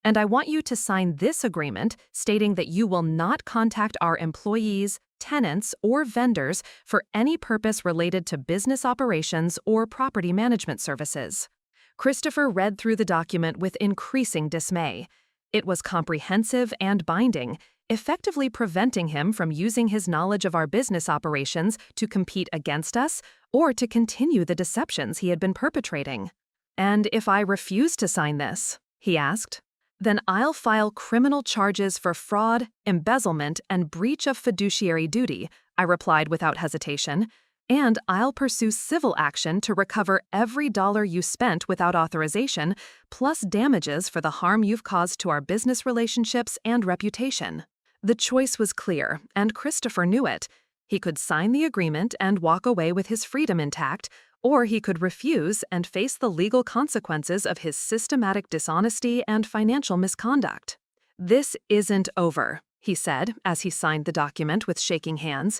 And I want you to sign this agreement stating that you will not contact our employees, tenants, or vendors for any purpose related to business operations or property management services. Christopher read through the document with increasing dismay. It was comprehensive and binding, effectively preventing him from using his knowledge of our business operations to compete against us or to continue the deceptions he had been perpetrating. "And if I refuse to sign this," he asked, "then I'll file criminal charges for fraud, embezzlement, and breach of fiduciary duty," I replied without hesitation, "and I'll pursue civil action to recover every dollar you spent without authorization, plus damages for the harm you've caused to our business relationships and reputation." The choice was clear, and Christopher knew it. He could sign the agreement and walk away with his freedom intact, or he could refuse and face the legal consequences of his systematic dishonesty and financial misconduct. "This isn't over," he said as he signed the document with shaking hands.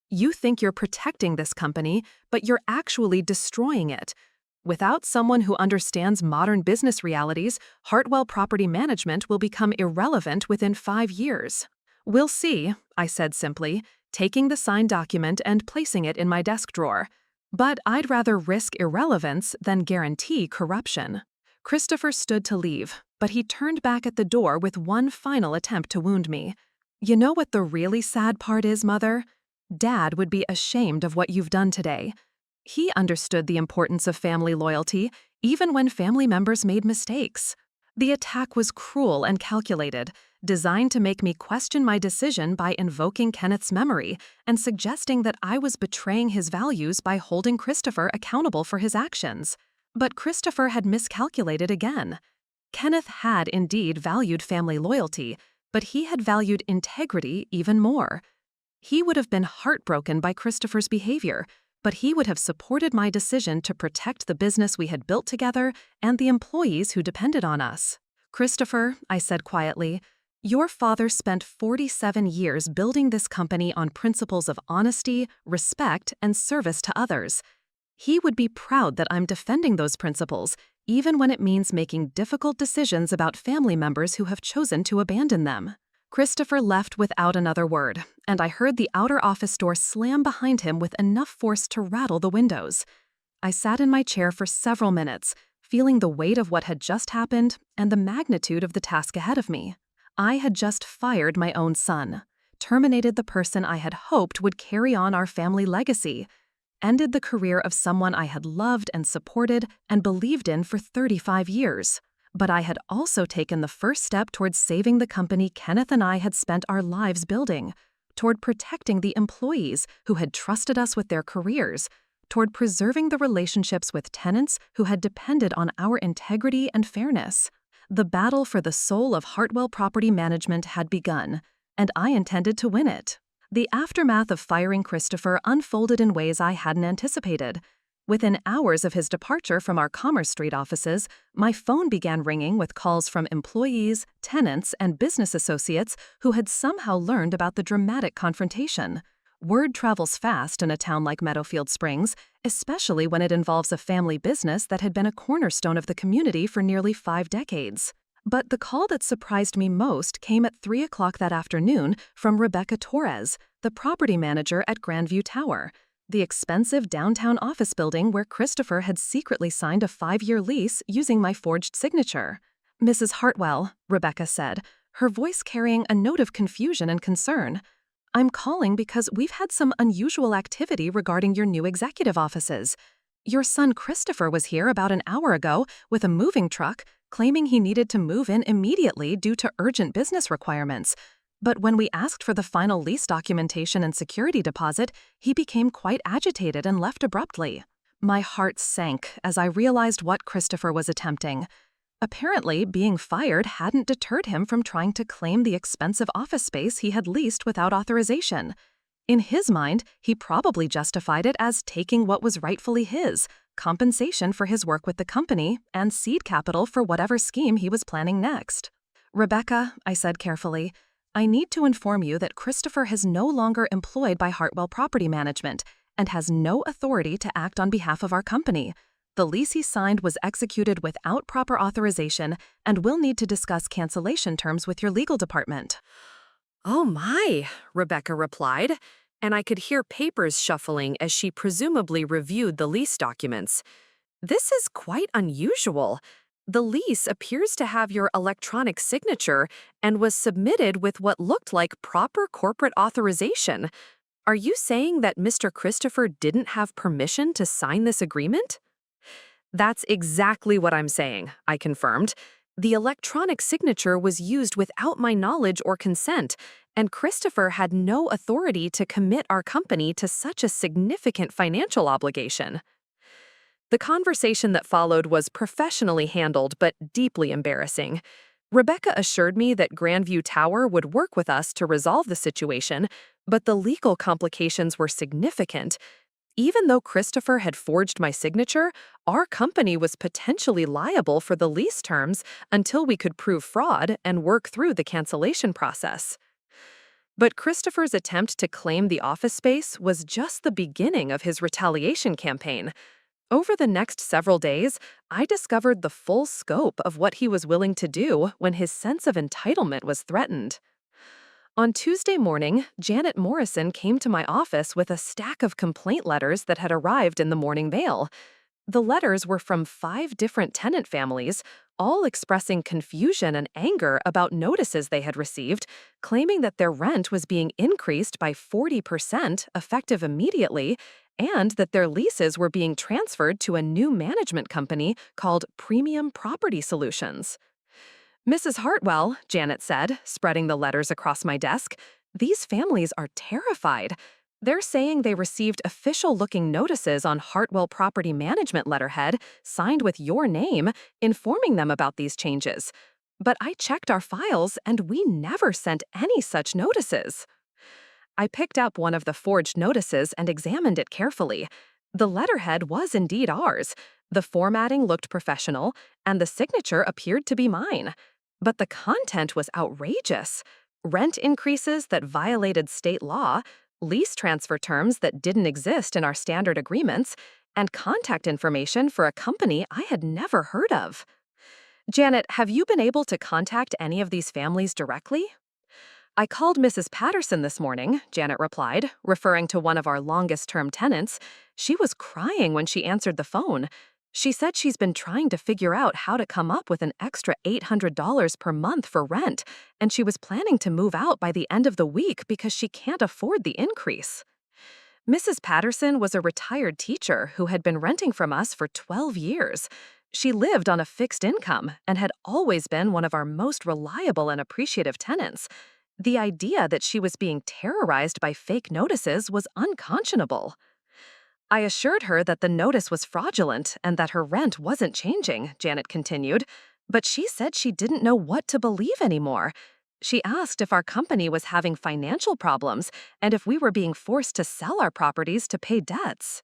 "You think you're protecting this company, but you're actually destroying it. Without someone who understands modern business realities, Hartwell Property Management will become irrelevant within 5 years." "We'll see," I said simply, taking the signed document and placing it in my desk drawer. "But I'd rather risk irrelevance than guarantee corruption." Christopher stood to leave, but he turned back at the door with one final attempt to wound me. "You know what the really sad part is, Mother? Dad would be ashamed of what you've done today. He understood the importance of family loyalty, even when family members made mistakes. The attack was cruel and calculated, designed to make me question my decision by invoking Kenneth's memory and suggesting that I was betraying his values by holding Christopher accountable for his actions. But Christopher had miscalculated again. Kenneth had indeed valued family loyalty, but he had valued integrity even more. He would have been heartbroken by Christopher's behavior, but he would have supported my decision to protect the business we had built together and the employees who depended on us. "Christopher," I said quietly, "your father spent 47 years building this company on principles of honesty, respect, and service to others. He would be proud that I'm defending those principles, even when it means making difficult decisions about family members who have chosen to abandon them." Christopher left without another word, and I heard the outer office door slam behind him with enough force to rattle the windows. I sat in my chair for several minutes, feeling the weight of what had just happened and the magnitude of the task ahead of me. I had just fired my own son, terminated the person I had hoped would carry on our family legacy, ended the career of someone I had loved and supported and believed in for 35 years. But I had also taken the first step towards saving the company Kenneth and I had spent our lives building, toward protecting the employees who had trusted us with their careers, toward preserving the relationships with tenants who had depended on our integrity and fairness. The battle for the soul of Hartwell Property Management had begun, and I intended to win it. The aftermath of firing Christopher unfolded in ways I hadn't anticipated. Within hours of his departure from our Commerce Street offices, my phone began ringing with calls from employees, tenants, and business associates who had somehow learned about the dramatic confrontation. Word travels fast in a town like Meadowfield Springs, especially when it involves a family business that had been a cornerstone of the community for nearly 5 decades. But the call that surprised me most came at 3 o'clock that afternoon from Rebecca Torres, the property manager at Grandview Tower, the expensive downtown office building where Christopher had secretly signed a 5-year lease using my forged signature. "Mrs. Hartwell," Rebecca said, her voice carrying a note of confusion and concern, "I'm calling because we've had some unusual activity regarding your new executive offices. Your son Christopher was here about an hour ago with a moving truck, claiming he needed to move in immediately due to urgent business requirements. But when we asked for the final lease documentation and security deposit, he became quite agitated and left abruptly." My heart sank as I realized what Christopher was attempting. Apparently, being fired hadn't deterred him from trying to claim the expensive office space he had leased without authorization. In his mind, he probably justified it as taking what was rightfully his, compensation for his work with the company, and seed capital for whatever scheme he was planning next. "Rebecca," I said carefully, "I need to inform you that Christopher is no longer employed by Hartwell Property Management and has no authority to act on behalf of our company. The lease he signed was executed without proper authorization, and we'll need to discuss cancellation terms with your legal department." "Oh my," Rebecca replied, and I could hear papers shuffling as she presumably reviewed the lease documents. "This is quite unusual. The lease appears to have your electronic signature and was submitted with what looked like proper corporate authorization. Are you saying that Mr. Christopher didn't have permission to sign this agreement? That's exactly what I'm saying, I confirmed. The electronic signature was used without my knowledge or consent, and Christopher had no authority to commit our company to such a significant financial obligation. The conversation that followed was professionally handled but deeply embarrassing. Rebecca assured me that Grandview Tower would work with us to resolve the situation, but the legal complications were significant. Even though Christopher had forged my signature, our company was potentially liable for the lease terms until we could prove fraud and work through the cancellation process. But Christopher's attempt to claim the office space was just the beginning of his retaliation campaign. Over the next several days, I discovered the full scope of what he was willing to do when his sense of entitlement was threatened. On Tuesday morning, Janet Morrison came to my office with a stack of complaint letters that had arrived in the morning mail. The letters were from 5 different tenant families, all expressing confusion and anger about notices they had received, claiming that their rent was being increased by 40% effective immediately, and that their leases were being transferred to a new management company called Premium Property Solutions. Mrs. Hartwell, Janet said, spreading the letters across my desk, these families are terrified. They're saying they received official-looking notices on Hartwell Property Management letterhead, signed with your name, informing them about these changes. But I checked our files, and we never sent any such notices. I picked up one of the forged notices and examined it carefully. The letterhead was indeed ours. The formatting looked professional, and the signature appeared to be mine. But the content was outrageous. Rent increases that violated state law, lease transfer terms that didn't exist in our standard agreements, and contact information for a company I had never heard of. Janet, have you been able to contact any of these families directly? I called Mrs. Patterson this morning, Janet replied, referring to one of our longest-term tenants. She was crying when she answered the phone. She said she's been trying to figure out how to come up with an extra $800 per month for rent, and she was planning to move out by the end of the week because she can't afford the increase. Mrs. Patterson was a retired teacher who had been renting from us for 12 years. She lived on a fixed income and had always been one of our most reliable and appreciative tenants. The idea that she was being terrorized by fake notices was unconscionable. I assured her that the notice was fraudulent and that her rent wasn't changing, Janet continued, but she said she didn't know what to believe anymore. She asked if our company was having financial problems and if we were being forced to sell our properties to pay debts.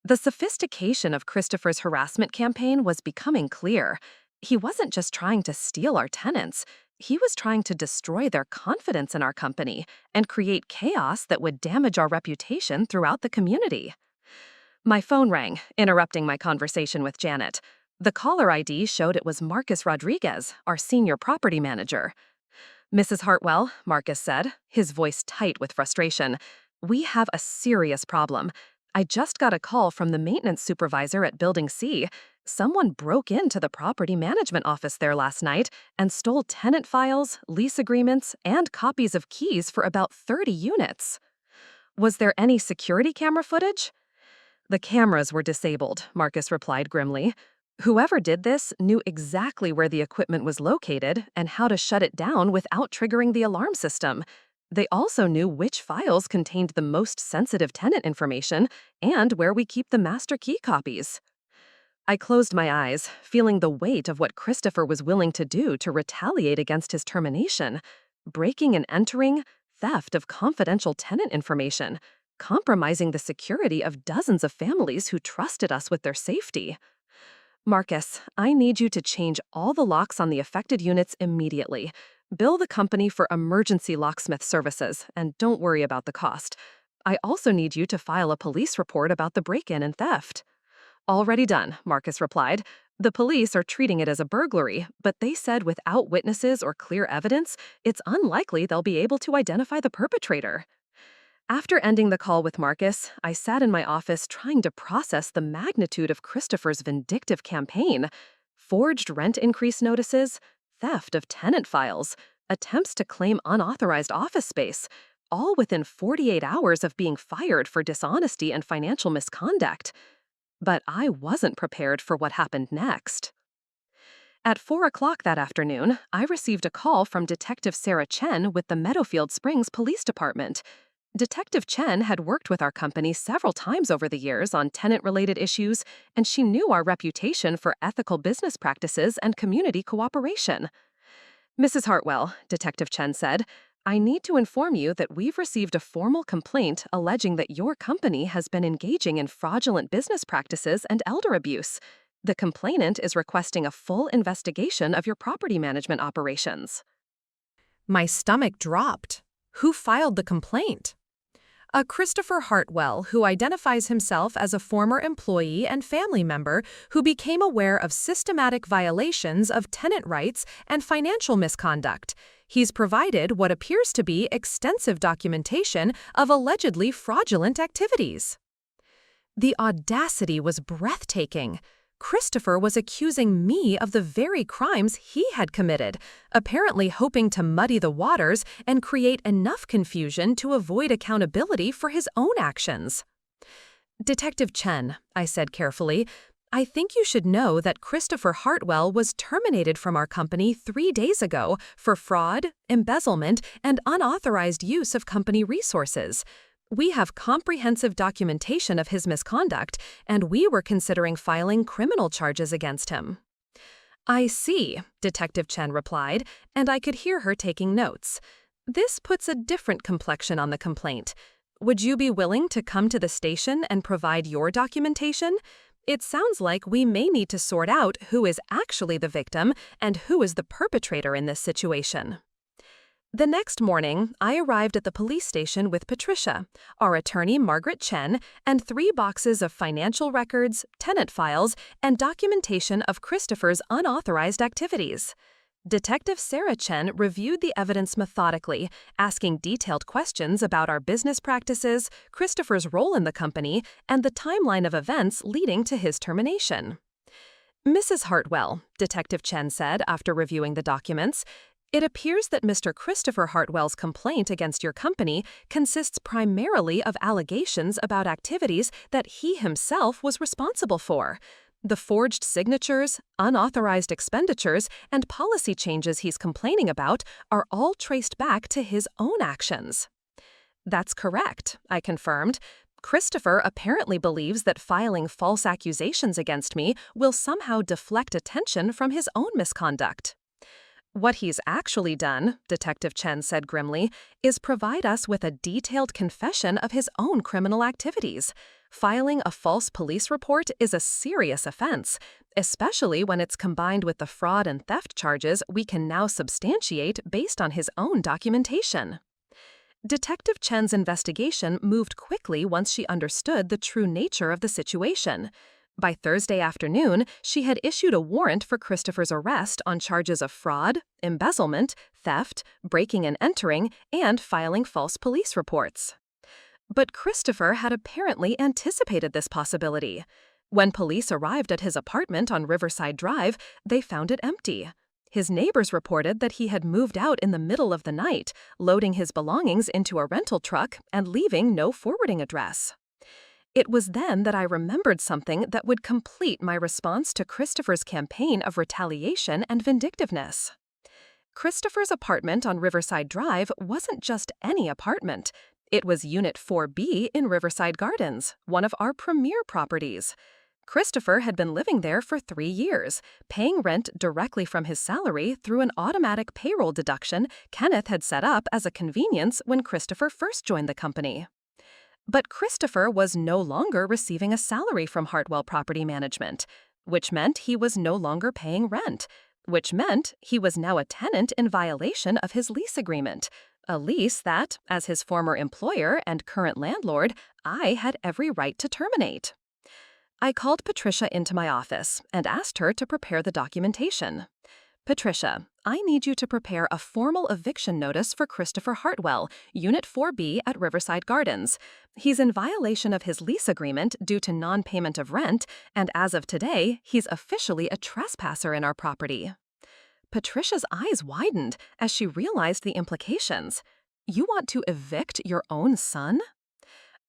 The sophistication of Christopher's harassment campaign was becoming clear. He wasn't just trying to steal our tenants. He was trying to destroy their confidence in our company and create chaos that would damage our reputation throughout the community. My phone rang, interrupting my conversation with Janet. The caller ID showed it was Marcus Rodriguez, our senior property manager. Mrs. Hartwell, Marcus said, his voice tight with frustration, we have a serious problem. I just got a call from the maintenance supervisor at Building C. Someone broke into the property management office there last night and stole tenant files, lease agreements, and copies of keys for about 30 units. Was there any security camera footage? The cameras were disabled, Marcus replied grimly. Whoever did this knew exactly where the equipment was located and how to shut it down without triggering the alarm system. They also knew which files contained the most sensitive tenant information and where we keep the master key copies. I closed my eyes, feeling the weight of what Christopher was willing to do to retaliate against his termination. Breaking and entering, theft of confidential tenant information, compromising the security of dozens of families who trusted us with their safety. Marcus, I need you to change all the locks on the affected units immediately. Bill the company for emergency locksmith services, and don't worry about the cost. I also need you to file a police report about the break-in and theft. Already done, Marcus replied. The police are treating it as a burglary, but they said without witnesses or clear evidence, it's unlikely they'll be able to identify the perpetrator. After ending the call with Marcus, I sat in my office trying to process the magnitude of Christopher's vindictive campaign. forged rent increase notices, theft of tenant files, attempts to claim unauthorized office space, all within 48 hours of being fired for dishonesty and financial misconduct. But I wasn't prepared for what happened next. At 4 o'clock that afternoon, I received a call from Detective Sarah Chen with the Meadowfield Springs Police Department. Detective Chen had worked with our company several times over the years on tenant-related issues, and she knew our reputation for ethical business practices and community cooperation. "Mrs. Hartwell," Detective Chen said, "I need to inform you that we've received a formal complaint alleging that your company has been engaging in fraudulent business practices and elder abuse. The complainant is requesting a full investigation of your property management operations." My stomach dropped. Who filed the complaint? A Christopher Hartwell, who identifies himself as a former employee and family member who became aware of systematic violations of tenant rights and financial misconduct. He's provided what appears to be extensive documentation of allegedly fraudulent activities. The audacity was breathtaking. Christopher was accusing me of the very crimes he had committed, apparently hoping to muddy the waters and create enough confusion to avoid accountability for his own actions. "Detective Chen," I said carefully, "I think you should know that Christopher Hartwell was terminated from our company 3 days ago for fraud, embezzlement, and unauthorized use of company resources. We have comprehensive documentation of his misconduct, and we were considering filing criminal charges against him." "I see," Detective Chen replied, and I could hear her taking notes. "This puts a different complexion on the complaint. Would you be willing to come to the station and provide your documentation? It sounds like we may need to sort out who is actually the victim and who is the perpetrator in this situation." The next morning, I arrived at the police station with Patricia, our attorney Margaret Chen, and 3 boxes of financial records, tenant files, and documentation of Christopher's unauthorized activities. Detective Sarah Chen reviewed the evidence methodically, asking detailed questions about our business practices, Christopher's role in the company, and the timeline of events leading to his termination. "Mrs. Hartwell," Detective Chen said after reviewing the documents, "it appears that Mr. Christopher Hartwell's complaint against your company consists primarily of allegations about activities that he himself was responsible for. The forged signatures, unauthorized expenditures, and policy changes he's complaining about are all traced back to his own actions." "That's correct," I confirmed. "Christopher apparently believes that filing false accusations against me will somehow deflect attention from his own misconduct." "What he's actually done," Detective Chen said grimly, "is provide us with a detailed confession of his own criminal activities. Filing a false police report is a serious offense, especially when it's combined with the fraud and theft charges we can now substantiate based on his own documentation." Detective Chen's investigation moved quickly once she understood the true nature of the situation. By Thursday afternoon, she had issued a warrant for Christopher's arrest on charges of fraud, embezzlement, theft, breaking and entering, and filing false police reports. But Christopher had apparently anticipated this possibility. When police arrived at his apartment on Riverside Drive, they found it empty. His neighbors reported that he had moved out in the middle of the night, loading his belongings into a rental truck and leaving no forwarding address. It was then that I remembered something that would complete my response to Christopher's campaign of retaliation and vindictiveness. Christopher's apartment on Riverside Drive wasn't just any apartment. It was Unit 4B in Riverside Gardens, one of our premier properties. Christopher had been living there for 3 years, paying rent directly from his salary through an automatic payroll deduction Kenneth had set up as a convenience when Christopher first joined the company. But Christopher was no longer receiving a salary from Hartwell Property Management, which meant he was no longer paying rent, which meant he was now a tenant in violation of his lease agreement, a lease that, as his former employer and current landlord, I had every right to terminate. I called Patricia into my office and asked her to prepare the documentation. Patricia, I need you to prepare a formal eviction notice for Christopher Hartwell, Unit 4B at Riverside Gardens. He's in violation of his lease agreement due to non-payment of rent, and as of today, he's officially a trespasser in our property. Patricia's eyes widened as she realized the implications. You want to evict your own son?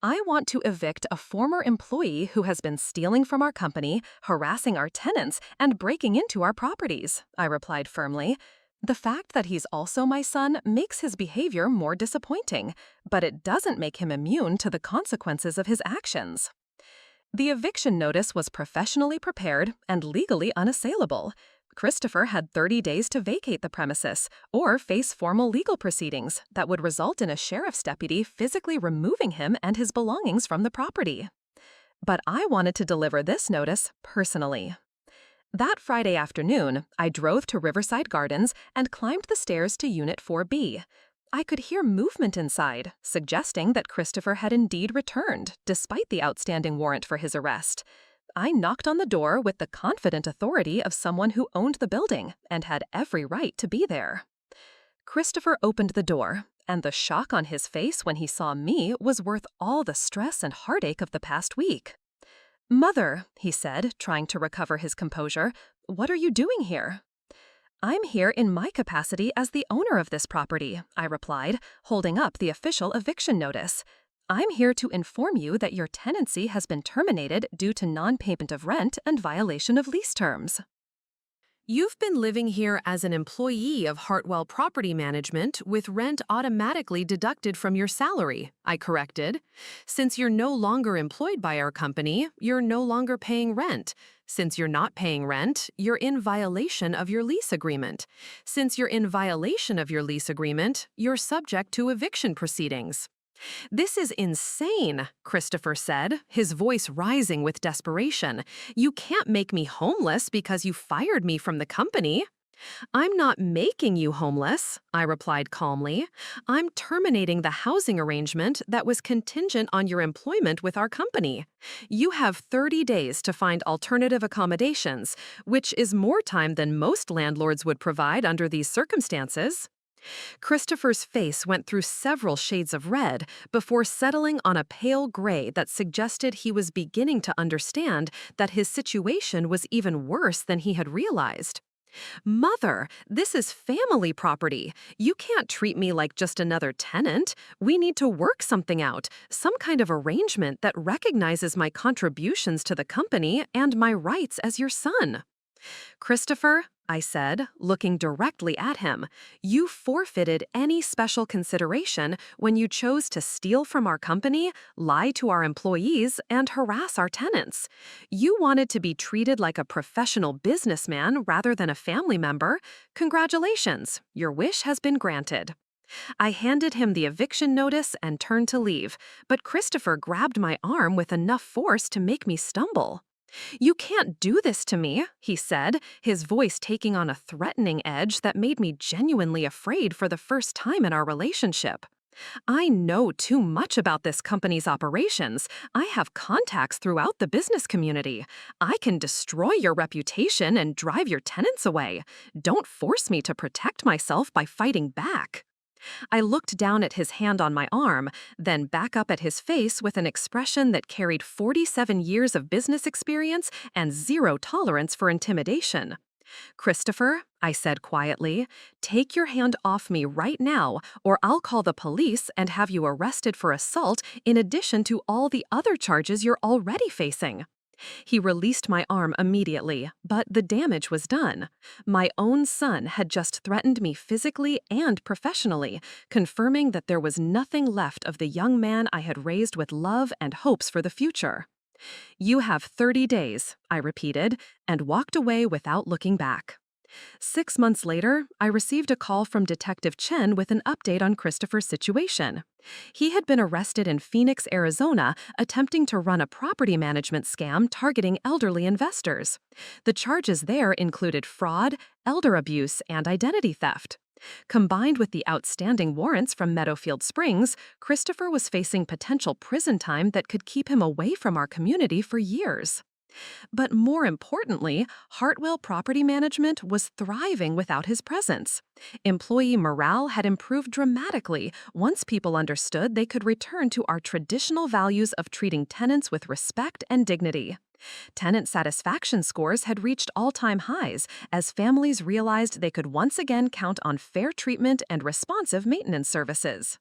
I want to evict a former employee who has been stealing from our company, harassing our tenants, and breaking into our properties, I replied firmly. The fact that he's also my son makes his behavior more disappointing, but it doesn't make him immune to the consequences of his actions. The eviction notice was professionally prepared and legally unassailable. Christopher had 30 days to vacate the premises or face formal legal proceedings that would result in a sheriff's deputy physically removing him and his belongings from the property. But I wanted to deliver this notice personally. That Friday afternoon, I drove to Riverside Gardens and climbed the stairs to Unit 4B. I could hear movement inside, suggesting that Christopher had indeed returned, despite the outstanding warrant for his arrest. I knocked on the door with the confident authority of someone who owned the building and had every right to be there. Christopher opened the door, and the shock on his face when he saw me was worth all the stress and heartache of the past week. "Mother," he said, trying to recover his composure, "what are you doing here?" "I'm here in my capacity as the owner of this property," I replied, holding up the official eviction notice. "I'm here to inform you that your tenancy has been terminated due to non-payment of rent and violation of lease terms." You've been living here as an employee of Hartwell Property Management with rent automatically deducted from your salary, I corrected. Since you're no longer employed by our company, you're no longer paying rent. Since you're not paying rent, you're in violation of your lease agreement. Since you're in violation of your lease agreement, you're subject to eviction proceedings. "This is insane," Christopher said, his voice rising with desperation. "You can't make me homeless because you fired me from the company." "I'm not making you homeless," I replied calmly. "I'm terminating the housing arrangement that was contingent on your employment with our company. You have 30 days to find alternative accommodations, which is more time than most landlords would provide under these circumstances." Christopher's face went through several shades of red before settling on a pale gray that suggested he was beginning to understand that his situation was even worse than he had realized. "Mother, this is family property. You can't treat me like just another tenant. We need to work something out, some kind of arrangement that recognizes my contributions to the company and my rights as your son." "Christopher," I said, looking directly at him, "you forfeited any special consideration when you chose to steal from our company, lie to our employees, and harass our tenants. You wanted to be treated like a professional businessman rather than a family member. Congratulations, your wish has been granted." I handed him the eviction notice and turned to leave, but Christopher grabbed my arm with enough force to make me stumble. "You can't do this to me," he said, his voice taking on a threatening edge that made me genuinely afraid for the first time in our relationship. "I know too much about this company's operations. I have contacts throughout the business community. I can destroy your reputation and drive your tenants away. Don't force me to protect myself by fighting back." I looked down at his hand on my arm, then back up at his face with an expression that carried 47 years of business experience and zero tolerance for intimidation. "Christopher," I said quietly, "take your hand off me right now, or I'll call the police and have you arrested for assault in addition to all the other charges you're already facing." He released my arm immediately, but the damage was done. My own son had just threatened me physically and professionally, confirming that there was nothing left of the young man I had raised with love and hopes for the future. "You have 30 days, I repeated, and walked away without looking back. 6 months later, I received a call from Detective Chen with an update on Christopher's situation. He had been arrested in Phoenix, Arizona, attempting to run a property management scam targeting elderly investors. The charges there included fraud, elder abuse, and identity theft. Combined with the outstanding warrants from Meadowfield Springs, Christopher was facing potential prison time that could keep him away from our community for years. But more importantly, Hartwell Property Management was thriving without his presence. Employee morale had improved dramatically once people understood they could return to our traditional values of treating tenants with respect and dignity. Tenant satisfaction scores had reached all-time highs as families realized they could once again count on fair treatment and responsive maintenance services.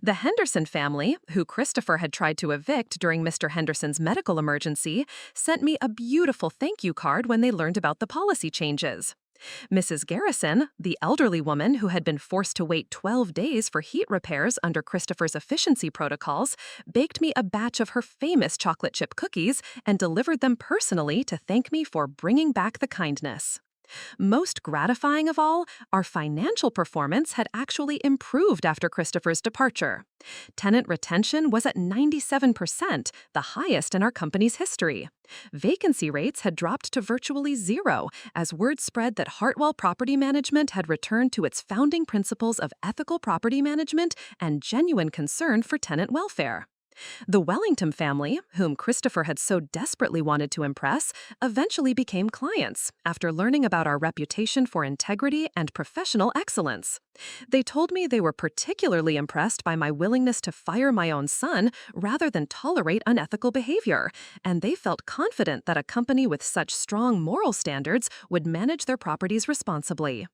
The Henderson family, who Christopher had tried to evict during Mr. Henderson's medical emergency, sent me a beautiful thank you card when they learned about the policy changes. Mrs. Garrison, the elderly woman who had been forced to wait 12 days for heat repairs under Christopher's efficiency protocols, baked me a batch of her famous chocolate chip cookies and delivered them personally to thank me for bringing back the kindness. Most gratifying of all, our financial performance had actually improved after Christopher's departure. Tenant retention was at 97%, the highest in our company's history. Vacancy rates had dropped to virtually zero, as word spread that Hartwell Property Management had returned to its founding principles of ethical property management and genuine concern for tenant welfare. The Wellington family, whom Christopher had so desperately wanted to impress, eventually became clients after learning about our reputation for integrity and professional excellence. They told me they were particularly impressed by my willingness to fire my own son rather than tolerate unethical behavior, and they felt confident that a company with such strong moral standards would manage their properties responsibly.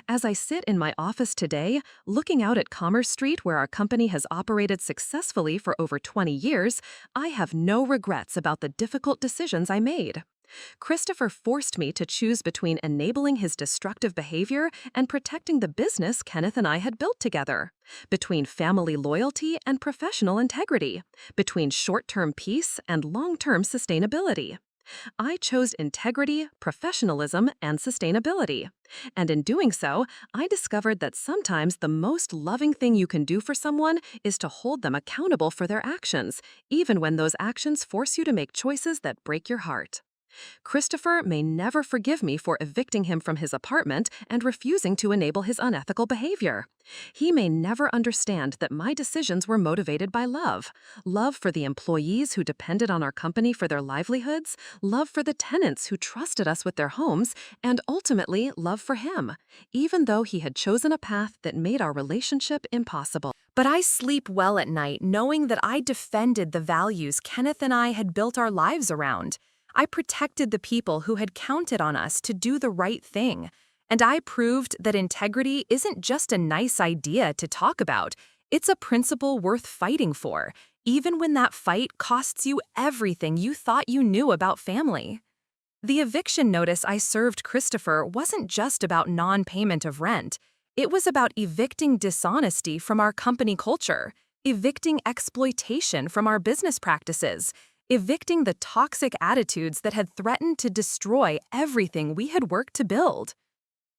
As I sit in my office today, looking out at Commerce Street where our company has operated successfully for over 20 years, I have no regrets about the difficult decisions I made. Christopher forced me to choose between enabling his destructive behavior and protecting the business Kenneth and I had built together, between family loyalty and professional integrity, between short-term peace and long-term sustainability. I chose integrity, professionalism, and sustainability. And in doing so, I discovered that sometimes the most loving thing you can do for someone is to hold them accountable for their actions, even when those actions force you to make choices that break your heart. Christopher may never forgive me for evicting him from his apartment and refusing to enable his unethical behavior. He may never understand that my decisions were motivated by love. Love for the employees who depended on our company for their livelihoods, love for the tenants who trusted us with their homes, and ultimately love for him, even though he had chosen a path that made our relationship impossible. But I sleep well at night knowing that I defended the values Kenneth and I had built our lives around. I protected the people who had counted on us to do the right thing. And I proved that integrity isn't just a nice idea to talk about, it's a principle worth fighting for, even when that fight costs you everything you thought you knew about family. The eviction notice I served Christopher wasn't just about non-payment of rent. It was about evicting dishonesty from our company culture, evicting exploitation from our business practices, evicting the toxic attitudes that had threatened to destroy everything we had worked to build.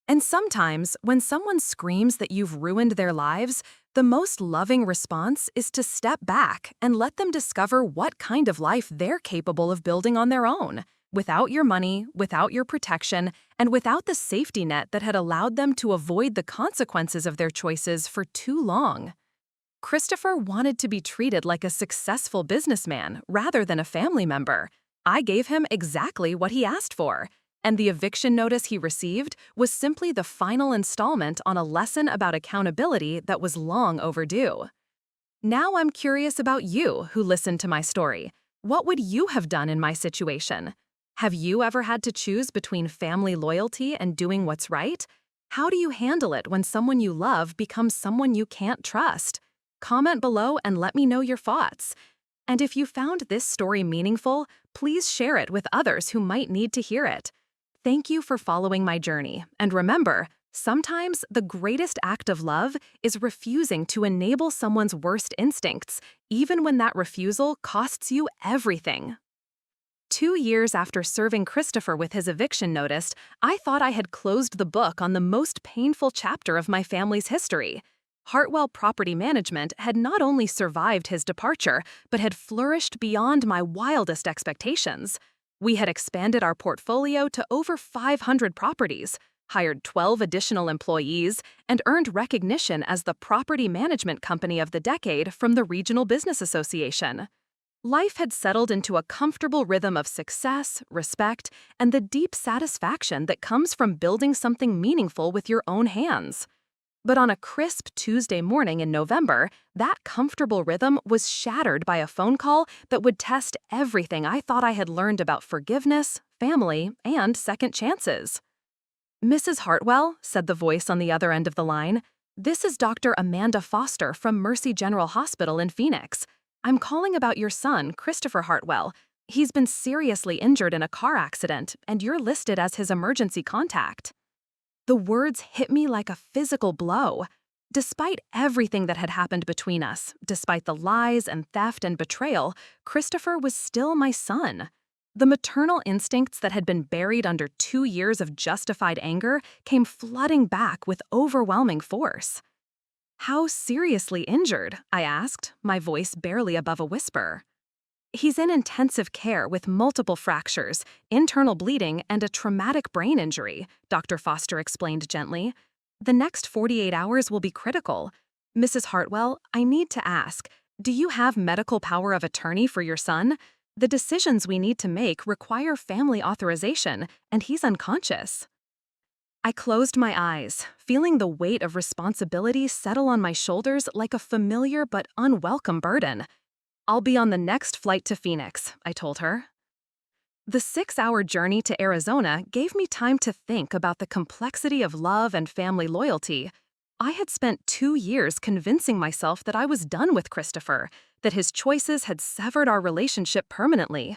And sometimes, when someone screams that you've ruined their lives, the most loving response is to step back and let them discover what kind of life they're capable of building on their own, without your money, without your protection, and without the safety net that had allowed them to avoid the consequences of their choices for too long. Christopher wanted to be treated like a successful businessman rather than a family member. I gave him exactly what he asked for, and the eviction notice he received was simply the final installment on a lesson about accountability that was long overdue. Now I'm curious about you who listened to my story. What would you have done in my situation? Have you ever had to choose between family loyalty and doing what's right? How do you handle it when someone you love becomes someone you can't trust? Comment below and let me know your thoughts. And if you found this story meaningful, please share it with others who might need to hear it. Thank you for following my journey. And remember, sometimes the greatest act of love is refusing to enable someone's worst instincts, even when that refusal costs you everything. 2 years after serving Christopher with his eviction notice, I thought I had closed the book on the most painful chapter of my family's history. Hartwell Property Management had not only survived his departure, but had flourished beyond my wildest expectations. We had expanded our portfolio to over 500 properties, hired 12 additional employees, and earned recognition as the Property Management Company of the Decade from the Regional Business Association. Life had settled into a comfortable rhythm of success, respect, and the deep satisfaction that comes from building something meaningful with your own hands. But on a crisp Tuesday morning in November, that comfortable rhythm was shattered by a phone call that would test everything I thought I had learned about forgiveness, family, and second chances. "Mrs. Hartwell," said the voice on the other end of the line, "this is Dr. Amanda Foster from Mercy General Hospital in Phoenix. I'm calling about your son, Christopher Hartwell. He's been seriously injured in a car accident, and you're listed as his emergency contact." The words hit me like a physical blow. Despite everything that had happened between us, despite the lies and theft and betrayal, Christopher was still my son. The maternal instincts that had been buried under 2 years of justified anger came flooding back with overwhelming force. "How seriously injured?" I asked, my voice barely above a whisper. "He's in intensive care with multiple fractures, internal bleeding, and a traumatic brain injury," Dr. Foster explained gently. "The next 48 hours will be critical. Mrs. Hartwell, I need to ask, do you have medical power of attorney for your son? The decisions we need to make require family authorization, and he's unconscious." I closed my eyes, feeling the weight of responsibility settle on my shoulders like a familiar but unwelcome burden. "I'll be on the next flight to Phoenix," I told her. The 6-hour journey to Arizona gave me time to think about the complexity of love and family loyalty. I had spent 2 years convincing myself that I was done with Christopher, that his choices had severed our relationship permanently.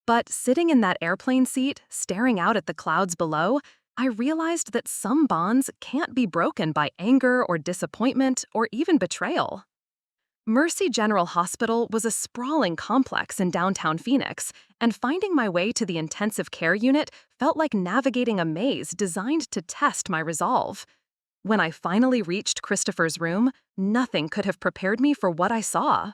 But sitting in that airplane seat, staring out at the clouds below, I realized that some bonds can't be broken by anger or disappointment or even betrayal. Mercy General Hospital was a sprawling complex in downtown Phoenix, and finding my way to the intensive care unit felt like navigating a maze designed to test my resolve. When I finally reached Christopher's room, nothing could have prepared me for what I saw.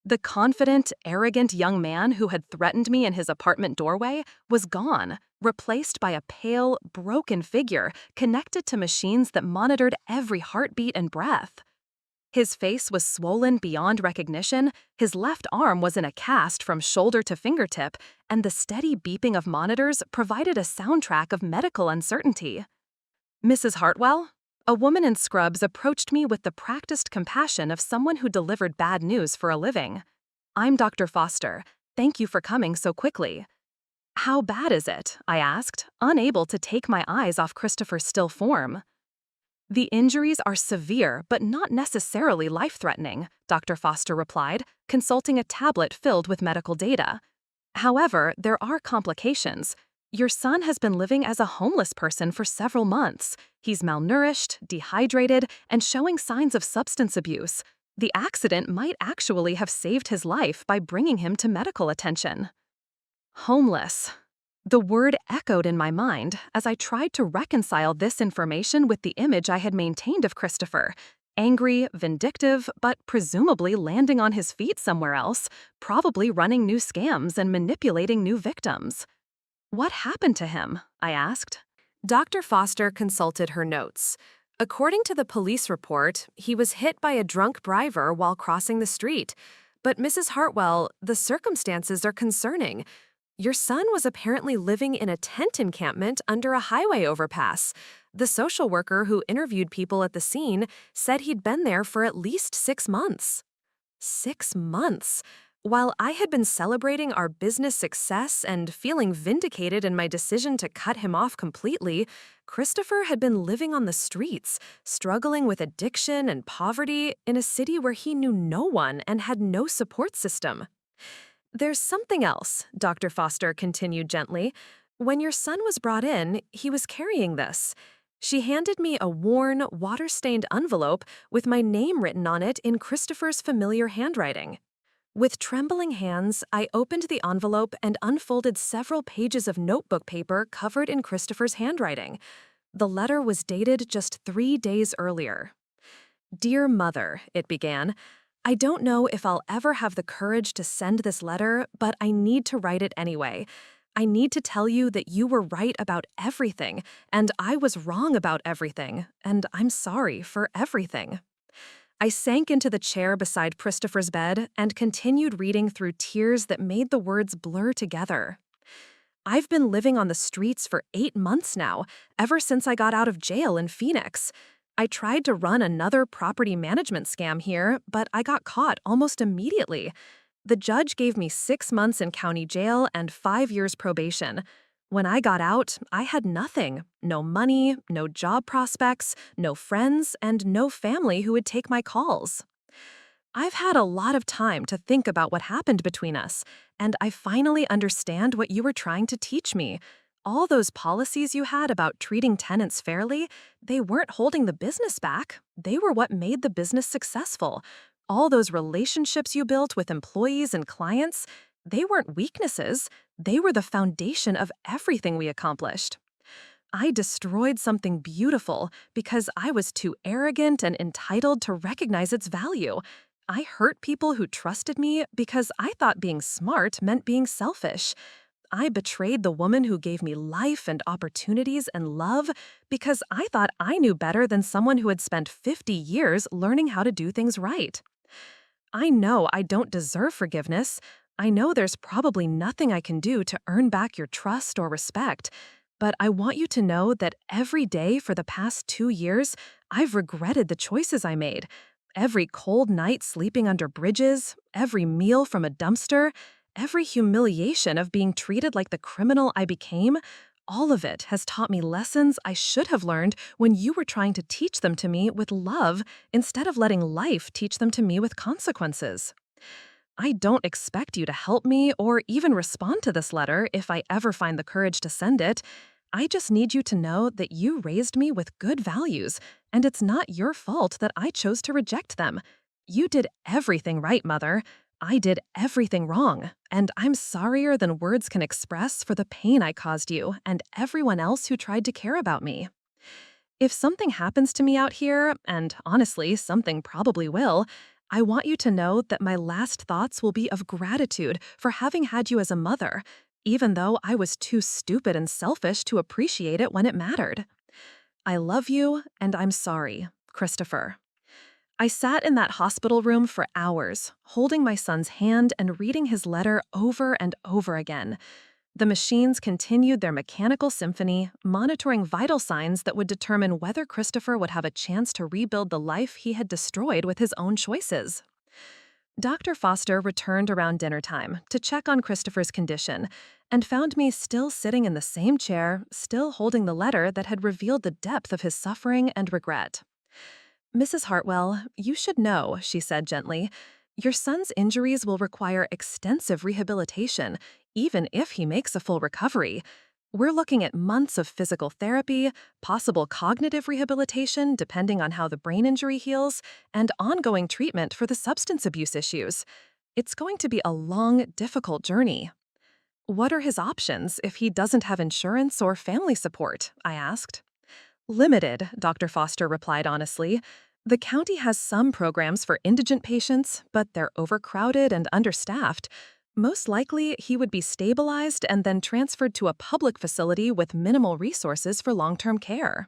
The confident, arrogant young man who had threatened me in his apartment doorway was gone, replaced by a pale, broken figure connected to machines that monitored every heartbeat and breath. His face was swollen beyond recognition, his left arm was in a cast from shoulder to fingertip, and the steady beeping of monitors provided a soundtrack of medical uncertainty. "Mrs. Hartwell?" A woman in scrubs approached me with the practiced compassion of someone who delivered bad news for a living. "I'm Dr. Foster. Thank you for coming so quickly." "How bad is it?" I asked, unable to take my eyes off Christopher's still form. "The injuries are severe but not necessarily life-threatening," Dr. Foster replied, consulting a tablet filled with medical data. "However, there are complications. Your son has been living as a homeless person for several months. He's malnourished, dehydrated, and showing signs of substance abuse. The accident might actually have saved his life by bringing him to medical attention." Homeless. The word echoed in my mind as I tried to reconcile this information with the image I had maintained of Christopher. Angry, vindictive, but presumably landing on his feet somewhere else, probably running new scams and manipulating new victims. "What happened to him?" I asked. Dr. Foster consulted her notes. According to the police report, he was hit by a drunk driver while crossing the street. But Mrs. Hartwell, the circumstances are concerning. Your son was apparently living in a tent encampment under a highway overpass. The social worker who interviewed people at the scene said he'd been there for at least 6 months. 6 months. While I had been celebrating our business success and feeling vindicated in my decision to cut him off completely, Christopher had been living on the streets, struggling with addiction and poverty in a city where he knew no one and had no support system. "There's something else," Dr. Foster continued gently. "When your son was brought in, he was carrying this." She handed me a worn, water-stained envelope with my name written on it in Christopher's familiar handwriting. With trembling hands, I opened the envelope and unfolded several pages of notebook paper covered in Christopher's handwriting. The letter was dated just 3 days earlier. "Dear Mother," it began, "I don't know if I'll ever have the courage to send this letter, but I need to write it anyway. I need to tell you that you were right about everything, and I was wrong about everything, and I'm sorry for everything. I sank into the chair beside Christopher's bed and continued reading through tears that made the words blur together. I've been living on the streets for 8 months now, ever since I got out of jail in Phoenix. I tried to run another property management scam here, but I got caught almost immediately. The judge gave me 6 months in county jail and 5 years probation. When I got out, I had nothing. No money, no job prospects, no friends, and no family who would take my calls. I've had a lot of time to think about what happened between us, and I finally understand what you were trying to teach me. All those policies you had about treating tenants fairly, they weren't holding the business back. They were what made the business successful. All those relationships you built with employees and clients, they weren't weaknesses. They were the foundation of everything we accomplished. I destroyed something beautiful because I was too arrogant and entitled to recognize its value. I hurt people who trusted me because I thought being smart meant being selfish. I betrayed the woman who gave me life and opportunities and love because I thought I knew better than someone who had spent 50 years learning how to do things right. I know I don't deserve forgiveness. I know there's probably nothing I can do to earn back your trust or respect. But I want you to know that every day for the past 2 years, I've regretted the choices I made. Every cold night sleeping under bridges, every meal from a dumpster, every humiliation of being treated like the criminal I became, all of it has taught me lessons I should have learned when you were trying to teach them to me with love instead of letting life teach them to me with consequences. I don't expect you to help me or even respond to this letter if I ever find the courage to send it. I just need you to know that you raised me with good values, and it's not your fault that I chose to reject them. You did everything right, Mother. I did everything wrong, and I'm sorrier than words can express for the pain I caused you and everyone else who tried to care about me. If something happens to me out here, and honestly, something probably will, I want you to know that my last thoughts will be of gratitude for having had you as a mother, even though I was too stupid and selfish to appreciate it when it mattered. I love you, and I'm sorry, Christopher. I sat in that hospital room for hours, holding my son's hand and reading his letter over and over again. The machines continued their mechanical symphony, monitoring vital signs that would determine whether Christopher would have a chance to rebuild the life he had destroyed with his own choices. Dr. Foster returned around dinner time to check on Christopher's condition and found me still sitting in the same chair, still holding the letter that had revealed the depth of his suffering and regret. "Mrs. Hartwell, you should know," she said gently. "Your son's injuries will require extensive rehabilitation, even if he makes a full recovery. We're looking at months of physical therapy, possible cognitive rehabilitation depending on how the brain injury heals, and ongoing treatment for the substance abuse issues. It's going to be a long, difficult journey." "What are his options if he doesn't have insurance or family support?" I asked. "Limited," Dr. Foster replied honestly. "The county has some programs for indigent patients, but they're overcrowded and understaffed. Most likely, he would be stabilized and then transferred to a public facility with minimal resources for long-term care."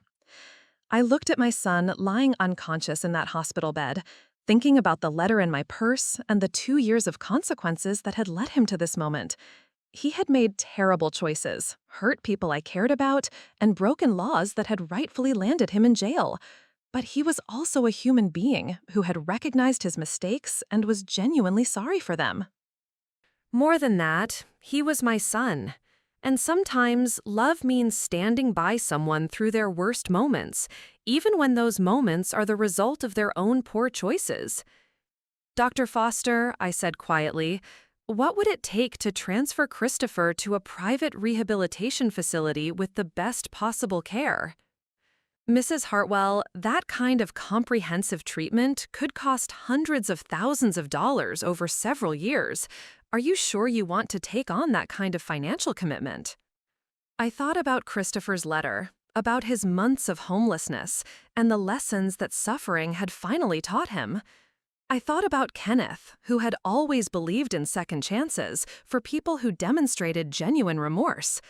I looked at my son lying unconscious in that hospital bed, thinking about the letter in my purse and the 2 years of consequences that had led him to this moment. He had made terrible choices, hurt people I cared about, and broken laws that had rightfully landed him in jail. But he was also a human being who had recognized his mistakes and was genuinely sorry for them. More than that, he was my son. And sometimes love means standing by someone through their worst moments, even when those moments are the result of their own poor choices. "Dr. Foster," I said quietly, "what would it take to transfer Christopher to a private rehabilitation facility with the best possible care?" "Mrs. Hartwell, that kind of comprehensive treatment could cost hundreds of thousands of dollars over several years. Are you sure you want to take on that kind of financial commitment?" I thought about Christopher's letter, about his months of homelessness, and the lessons that suffering had finally taught him. I thought about Kenneth, who had always believed in second chances for people who demonstrated genuine remorse.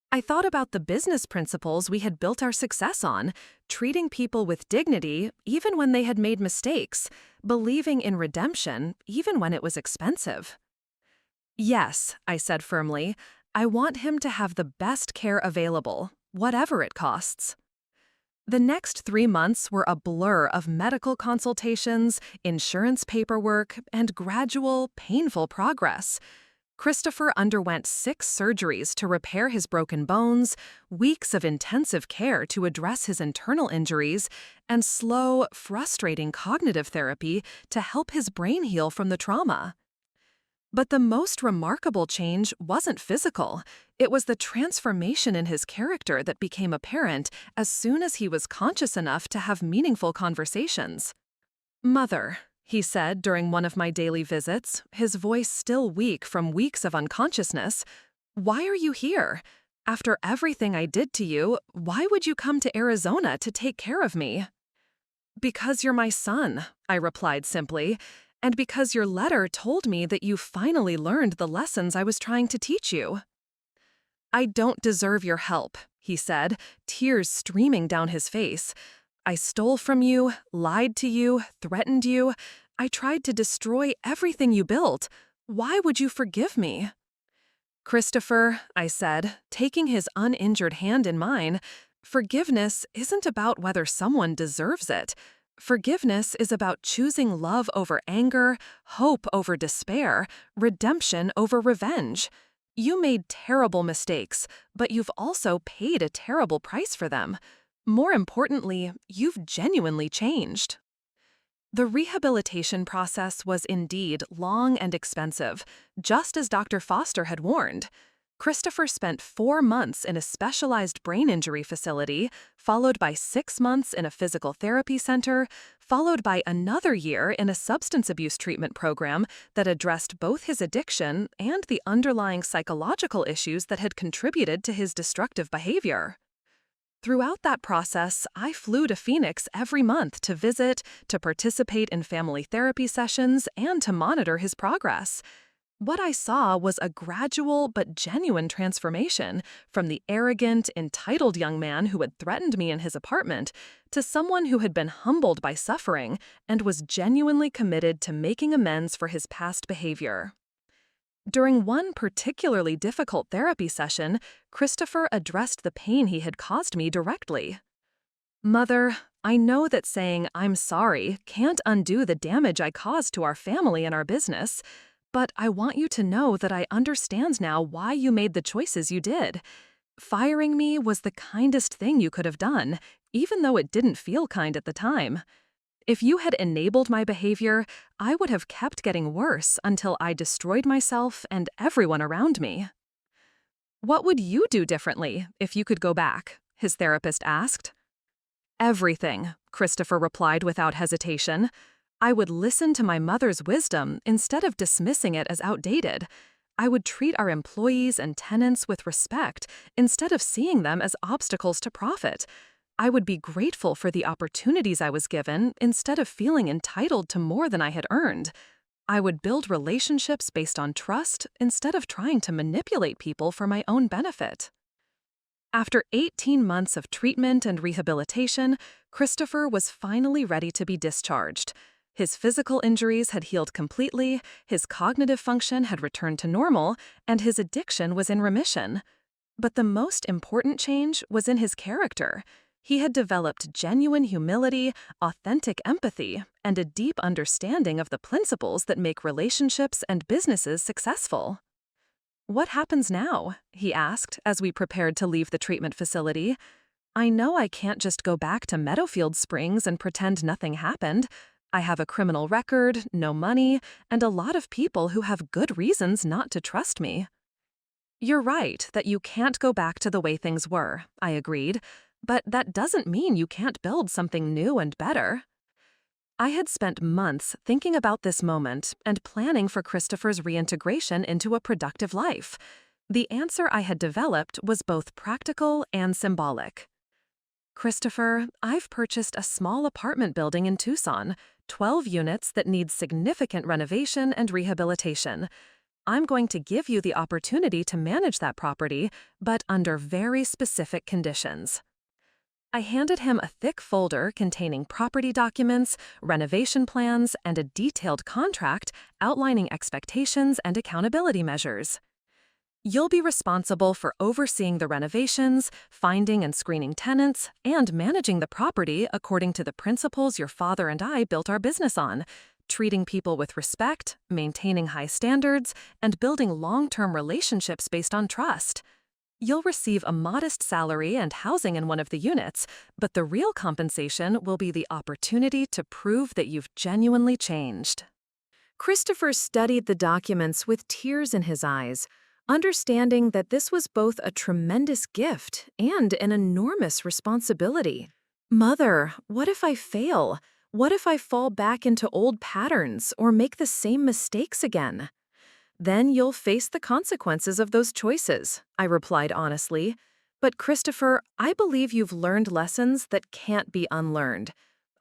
I thought about the business principles we had built our success on, treating people with dignity even when they had made mistakes, believing in redemption even when it was expensive. Yes, I said firmly, I want him to have the best care available, whatever it costs. The next 3 months were a blur of medical consultations, insurance paperwork, and gradual, painful progress. Christopher underwent 6 surgeries to repair his broken bones, weeks of intensive care to address his internal injuries, and slow, frustrating cognitive therapy to help his brain heal from the trauma. But the most remarkable change wasn't physical. It was the transformation in his character that became apparent as soon as he was conscious enough to have meaningful conversations. "Mother," he said during one of my daily visits, his voice still weak from weeks of unconsciousness, "why are you here? After everything I did to you, why would you come to Arizona to take care of me?" "Because you're my son," I replied simply, "and because your letter told me that you finally learned the lessons I was trying to teach you." "I don't deserve your help," he said, tears streaming down his face. "I stole from you, lied to you, threatened you. I tried to destroy everything you built. Why would you forgive me?" "Christopher," I said, taking his uninjured hand in mine, "forgiveness isn't about whether someone deserves it. Forgiveness is about choosing love over anger, hope over despair, redemption over revenge. You made terrible mistakes, but you've also paid a terrible price for them. More importantly, you've genuinely changed." The rehabilitation process was indeed long and expensive, just as Dr. Foster had warned. Christopher spent 4 months in a specialized brain injury facility, followed by 6 months in a physical therapy center, followed by another year in a substance abuse treatment program that addressed both his addiction and the underlying psychological issues that had contributed to his destructive behavior. Throughout that process, I flew to Phoenix every month to visit, to participate in family therapy sessions, and to monitor his progress. What I saw was a gradual but genuine transformation from the arrogant, entitled young man who had threatened me in his apartment to someone who had been humbled by suffering and was genuinely committed to making amends for his past behavior. During one particularly difficult therapy session, Christopher addressed the pain he had caused me directly. "Mother, I know that saying 'I'm sorry' can't undo the damage I caused to our family and our business. But I want you to know that I understand now why you made the choices you did. Firing me was the kindest thing you could have done, even though it didn't feel kind at the time. If you had enabled my behavior, I would have kept getting worse until I destroyed myself and everyone around me." "What would you do differently if you could go back?" his therapist asked. "Everything," Christopher replied without hesitation. "I would listen to my mother's wisdom instead of dismissing it as outdated. I would treat our employees and tenants with respect instead of seeing them as obstacles to profit. I would be grateful for the opportunities I was given instead of feeling entitled to more than I had earned. I would build relationships based on trust instead of trying to manipulate people for my own benefit." After 18 months of treatment and rehabilitation, Christopher was finally ready to be discharged. His physical injuries had healed completely, his cognitive function had returned to normal, and his addiction was in remission. But the most important change was in his character. He had developed genuine humility, authentic empathy, and a deep understanding of the principles that make relationships and businesses successful. "What happens now?" he asked as we prepared to leave the treatment facility. "I know I can't just go back to Meadowfield Springs and pretend nothing happened. I have a criminal record, no money, and a lot of people who have good reasons not to trust me." "You're right that you can't go back to the way things were," I agreed, "but that doesn't mean you can't build something new and better." I had spent months thinking about this moment and planning for Christopher's reintegration into a productive life. The answer I had developed was both practical and symbolic. "Christopher, I've purchased a small apartment building in Tucson, 12 units that need significant renovation and rehabilitation. I'm going to give you the opportunity to manage that property, but under very specific conditions. I handed him a thick folder containing property documents, renovation plans, and a detailed contract outlining expectations and accountability measures. You'll be responsible for overseeing the renovations, finding and screening tenants, and managing the property according to the principles your father and I built our business on, treating people with respect, maintaining high standards, and building long-term relationships based on trust. You'll receive a modest salary and housing in one of the units, but the real compensation will be the opportunity to prove that you've genuinely changed. Christopher studied the documents with tears in his eyes, understanding that this was both a tremendous gift and an enormous responsibility. Mother, what if I fail? What if I fall back into old patterns or make the same mistakes again? Then you'll face the consequences of those choices, I replied honestly. But Christopher, I believe you've learned lessons that can't be unlearned.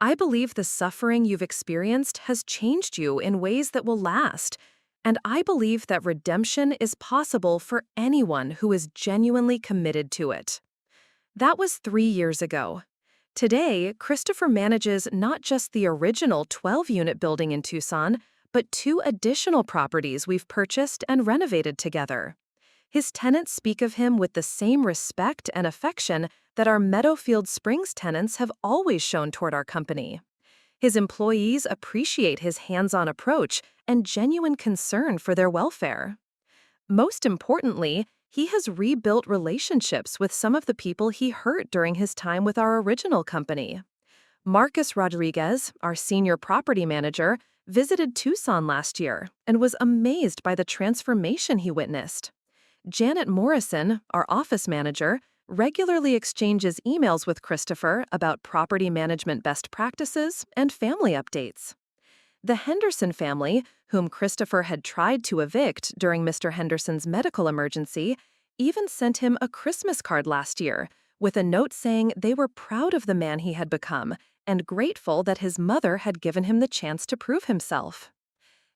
I believe the suffering you've experienced has changed you in ways that will last. And I believe that redemption is possible for anyone who is genuinely committed to it. That was 3 years ago. Today, Christopher manages not just the original 12-unit building in Tucson, but 2 additional properties we've purchased and renovated together. His tenants speak of him with the same respect and affection that our Meadowfield Springs tenants have always shown toward our company. His employees appreciate his hands-on approach and genuine concern for their welfare. Most importantly, he has rebuilt relationships with some of the people he hurt during his time with our original company. Marcus Rodriguez, our senior property manager, visited Tucson last year and was amazed by the transformation he witnessed. Janet Morrison, our office manager, regularly exchanges emails with Christopher about property management best practices and family updates. The Henderson family, whom Christopher had tried to evict during Mr. Henderson's medical emergency, even sent him a Christmas card last year with a note saying they were proud of the man he had become and grateful that his mother had given him the chance to prove himself.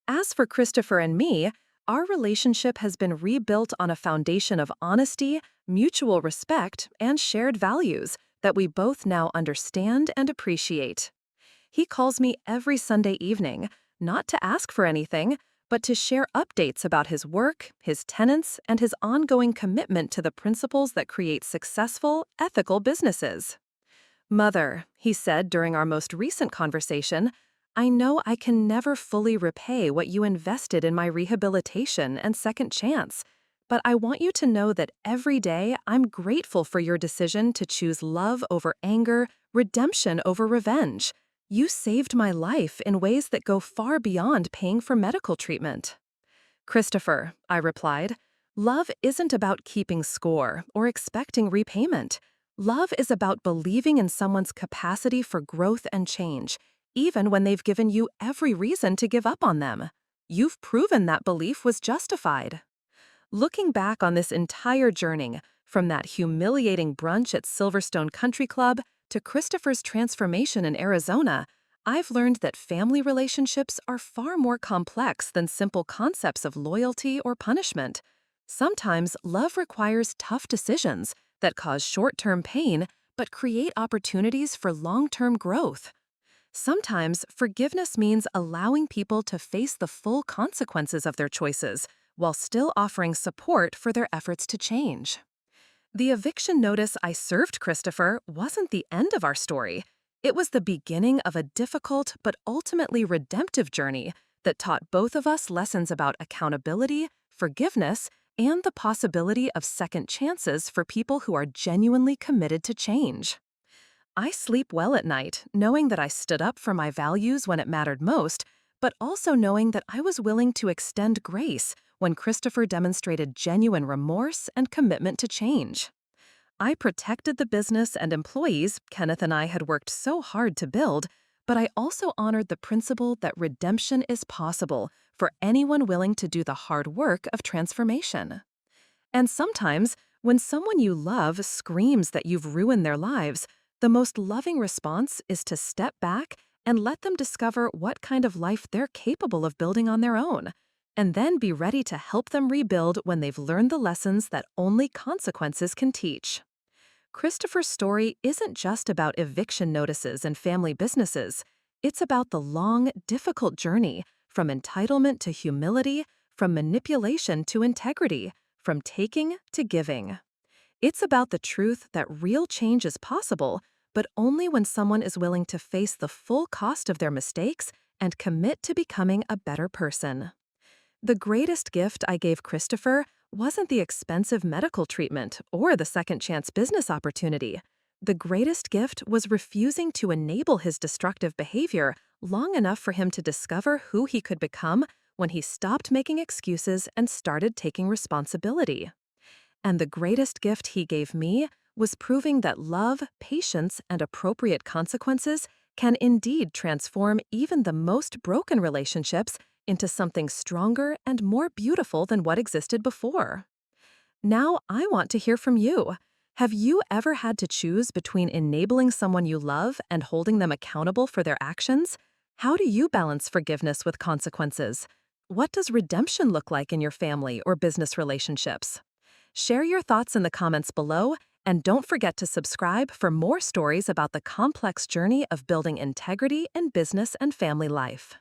As for Christopher and me, our relationship has been rebuilt on a foundation of honesty, mutual respect, and shared values that we both now understand and appreciate. He calls me every Sunday evening, not to ask for anything, but to share updates about his work, his tenants, and his ongoing commitment to the principles that create successful, ethical businesses. Mother, he said during our most recent conversation, I know I can never fully repay what you invested in my rehabilitation and second chance, but I want you to know that every day I'm grateful for your decision to choose love over anger, redemption over revenge. You saved my life in ways that go far beyond paying for medical treatment. Christopher, I replied, love isn't about keeping score or expecting repayment. Love is about believing in someone's capacity for growth and change, even when they've given you every reason to give up on them. You've proven that belief was justified. Looking back on this entire journey, from that humiliating brunch at Silverstone Country Club to Christopher's transformation in Arizona, I've learned that family relationships are far more complex than simple concepts of loyalty or punishment. Sometimes love requires tough decisions that cause short-term pain but create opportunities for long-term growth. Sometimes forgiveness means allowing people to face the full consequences of their choices while still offering support for their efforts to change. The eviction notice I served Christopher wasn't the end of our story. It was the beginning of a difficult but ultimately redemptive journey that taught both of us lessons about accountability, forgiveness, and the possibility of second chances for people who are genuinely committed to change. I sleep well at night, knowing that I stood up for my values when it mattered most, but also knowing that I was willing to extend grace when Christopher demonstrated genuine remorse and commitment to change. I protected the business and employees Kenneth and I had worked so hard to build, but I also honored the principle that redemption is possible for anyone willing to do the hard work of transformation. And sometimes, when someone you love screams that you've ruined their lives, the most loving response is to step back and let them discover what kind of life they're capable of building on their own. and then be ready to help them rebuild when they've learned the lessons that only consequences can teach. Christopher's story isn't just about eviction notices and family businesses. It's about the long, difficult journey from entitlement to humility, from manipulation to integrity, from taking to giving. It's about the truth that real change is possible, but only when someone is willing to face the full cost of their mistakes and commit to becoming a better person. The greatest gift I gave Christopher wasn't the expensive medical treatment or the second chance business opportunity. The greatest gift was refusing to enable his destructive behavior long enough for him to discover who he could become when he stopped making excuses and started taking responsibility. And the greatest gift he gave me was proving that love, patience, and appropriate consequences can indeed transform even the most broken relationships into something stronger and more beautiful than what existed before. Now, I want to hear from you. Have you ever had to choose between enabling someone you love and holding them accountable for their actions? How do you balance forgiveness with consequences? What does redemption look like in your family or business relationships? Share your thoughts in the comments below, and don't forget to subscribe for more stories about the complex journey of building integrity in business and family life.